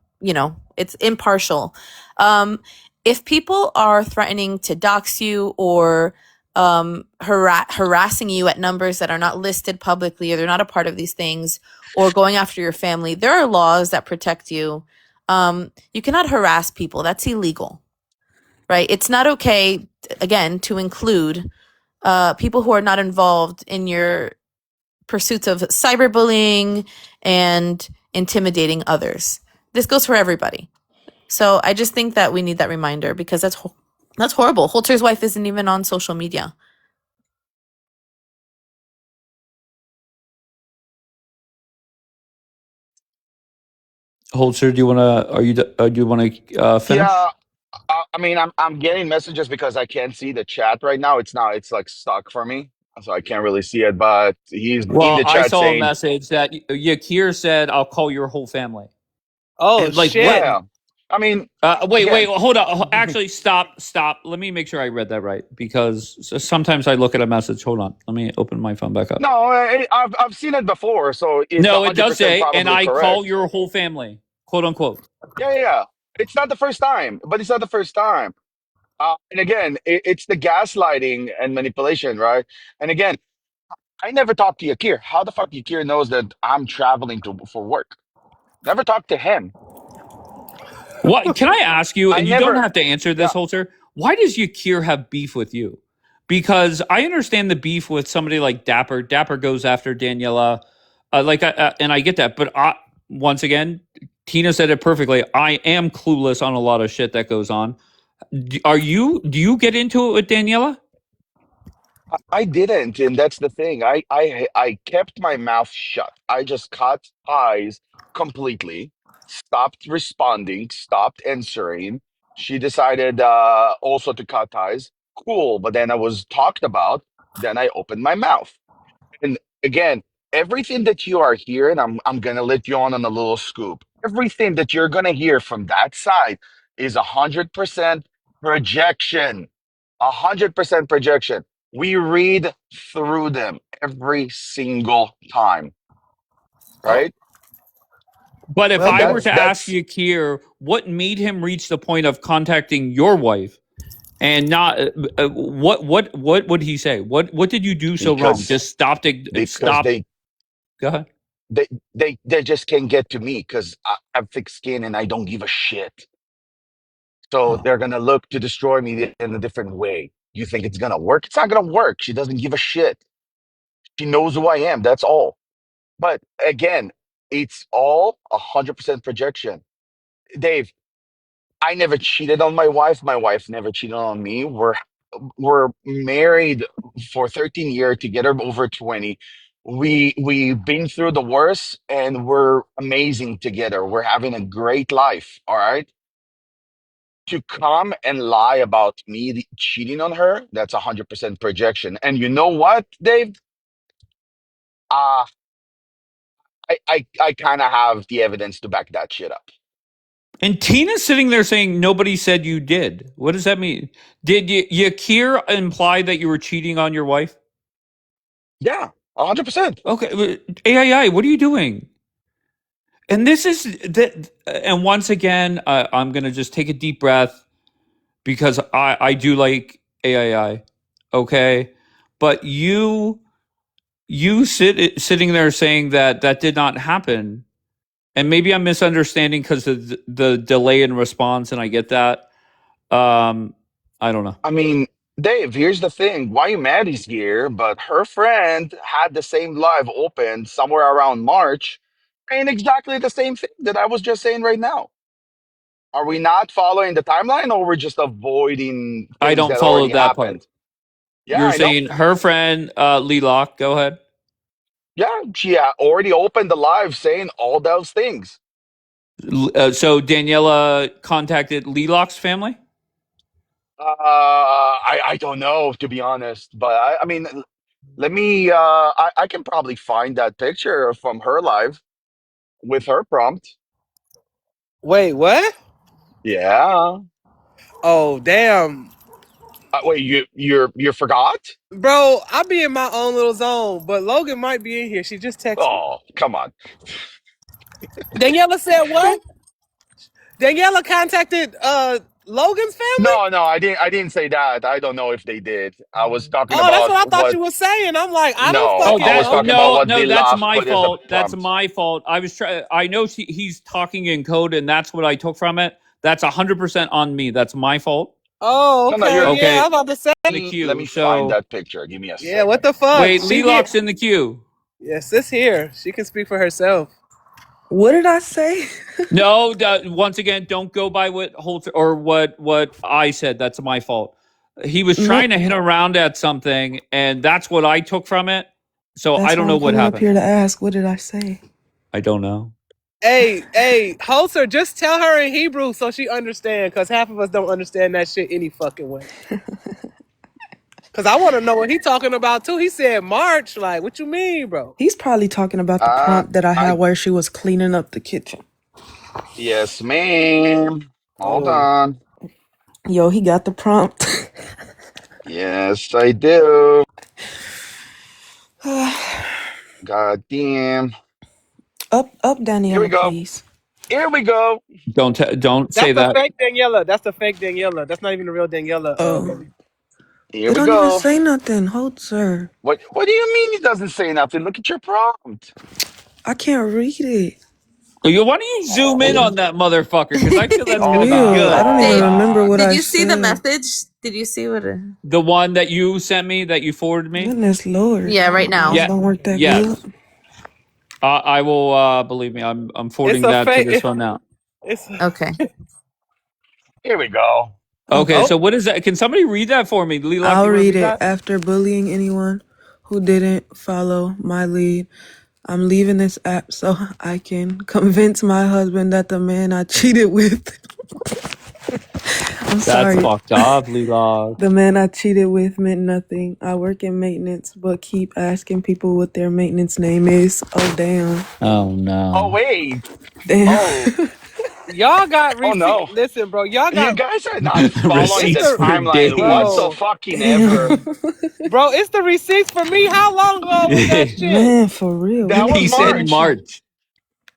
it's impartial. If people are threatening to dox you or harassing you at numbers that are not listed publicly or they're not a part of these things, or going after your family, there are laws that protect you. You cannot harass people. That's illegal. Right? It's not okay, again, to include people who are not involved in your pursuits of cyberbullying and intimidating others. This goes for everybody. So I just think that we need that reminder because that's horrible. Holter's wife isn't even on social media. Holzer, do you want to? Do you want to finish? Yeah, I mean, I'm getting messages because I can't see the chat right now. It's like stuck for me, so I can't really see it. But he's in Well, the I chat saw a saying, message that Yakir said, "I'll call your whole family." Oh And like shit! what? "Yeah." I mean, Wait, again, hold on. Actually, stop. Let me make sure I read that right because sometimes I look at a message. Hold on. Let me open my phone back up. no, I've seen it before, so it's No, it does 100% say, and probably I call correct. your whole family, quote unquote. Yeah. It's not the first time, but it's not the first time. And again, it's the gaslighting and manipulation, right? And again, I never talked to Yakir. How the fuck Yakir knows that I'm traveling for work? Never talked to him. What can I ask you? I And you don't never. have to answer Yeah. this, Holter. Why does Yakir have beef with you? Because I understand the beef with somebody like Dapper. Dapper goes after Daniela, and I get that. But once again, Tina said it perfectly. I am clueless on a lot of shit that goes on. Do you get into it with Daniela? I didn't, and that's the thing. I kept my mouth shut. I just cut ties completely, stopped responding, stopped answering. She decided also to cut ties. Cool, but then I was talked about. Then I opened my mouth. And again, everything that you are hearing, I'm gonna let you on a little scoop. Everything that you're gonna hear from that side is 100% projection. 100% projection. We read through them every single time, right? But if Well, I were to ask That's Yakir what made him reach the point of contacting your wife and not what would he say? What did you do so wrong? because Just stopped because stop. they Go ahead. they just can't get to me because I have thick skin and I don't give a shit. So they're gonna look to destroy me in a different way. You think it's gonna work? It's not gonna work. She doesn't give a shit. She knows who I am. That's all. But again, it's all 100% projection. Dave, I never cheated on my wife. My wife never cheated on me. We're married for 13 years, together over 20. We've been through the worst and we're amazing together. We're having a great life. All right. To come and lie about me cheating on her, that's 100% projection. And you know what, Dave? Uh, I kind of have the evidence to back that shit up. And Tina's sitting there saying nobody said you did. What does that mean? Did Yakir imply that you were cheating on your wife? Yeah, 100%. Okay, AII, what are you doing? And this is that. And once again, I'm gonna just take a deep breath because I do like AII. Okay, but sitting there saying that did not happen, and maybe I'm misunderstanding because of the delay in response, and I get that. I don't know. I mean, Dave, here's the thing. Why Maddie's here, but her friend had the same live open somewhere around March, saying exactly the same thing that I was just saying right now. Are we not following the timeline, or we're just avoiding I things don't that follow already that part. happened? Yeah, You're I know. saying her friend Lelock. Go ahead. Yeah, she already opened the live saying all those things. So Daniela contacted Lelock's family. I don't know, to be honest, but I mean, let me. I can probably find that picture from her live with her prompt. Wait, what? Yeah. Oh, damn. Wait, you forgot? Bro, I be in my own little zone, but Logan might be in here. She just texted me. Oh, come on. Daniela said what? Daniela contacted Logan's family? No, I didn't say that. I don't know if they did. I was talking Oh, that's about what I thought what. you were saying. I'm like, I don't No, Oh, fucking I was that know. talking about no, what no, that's Lilach my put in the fault. That's prompt. my fault. I was trying. I know he's talking in code, and that's what I took from it. That's 100% on me. That's my fault. Oh, No, no, okay. you're Yeah, I Okay, was about to say. in the let queue. me find So that picture. Give me a Yeah, what second. the fuck? wait, She here. Lelock's in the queue. Yes, this here. She can speak for herself. What did I say? No, once again, don't go by what Holter or what I said. That's my fault. He was No, trying to hit around at something, and that's what I took from it. So I that's don't why know I'm what coming up happened. here to ask. What did I say? I don't know. Hey, Holzer, just tell her in Hebrew so she understand, because half of us don't understand that shit any fucking way. Because I want to know what he talking about, too. He said March. Like, what you mean, bro? He's probably talking about the prompt that I had I where she was cleaning up the kitchen. Yes, ma'am. Hold Oh. on. Yo, he got the prompt. Yes, I do. God damn. Up, Here we Daniela, go. please. Here we go. Don't That's say the that. fake Daniela. That's the fake Daniela. That's not even the real Daniela, Oh, baby. Here it we don't even go. say nothing. Hold, sir. What do you mean he doesn't say nothing? Look at your prompt. I can't read it. Why don't you zoom in Oh, on that motherfucker? Because I feel that's For going to be God. real. I good. don't even Dave, remember what did I you see the said. message? Did you see what? The one that you sent me, that you forwarded me. Goodness Lord. Yeah, right My eyes now. Yeah. don't work that good. Yes. I will. Believe me, I'm It's forwarding a that to fake. this phone now. It's Okay. Here we go. Okay. Okay. So what is that? Can somebody read that for me? Lelock, I'll you want to read read it. that? After bullying anyone who didn't follow my lead, I'm leaving this app so I can convince my husband that the man I cheated with. I'm That's sorry. fucked up, Lelock. The man I cheated with meant nothing. I work in maintenance, but keep asking people what their maintenance name is. Oh, damn. Oh Oh, no. wait. Damn. Oh, y'all got oh receipt. no. Listen, bro. Y'all You got guys are not following it's the Receipts the for timeline days. bro, fucking ever. Damn. bro. It's the receipts for me. How long ago was that shit, Man, for real. That What was He the said fuck? March. March.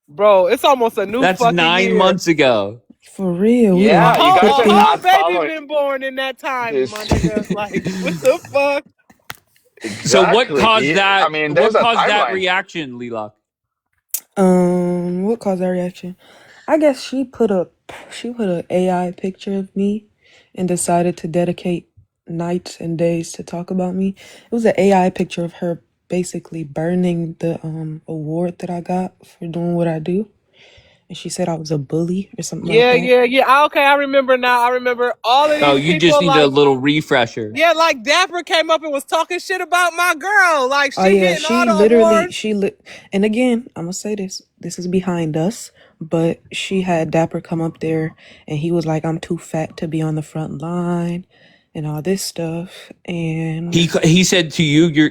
bro? It's almost a new That's fucking 9 year. months ago. For real. We A done Yeah, you whole guys put are a the... whole not baby following been born in that time, my this. nigga. Like, what the fuck? So what Exactly. caused I that? mean, there's What a caused that timeline. reaction, Lelock? What caused that reaction? I guess she put a AI picture of me and decided to dedicate nights and days to talk about me. It was an AI picture of her basically burning the award that I got for doing what I do. And she said I was a bully or something like that. Yeah. Okay, I remember now. I remember all of Oh, these you just people. need a Like, little refresher. yeah, like Dapper came up and was talking shit about my girl. Like, Oh she yeah, getting all she the literally awards. and again, I'm gonna say this. This is behind us, but she had Dapper come up there and he was like, I'm too fat to be on the front line and all this stuff. And He said to you, "You're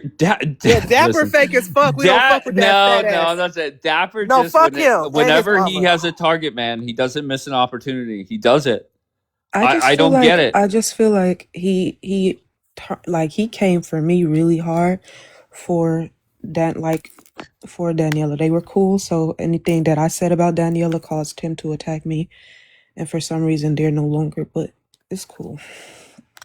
Yeah, Dapper listen, fake as fuck. We don't fuck with that no, fat no, ass. that's it. Dapper No, just fuck him and his whenever he mama. has a target man, he doesn't miss an opportunity. He does it. I just I feel don't get like it. he came for me really hard for that, like for Daniela. They were cool, so anything that I said about Daniela caused him to attack me. And for some reason, they're no longer, but it's cool.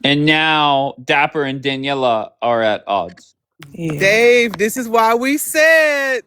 And now Dapper and Daniela are at odds. Yeah. Dave, this is why we said,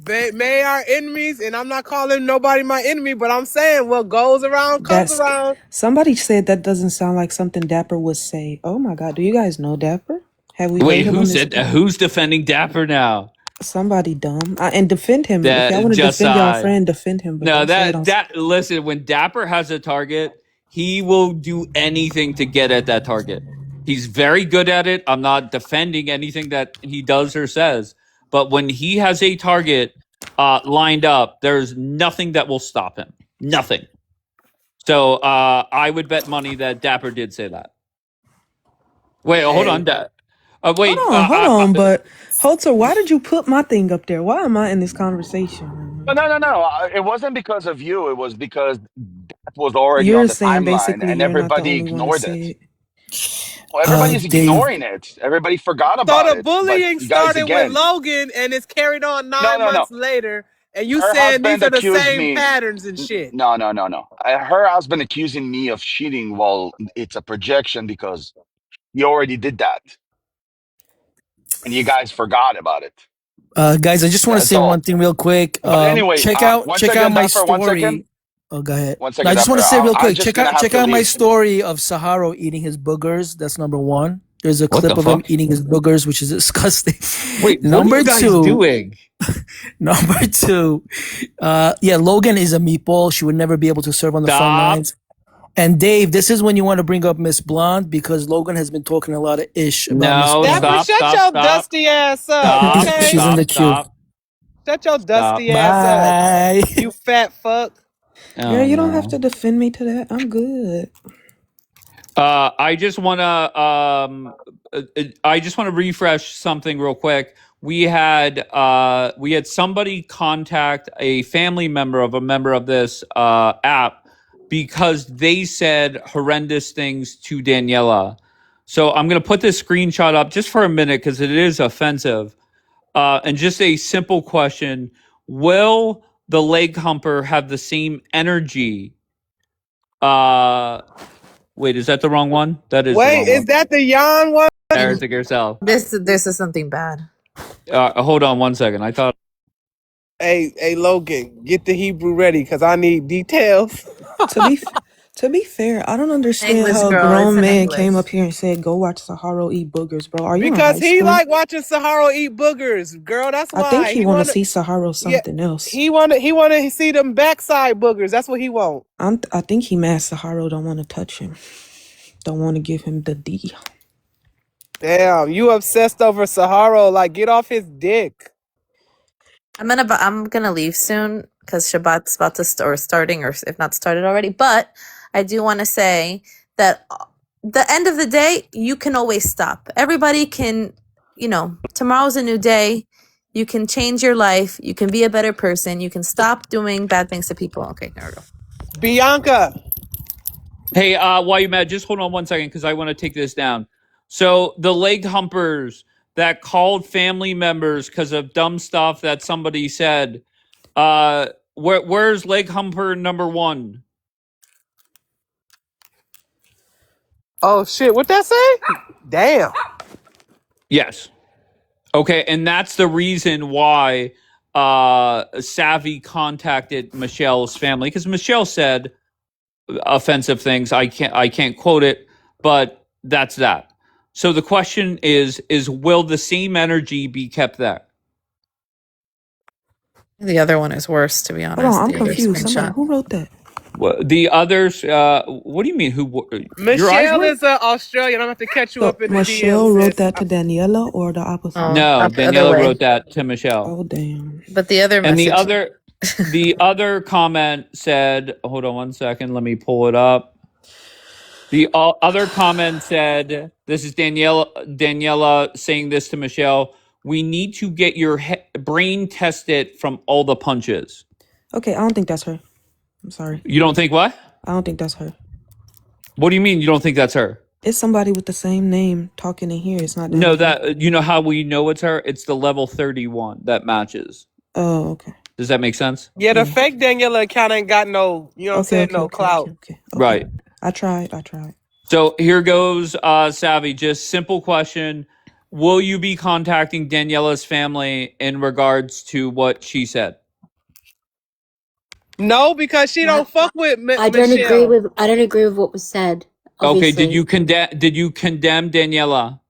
may our enemies, and I'm not calling nobody my enemy, but I'm saying what goes around comes around. Somebody said that doesn't sound like something Dapper would say. Oh my God, do you guys know Dapper? Have we Wait, heard him who on this? said who's defending Dapper now? Somebody dumb. And defend him. If y'all That want to just defend y'all side. friend, defend him. But No, don't say it on- that listen, when Dapper has a target, he will do anything to get at that target. He's very good at it. I'm not defending anything that he does or says, but when he has a target lined up, there's nothing that will stop him. Nothing. So I would bet money that Dapper did say that. Wait, hold on. Wait, hold on. But Holzer, why did you put my thing up there? Why am I in this conversation? No. It wasn't because of you. It was because that was already You're on the saying timeline, basically and you're not the everybody only one to ignored say it. it. Well, everybody's Dave. ignoring it. Everybody forgot So about the it. bullying But you guys, started with again, Logan, and it's carried on 9 no. months later. And you Her saying these husband are the accused same me. patterns and shit. No. Her husband accusing me of cheating. Well, it's a projection because you already did that, and you guys forgot about it. Guys, I just want to That's say one all. thing real quick. But anyway, Check out one second, my Dapper. 1 second. story. Oh, go ahead. 1 No, I second, just want Dapper. to say real I'm quick. just gonna have Check to out my leave. story of Saharo eating his boogers. That's number one. There's a What clip the of him fuck? eating his boogers, which is disgusting. Wait, number what are you guys two, doing? Number two, yeah, Logan is a meatball. She would never be able to serve on the front Stop. lines. And Dave, this is when you want to bring up Miss Blonde because Logan has been talking a lot of ish about Miss No, Blonde. Dapper, shut your dusty ass up, okay? She's in the queue. Shut your dusty Stop. ass Bye. up, you fat fuck. Girl, you don't have to defend me to that. I'm good. I just want to refresh something real quick. We had somebody contact a family member of a member of this app because they said horrendous things to Daniela. So I'm going to put this screenshot up just for a minute because it is offensive. And just a simple question: will the leg humper have the same energy? Wait, is that the wrong one? That is the Wait, wrong is one. that the yawn one? Eric yourself. This is something bad. Hold on 1 second. I thought. Hey, Logan, get the Hebrew ready because I need details. To be fair, I don't understand English, how a girl, grown it's in man English. came up here and said, "Go watch Saharo eat boogers, bro." Are you in Because high he school? like watching Saharo eat boogers, girl. That's why I think he want to see Saharo Yeah, something else. he want to see them backside boogers. That's what he want. I think he mad Saharo don't want to touch him. Don't want to give him the D. Damn, you obsessed over Saharo? Like, get off his dick. I'm gonna leave soon because Shabbat's about to starting, or if not started already. But I do want to say that the end of the day, you can always stop. Everybody can, tomorrow's a new day. You can change your life. You can be a better person. You can stop doing bad things to people. Okay, there we go. Bianca. Hey, while you're mad, just hold on 1 second because I want to take this down. So the leg humpers that called family members because of dumb stuff that somebody said. Where's leg humper number 1? Oh shit! What that say? Damn. Yes. Okay, and that's the reason why Savvy contacted Michelle's family because Michelle said offensive things. I can't quote it, but that's that. So the question is will the same energy be kept there? The other one is worse, to be honest. Hold on, I'm The other confused. screenshot. Who wrote that? The others, what do you mean? Who? Michelle is Australian. I'm gonna have to catch you So up in the Michelle DMs. wrote that to Daniela or the opposite? No, Daniela wrote that to Michelle. Oh damn! But the other And message. the other comment said, hold on 1 second, let me pull it up. The other comment said, this is Daniela saying this to Michelle. We need to get your brain tested from all the punches. Okay, I don't think that's her. I'm sorry. You don't think what? I don't think that's her. What do you mean you don't think that's her? It's somebody with the same name talking in here. It's not No, Daniela. that you know how we know it's her? It's the level 31 that matches. Oh, okay. Does that make sense? Yeah, the Yeah. fake Daniela account ain't got no, you know what I'm saying, no clout. Okay. Right. I tried. So here goes Savvy. Just simple question. Will you be contacting Daniela's family in regards to what she said? No, because she don't fuck with I don't agree Michelle. with. I don't agree with what was said. Okay, Obviously. did you condemn Daniela?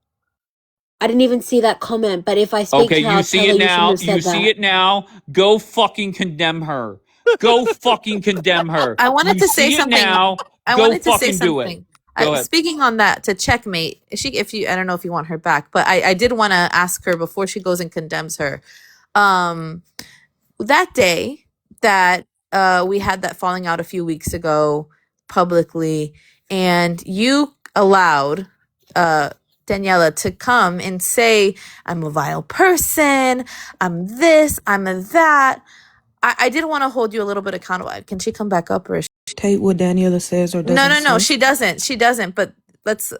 I didn't even see that comment, but if I speak Okay, to her, you I'll see tell her it you shouldn't now. have said You see that. it now. Go fucking condemn her. Go fucking condemn her. I wanted You to say see it something. now. I Go wanted to say fucking do it. something. Go ahead. Speaking on that, to checkmate, I don't know if you want her back, but I did want to ask her before she goes and condemns her. That day that we had that falling out a few weeks ago publicly, and you allowed Daniela to come and say, I'm a vile person, I'm this, I'm a that. I did want to hold you a little bit accountable. Can she come back up, or is Take what Daniela says or doesn't no, say. she doesn't, but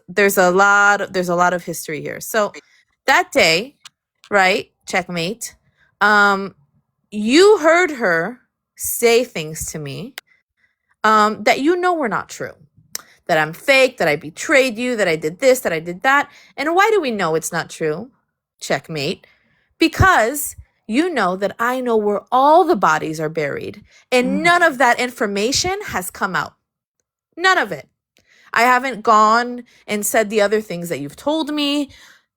there's a lot of history here. So that day, right, checkmate, you heard her say things to me that you know were not true, that I'm fake, that I betrayed you, that I did this, that I did that. And why do we know it's not true? Checkmate. Because you know that I know where all the bodies are buried, and none of that information has come out. None of it. I haven't gone and said the other things that you've told me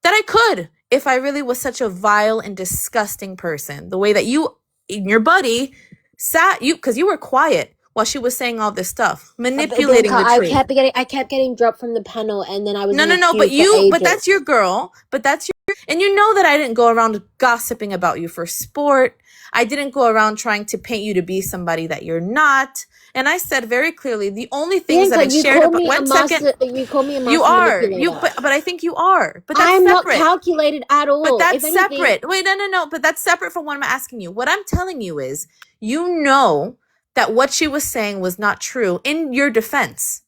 that I could if I really was such a vile and disgusting person. The way that you and your buddy sat, because you were quiet while she was saying all this stuff, manipulating Bianca, the truth. I kept getting dropped from the panel, and then I was No, in the but queue for ages. that's your girl. And you know that I didn't go around gossiping about you for sport. I didn't go around trying to paint you to be somebody that you're not. And I said very clearly, the only things Bianca, that I shared about, you call me a master you are, manipulator. but I think you are. But that's I'm separate. not calculated at all. But that's if anything, separate. Wait, no. But that's separate from what I'm asking you. What I'm telling you is, you know that what she was saying was not true in your defense.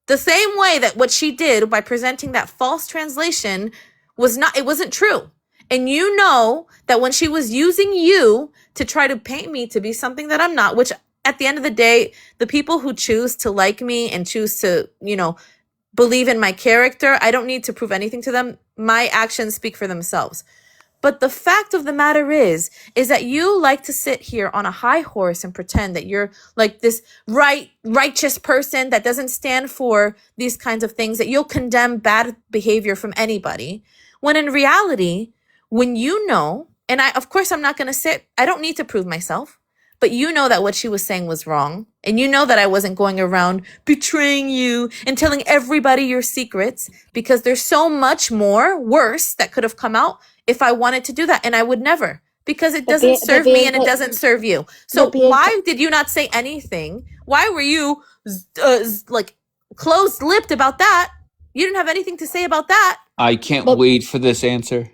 The same way that what she did by presenting that false translation it wasn't true. And you know that when she was using you to try to paint me to be something that I'm not, which at the end of the day, the people who choose to like me and choose to, believe in my character, I don't need to prove anything to them. My actions speak for themselves. But the fact of the matter is that you like to sit here on a high horse and pretend that you're like this righteous person that doesn't stand for these kinds of things, that you'll condemn bad behavior from anybody. When in reality, when you know, and of course I'm not going to sit, I don't need to prove myself, but you know that what she was saying was wrong. And you know that I wasn't going around betraying you and telling everybody your secrets, because there's so much more worse that could have come out if I wanted to do that. And I would never, because it doesn't serve me and it doesn't serve you. So why did you not say anything? Why were you like closed-lipped about that? You didn't have anything to say about that. I can't wait for this answer.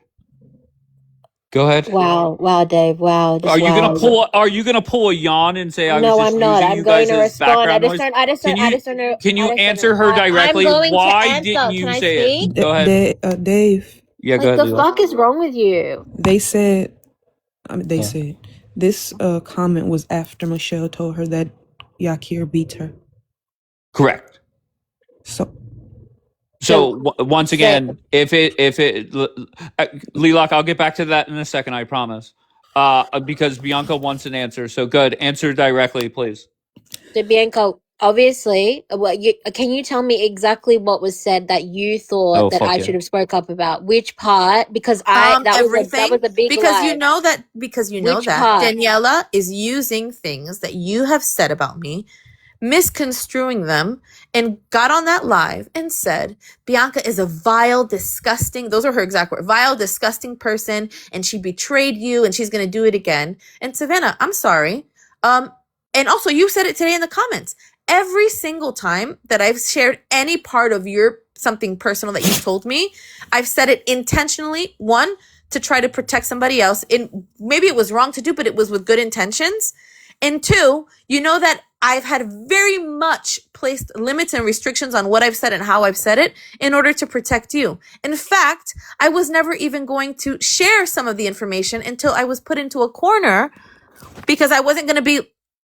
Go ahead. Wow, Dave. Wow. Are you gonna pull a yawn and say I was No, just I'm not. using I'm you going guys to as respond. background noise? Can you answer her directly? I'm going Why to didn't answer. you Can I say speak? it? Go ahead. Dave. Yeah, go Like, ahead. the Leela. fuck is wrong with you? They said this comment was after Michelle told her that Yakir beat her. Correct. So once again, if it Leelock, I'll get back to that in a second, I promise. Because Bianca wants an answer. So good. Answer directly, please. So Bianca, obviously, can you tell me exactly what was said that you thought that I should have spoke up about? Which part? Because that was a big because lie. you know that Daniela is using things that you have said about me, misconstruing them, and got on that live and said Bianca is a vile, disgusting, those are her exact words, vile, disgusting person, and she betrayed you and she's going to do it again. And Savannah, I'm sorry. And also you said it today in the comments. Every single time that I've shared any part of your something personal that you've told me, I've said it intentionally, one, to try to protect somebody else. And maybe it was wrong to do, but it was with good intentions. And two, you know that I've had very much placed limits and restrictions on what I've said and how I've said it in order to protect you. In fact, I was never even going to share some of the information until I was put into a corner because I wasn't going to be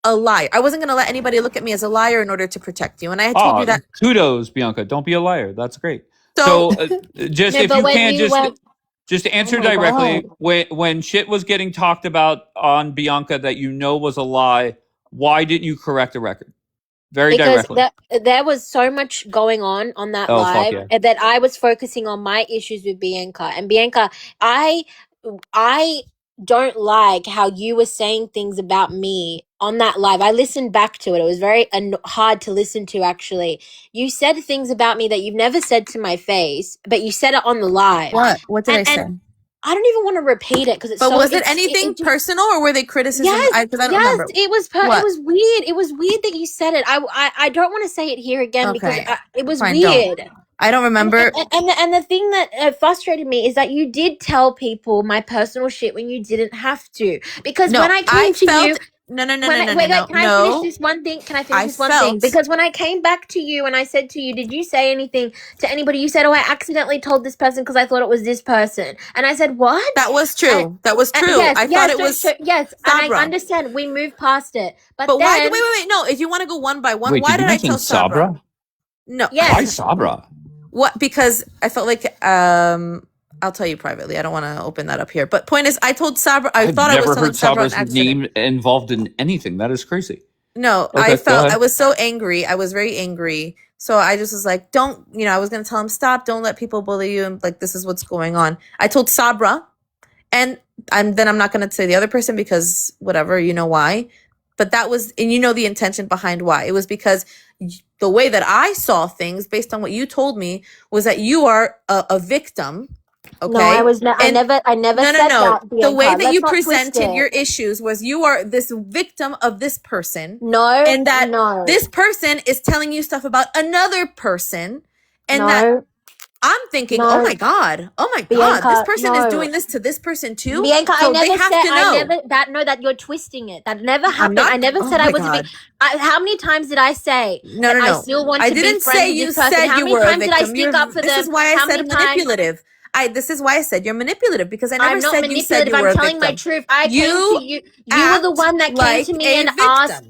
a liar. I wasn't going to let anybody look at me as a liar in order to protect you. And I had told you that. Kudos, Bianca. Don't be a liar. That's great. So, Just No, if but you when can, you went, just to answer oh my directly, God. when shit was getting talked about on Bianca that you know was a lie, why didn't you correct the record? Very Because directly. there was so much going on that Oh, fuck live yeah. that I was focusing on my issues with Bianca. And Bianca, I don't like how you were saying things about me on that live. I listened back to it. It was very hard to listen to, actually. You said things about me that you've never said to my face, but you said it on the live. what did I say? I don't even want to repeat it because it's But so. was it anything personal or were they criticisms? Yes, Because I don't remember. it was. It was weird. It was weird that you said it. I don't want to say it here again because Okay, it was fine, weird. don't. I don't remember. And the thing that frustrated me is that you did tell people my personal shit when you didn't have to. Because No, when I came to you, no. Wait, can I finish this one thing? Can I finish this one thing? Because when I came back to you and I said to you, did you say anything to anybody? You said, oh, I accidentally told this person because I thought it was this person. And I said, what? That was true. That was true. Yes, I thought it was yes, Sabra. and I understand. We moved past it. But then, why? Wait. No, if you want to go one by one, why did I tell Sabra? No. Yes. Why Sabra? What? Because I felt like I'll tell you privately. I don't want to open that up here. But point is, I told Sabra. I thought I was telling Sabra on Sabra's accident. name involved in anything. That is crazy. No, Okay, I was so angry. I was very angry. So I just was like, don't, I was going to tell him, stop, don't let people bully you. And like, this is what's going on. I told Sabra, and then I'm not going to say the other person because whatever, you know why. But that was, and you know the intention behind why. It was because the way that I saw things based on what you told me was that you are a victim. Okay. No, I was I never said that. Bianca. The way that Let's you not twist presented it. your issues was you are this victim of this person. No, and that this person is telling you stuff about another person, and that I'm thinking, oh my god, Bianca, this person is doing this to this person too. Bianca, so I never they have said. to know. That you're twisting it. That never happened. I never said I was a victim. How many times did I say? No. I still want to be friends with this person. Said how you many were times a did I victim. speak up for them? This is why I said manipulative. This is why I said you're manipulative because I never said you said you were a victim. I'm telling my truth. I came to you. You were the one that came to me and asked.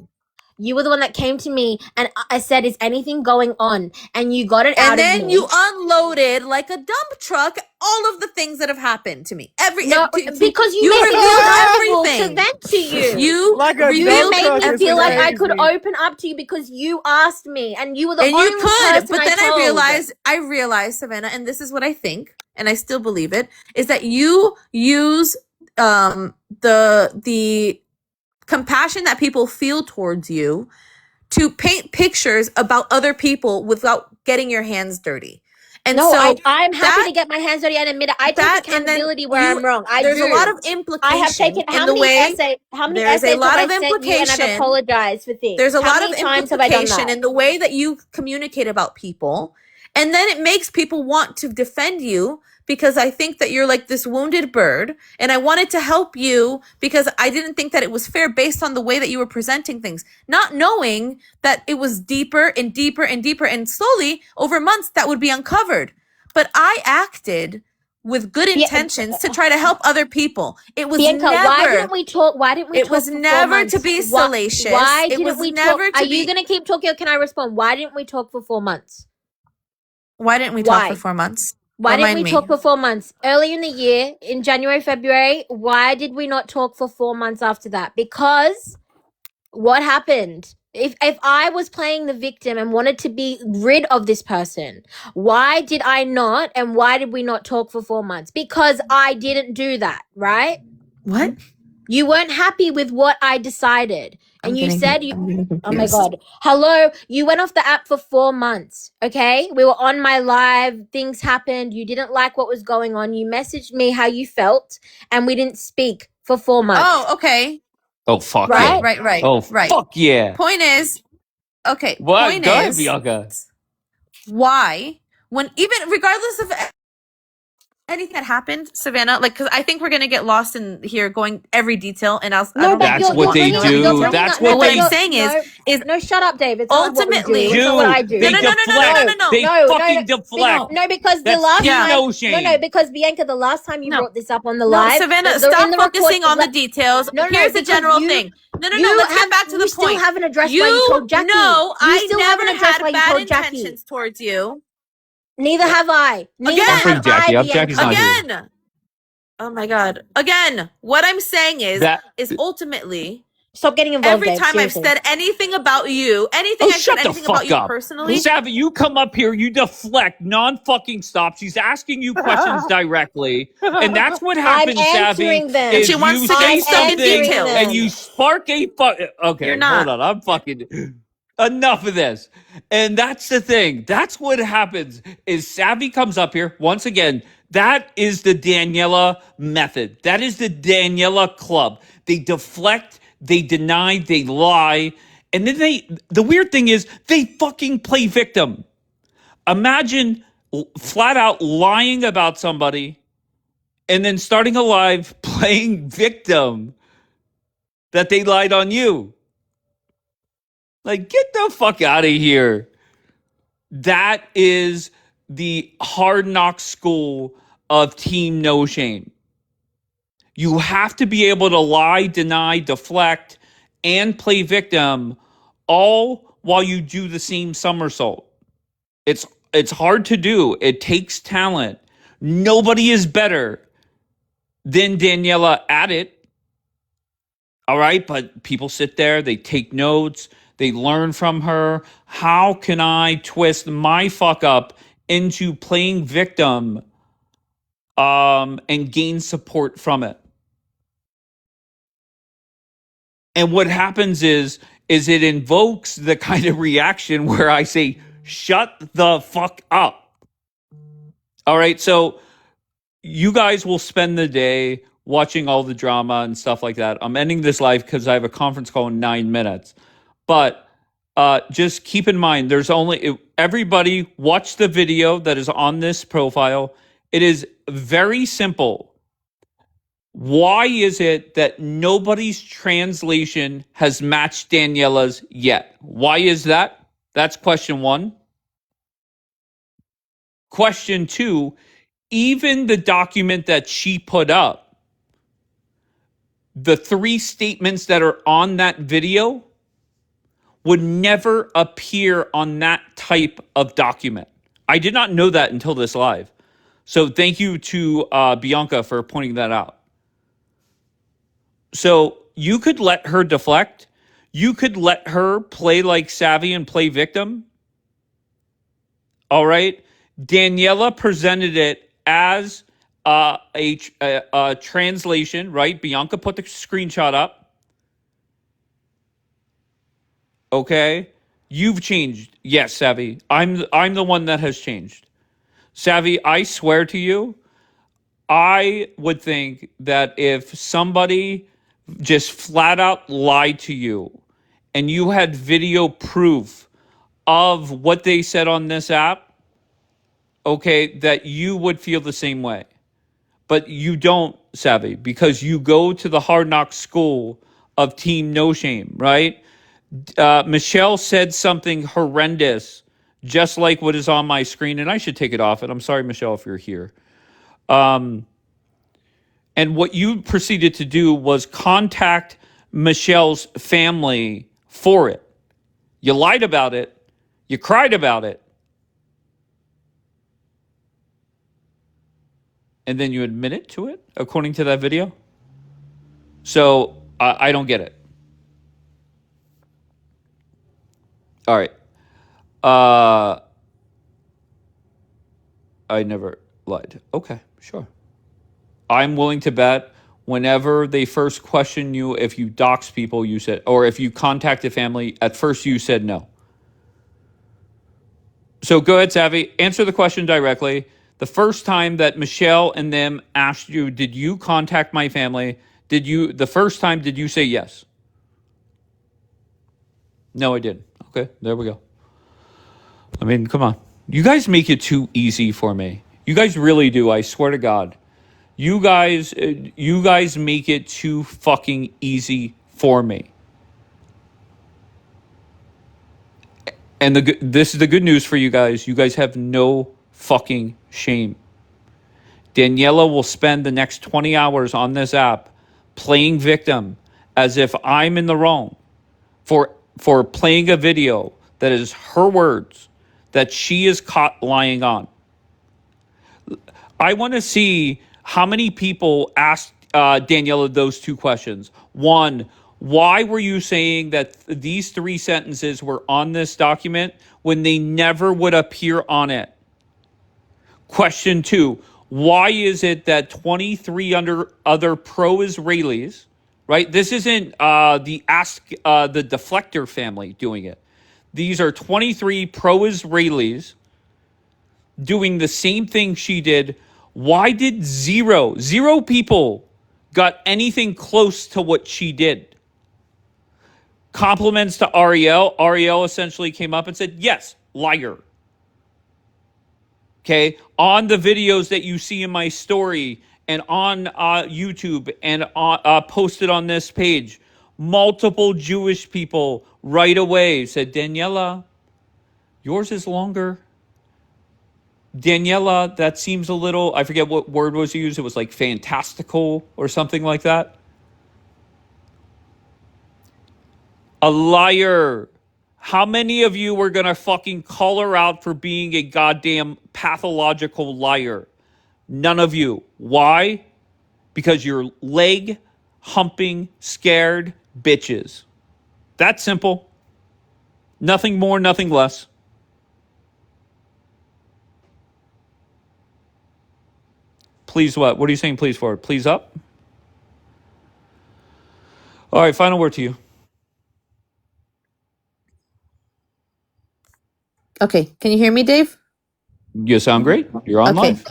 You were the one that came to me and I said, is anything going on? And you got it out of me. And then you unloaded like a dump truck all of the things that have happened to me. Because you made me everything to vent to you. You made me feel like I could open up to you because you asked me and you were the only person but then I realized, Savannah, and this is what I think, and I still believe it, is that you use the compassion that people feel towards you to paint pictures about other people without getting your hands dirty. And I'm happy to get my hands dirty and admit it. I take accountability where I'm wrong. There's a lot of implication. I have taken how many essays have I sent you and I've apologized for things? There's a lot of implication in the way that you communicate about people, and then it makes people want to defend you. Because I think that you're like this wounded bird, and I wanted to help you because I didn't think that it was fair based on the way that you were presenting things, not knowing that it was deeper and deeper and deeper, and slowly over months that would be uncovered. But I acted with good intentions to try to help other people. It was Bianca, never. Why didn't we talk? It was never to be salacious. Why didn't we talk? Are you going to keep talking, or can I respond? Why didn't we talk for 4 months? Why didn't we talk for 4 months? Why didn't we talk for 4 months? Earlier in the year, in January, February, why did we not talk for 4 months after that? Because what happened? If I was playing the victim and wanted to be rid of this person, why did I not? And why did we not talk for 4 months? Because I didn't do that, right? What? You weren't happy with what I decided. And you said oh my God. Hello. You went off the app for 4 months. Okay. We were on my live. Things happened. You didn't like what was going on. You messaged me how you felt and we didn't speak for 4 months. Oh, okay. Oh, fuck. Right. Oh, right. Fuck yeah. Point is, okay. What? Point Go ahead, is, Bianca. why, when even regardless of anything that happened, Savannah, like, because I think we're gonna get lost in here going every detail, and I No, don't but think That's what they you're do. bringing That's up. what No, what but they I'm saying is no. Shut up, Dave. It's not what we do. ultimately, It's not what I do. do. They no. deflect. No, They no, fucking deflect. no, because the That's last team Yeah. time, no no, shame. because Bianca, the last time you No. brought this up on the No, live, Savannah, in stop the focusing report, on the details. No, Here's the because general you- thing. No, you let's get back to the still point. haven't addressed why you told Jackie. No, You I still never haven't addressed had why you bad told Jackie. intentions towards you. Neither have I. Neither Again. Don't bring have Jackie I, up. Jackie's not Bianca. here. Again. Oh my God. Again, what I'm saying is ultimately, stop getting involved. every Dave, time seriously. I've said anything about you, Shut the anything about fuck you up. personally. Savvy, you come up here, you deflect non-fucking stop. She's asking you questions directly. And that's what happens, I'm Savvy. answering them. Is She wants you to say get stuck in something details. and you spark a okay, You're not. hold on. I'm fucking enough of this. And that's the thing. That's what happens is Savvy comes up here. Once again, that is the Daniela method. That is the Daniela club. They deflect, they deny, they lie. And then the weird thing is they fucking play victim. Imagine flat out lying about somebody and then starting a live playing victim that they lied on you. Like, get the fuck out of here. That is the hard knock school of team no shame. You have to be able to lie, deny, deflect, and play victim all while you do the same somersault. It's hard to do. It takes talent. Nobody is better than Daniela at it. All right, but people sit there, they take notes, they learn from her. How can I twist my fuck up into playing victim and gain support from it? And what happens is it invokes the kind of reaction where I say, shut the fuck up. All right, so you guys will spend the day watching all the drama and stuff like that. I'm ending this live because I have a conference call in 9 minutes. But just keep in mind, there's only everybody watch the video that is on this profile. It is very simple. Why is it that nobody's translation has matched Daniela's yet? Why is that? That's question one. Question two, even the document that she put up, the 3 statements that are on that video would never appear on that type of document. I did not know that until this live. So thank you to Bianca for pointing that out. So you could let her deflect. You could let her play like savvy and play victim. All right. Daniela presented it as a translation, right? Bianca put the screenshot up. Okay. You've changed. Yes, Savvy. I'm the one that has changed. Savvy, I swear to you, I would think that if somebody just flat out lied to you and you had video proof of what they said on this app, okay, that you would feel the same way. But you don't, Savvy, because you go to the hard knock school of team no shame, right? Michelle said something horrendous, just like what is on my screen, and I should take it off. And I'm sorry, Michelle, if you're here. And what you proceeded to do was contact Michelle's family for it. You lied about it. You cried about it. And then you admitted to it, according to that video. So I don't get it. All right. I never lied. Okay, sure. I'm willing to bet whenever they first question you if you dox people, you said, or if you contacted family, at first you said no. So go ahead, Savvy. Answer the question directly. The first time that Michelle and them asked you, did you contact my family? The first time, did you say yes? No, I didn't. Okay, there we go. I mean, come on. You guys make it too easy for me. You guys really do. I swear to God. You guys make it too fucking easy for me. And this is the good news for you guys. You guys have no fucking shame. Daniela will spend the next 20 hours on this app playing victim as if I'm in the wrong for playing a video that is her words that she is caught lying on. I want to see how many people asked Daniela those two questions. One, why were you saying that these 3 sentences were on this document when they never would appear on it? Question 2, why is it that 23 other pro-Israelis, right? This isn't the deflector family doing it. These are 23 pro-Israelis doing the same thing she did. Why did zero people got anything close to what she did? Compliments to Ariel. Ariel essentially came up and said, yes, liar. Okay, on the videos that you see in my story and on YouTube and posted on this page, multiple Jewish people right away said, Daniela, yours is longer. Daniela, that seems a little, I forget what word was used. It was like fantastical or something like that. A liar. How many of you were going to fucking call her out for being a goddamn pathological liar? None of you. Why? Because you're leg humping, scared bitches. That's simple. Nothing more, nothing less. Please what? What are you saying please for? Please up? All right, final word to you. Okay, can you hear me, Dave? You sound great. You're on live.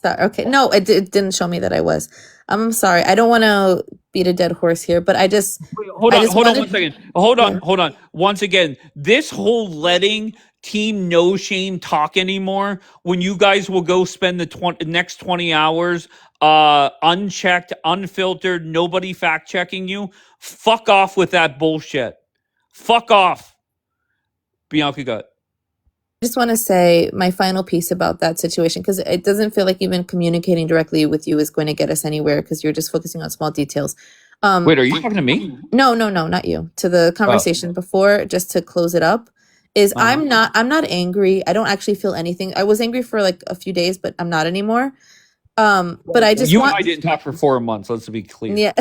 Okay. No, it didn't show me that I was. I'm sorry. I don't want to beat a dead horse here, but Hold on 1 second. Hold on. Once again, this whole letting Team No Shame talk anymore, when you guys will go spend the next 20 hours unchecked, unfiltered, nobody fact checking you, fuck off with that bullshit. Fuck off. Bianca Gut. I just want to say my final piece about that situation, because it doesn't feel like even communicating directly with you is going to get us anywhere, because you're just focusing on small details. Wait, are you talking to me? No, not you. To the conversation before, just to close it up, is I'm not angry. I don't actually feel anything. I was angry for like a few days, but I'm not anymore. But I just and I didn't talk for 4 months. Let's be clear. Yeah.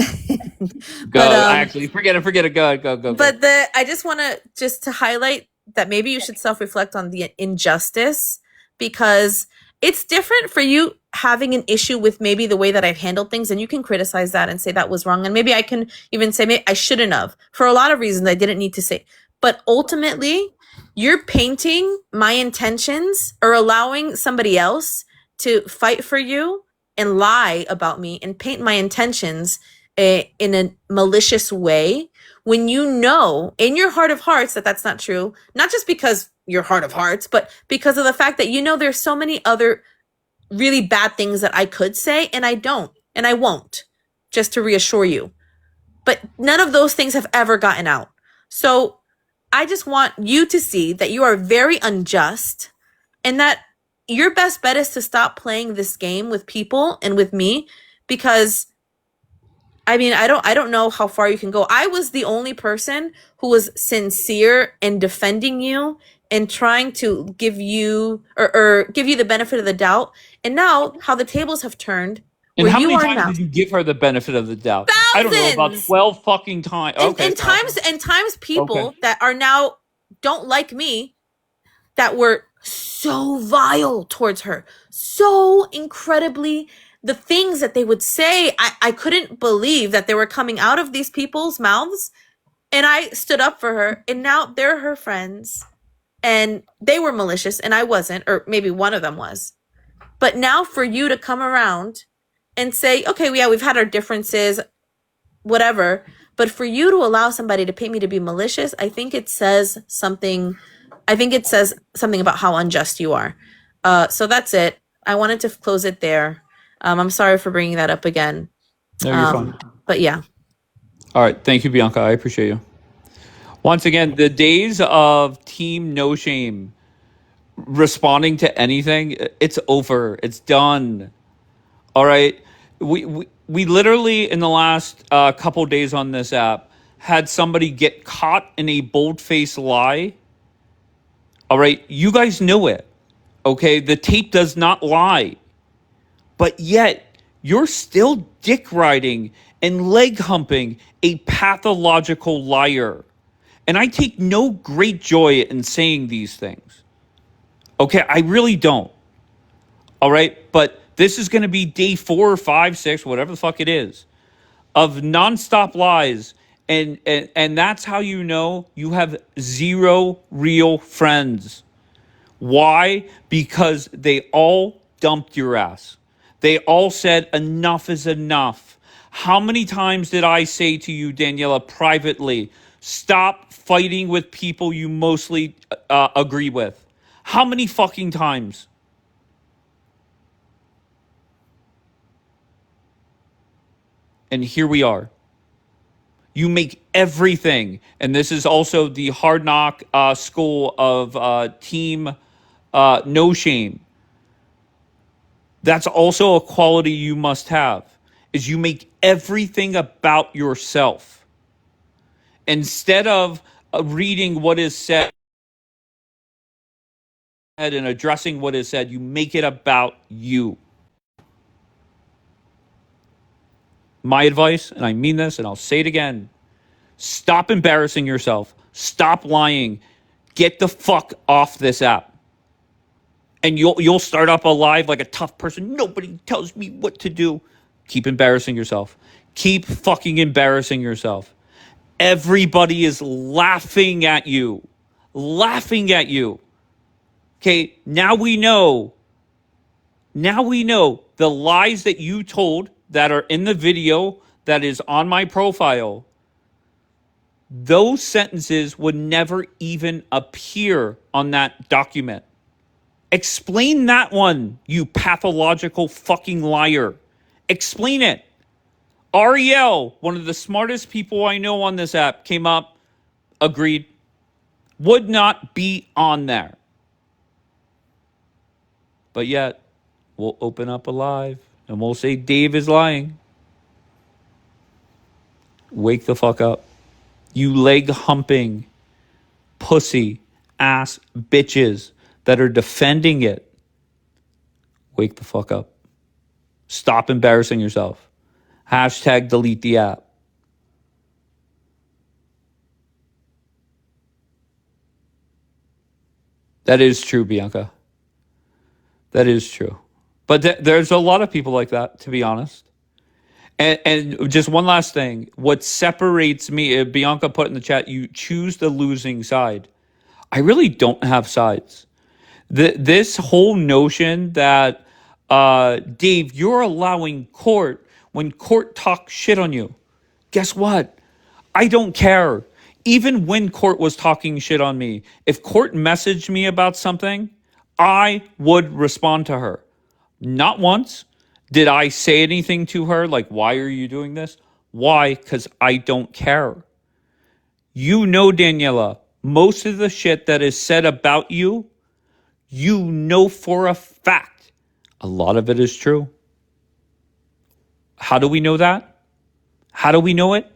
Go. Actually, forget it. Go. But I just want to highlight that maybe you should self-reflect on the injustice, because it's different for you having an issue with maybe the way that I've handled things, and you can criticize that and say that was wrong. And maybe I can even say, maybe I shouldn't have, for a lot of reasons I didn't need to say. But ultimately, you're painting my intentions or allowing somebody else to fight for you and lie about me and paint my intentions in a malicious way, when you know in your heart of hearts that that's not true, not just because your heart of hearts, but because of the fact that you know there's so many other really bad things that I could say, and I don't, and I won't, just to reassure you. But none of those things have ever gotten out. So I just want you to see that you are very unjust, and that your best bet is to stop playing this game with people and with me, because I mean, I don't know how far you can go. I was the only person who was sincere in defending you and trying to give you or give you the benefit of the doubt. And now how the tables have turned. And how many times did you give her the benefit of the doubt? Thousands! I don't know, about 12 fucking times. Okay. And times people that are now don't like me, that were so vile towards her, so incredibly, the things that they would say, I couldn't believe that they were coming out of these people's mouths. And I stood up for her, and now they're her friends, and they were malicious and I wasn't, or maybe one of them was. But now for you to come around and say, okay, yeah, we've had our differences, whatever, but for you to allow somebody to paint me to be malicious, I think it says something about how unjust you are. So that's it. I wanted to close it there. I'm sorry for bringing that up again. No, you're fine. But yeah. All right. Thank you, Bianca. I appreciate you. Once again, the days of Team No Shame responding to anything, it's over. It's done. All right. We literally, in the last couple days on this app, had somebody get caught in a bold-faced lie. All right. You guys know it. Okay. The tape does not lie. But yet, you're still dick riding and leg humping a pathological liar. And I take no great joy in saying these things. Okay, I really don't. All right, but this is going to be day 4 or 5, 6, whatever the fuck it is, of nonstop lies. And that's how you know you have zero real friends. Why? Because they all dumped your ass. They all said enough is enough. How many times did I say to you, Daniela, privately, stop fighting with people you mostly agree with? How many fucking times? And here we are. You make everything, and this is also the hard knock school of team no shame. That's also a quality you must have, is you make everything about yourself. Instead of reading what is said and addressing what is said, you make it about you. My advice, and I mean this, and I'll say it again, stop embarrassing yourself. Stop lying. Get the fuck off this app. And you'll start up a live like a tough person. Nobody tells me what to do. Keep embarrassing yourself. Keep fucking embarrassing yourself. Everybody is laughing at you. Laughing at you. Okay, now we know. Now we know the lies that you told that are in the video that is on my profile. Those sentences would never even appear on that document. Explain that one, you pathological fucking liar. Explain it. Ariel, one of the smartest people I know on this app, came up, agreed, would not be on there. But yet, we'll open up a live and we'll say Dave is lying. Wake the fuck up. You leg humping, pussy, ass bitches that are defending it. Wake the fuck up. Stop embarrassing yourself. Hashtag delete the app. That is true, Bianca. That is true. But there's a lot of people like that, to be honest. And just one last thing. What separates me, Bianca put in the chat, you choose the losing side. I really don't have sides. This whole notion that, Dave, you're allowing court when court talks shit on you. Guess what? I don't care. Even when court was talking shit on me, if court messaged me about something, I would respond to her. Not once did I say anything to her like, why are you doing this? Why? Because I don't care. You know, Daniela, most of the shit that is said about you, you know for a fact, a lot of it is true. How do we know that? How do we know it?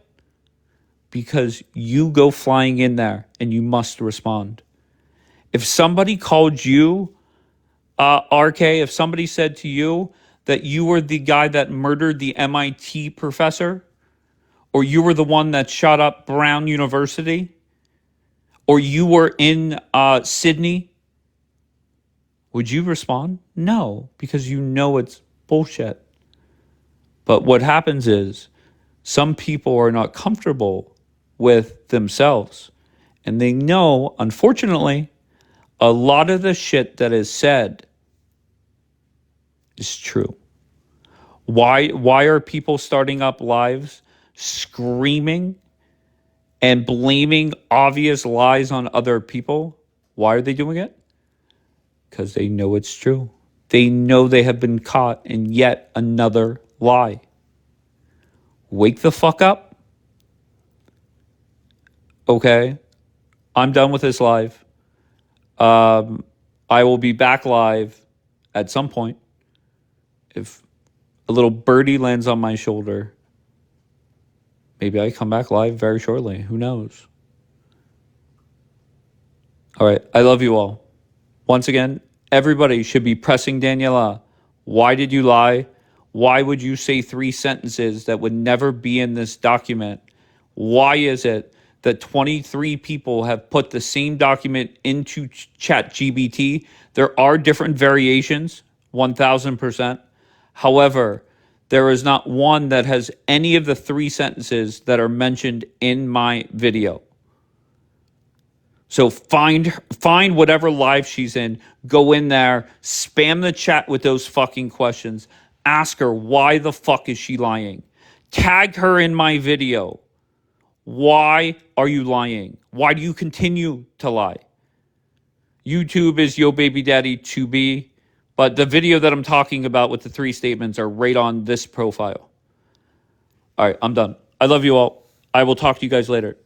Because you go flying in there and you must respond. If somebody called you, RK, if somebody said to you that you were the guy that murdered the MIT professor, or you were the one that shot up Brown University, or you were in Sydney, would you respond? No, because you know it's bullshit. But what happens is some people are not comfortable with themselves. And they know, unfortunately, a lot of the shit that is said is true. Why are people starting up lives screaming and blaming obvious lies on other people? Why are they doing it? Because they know it's true. They know they have been caught in yet another lie. Wake the fuck up. Okay? I'm done with this live. I will be back live at some point. If a little birdie lands on my shoulder, maybe I come back live very shortly. Who knows? All right. I love you all. Once again, everybody should be pressing Daniela. Why did you lie? Why would you say 3 sentences that would never be in this document? Why is it that 23 people have put the same document into ChatGPT? There are different variations, 1000%. However, there is not one that has any of the 3 sentences that are mentioned in my video. So find whatever live she's in, go in there, spam the chat with those fucking questions. Ask her, why the fuck is she lying? Tag her in my video. Why are you lying? Why do you continue to lie? YouTube is Yo Baby Daddy 2B, but the video that I'm talking about with the 3 statements are right on this profile. All right, I'm done. I love you all. I will talk to you guys later.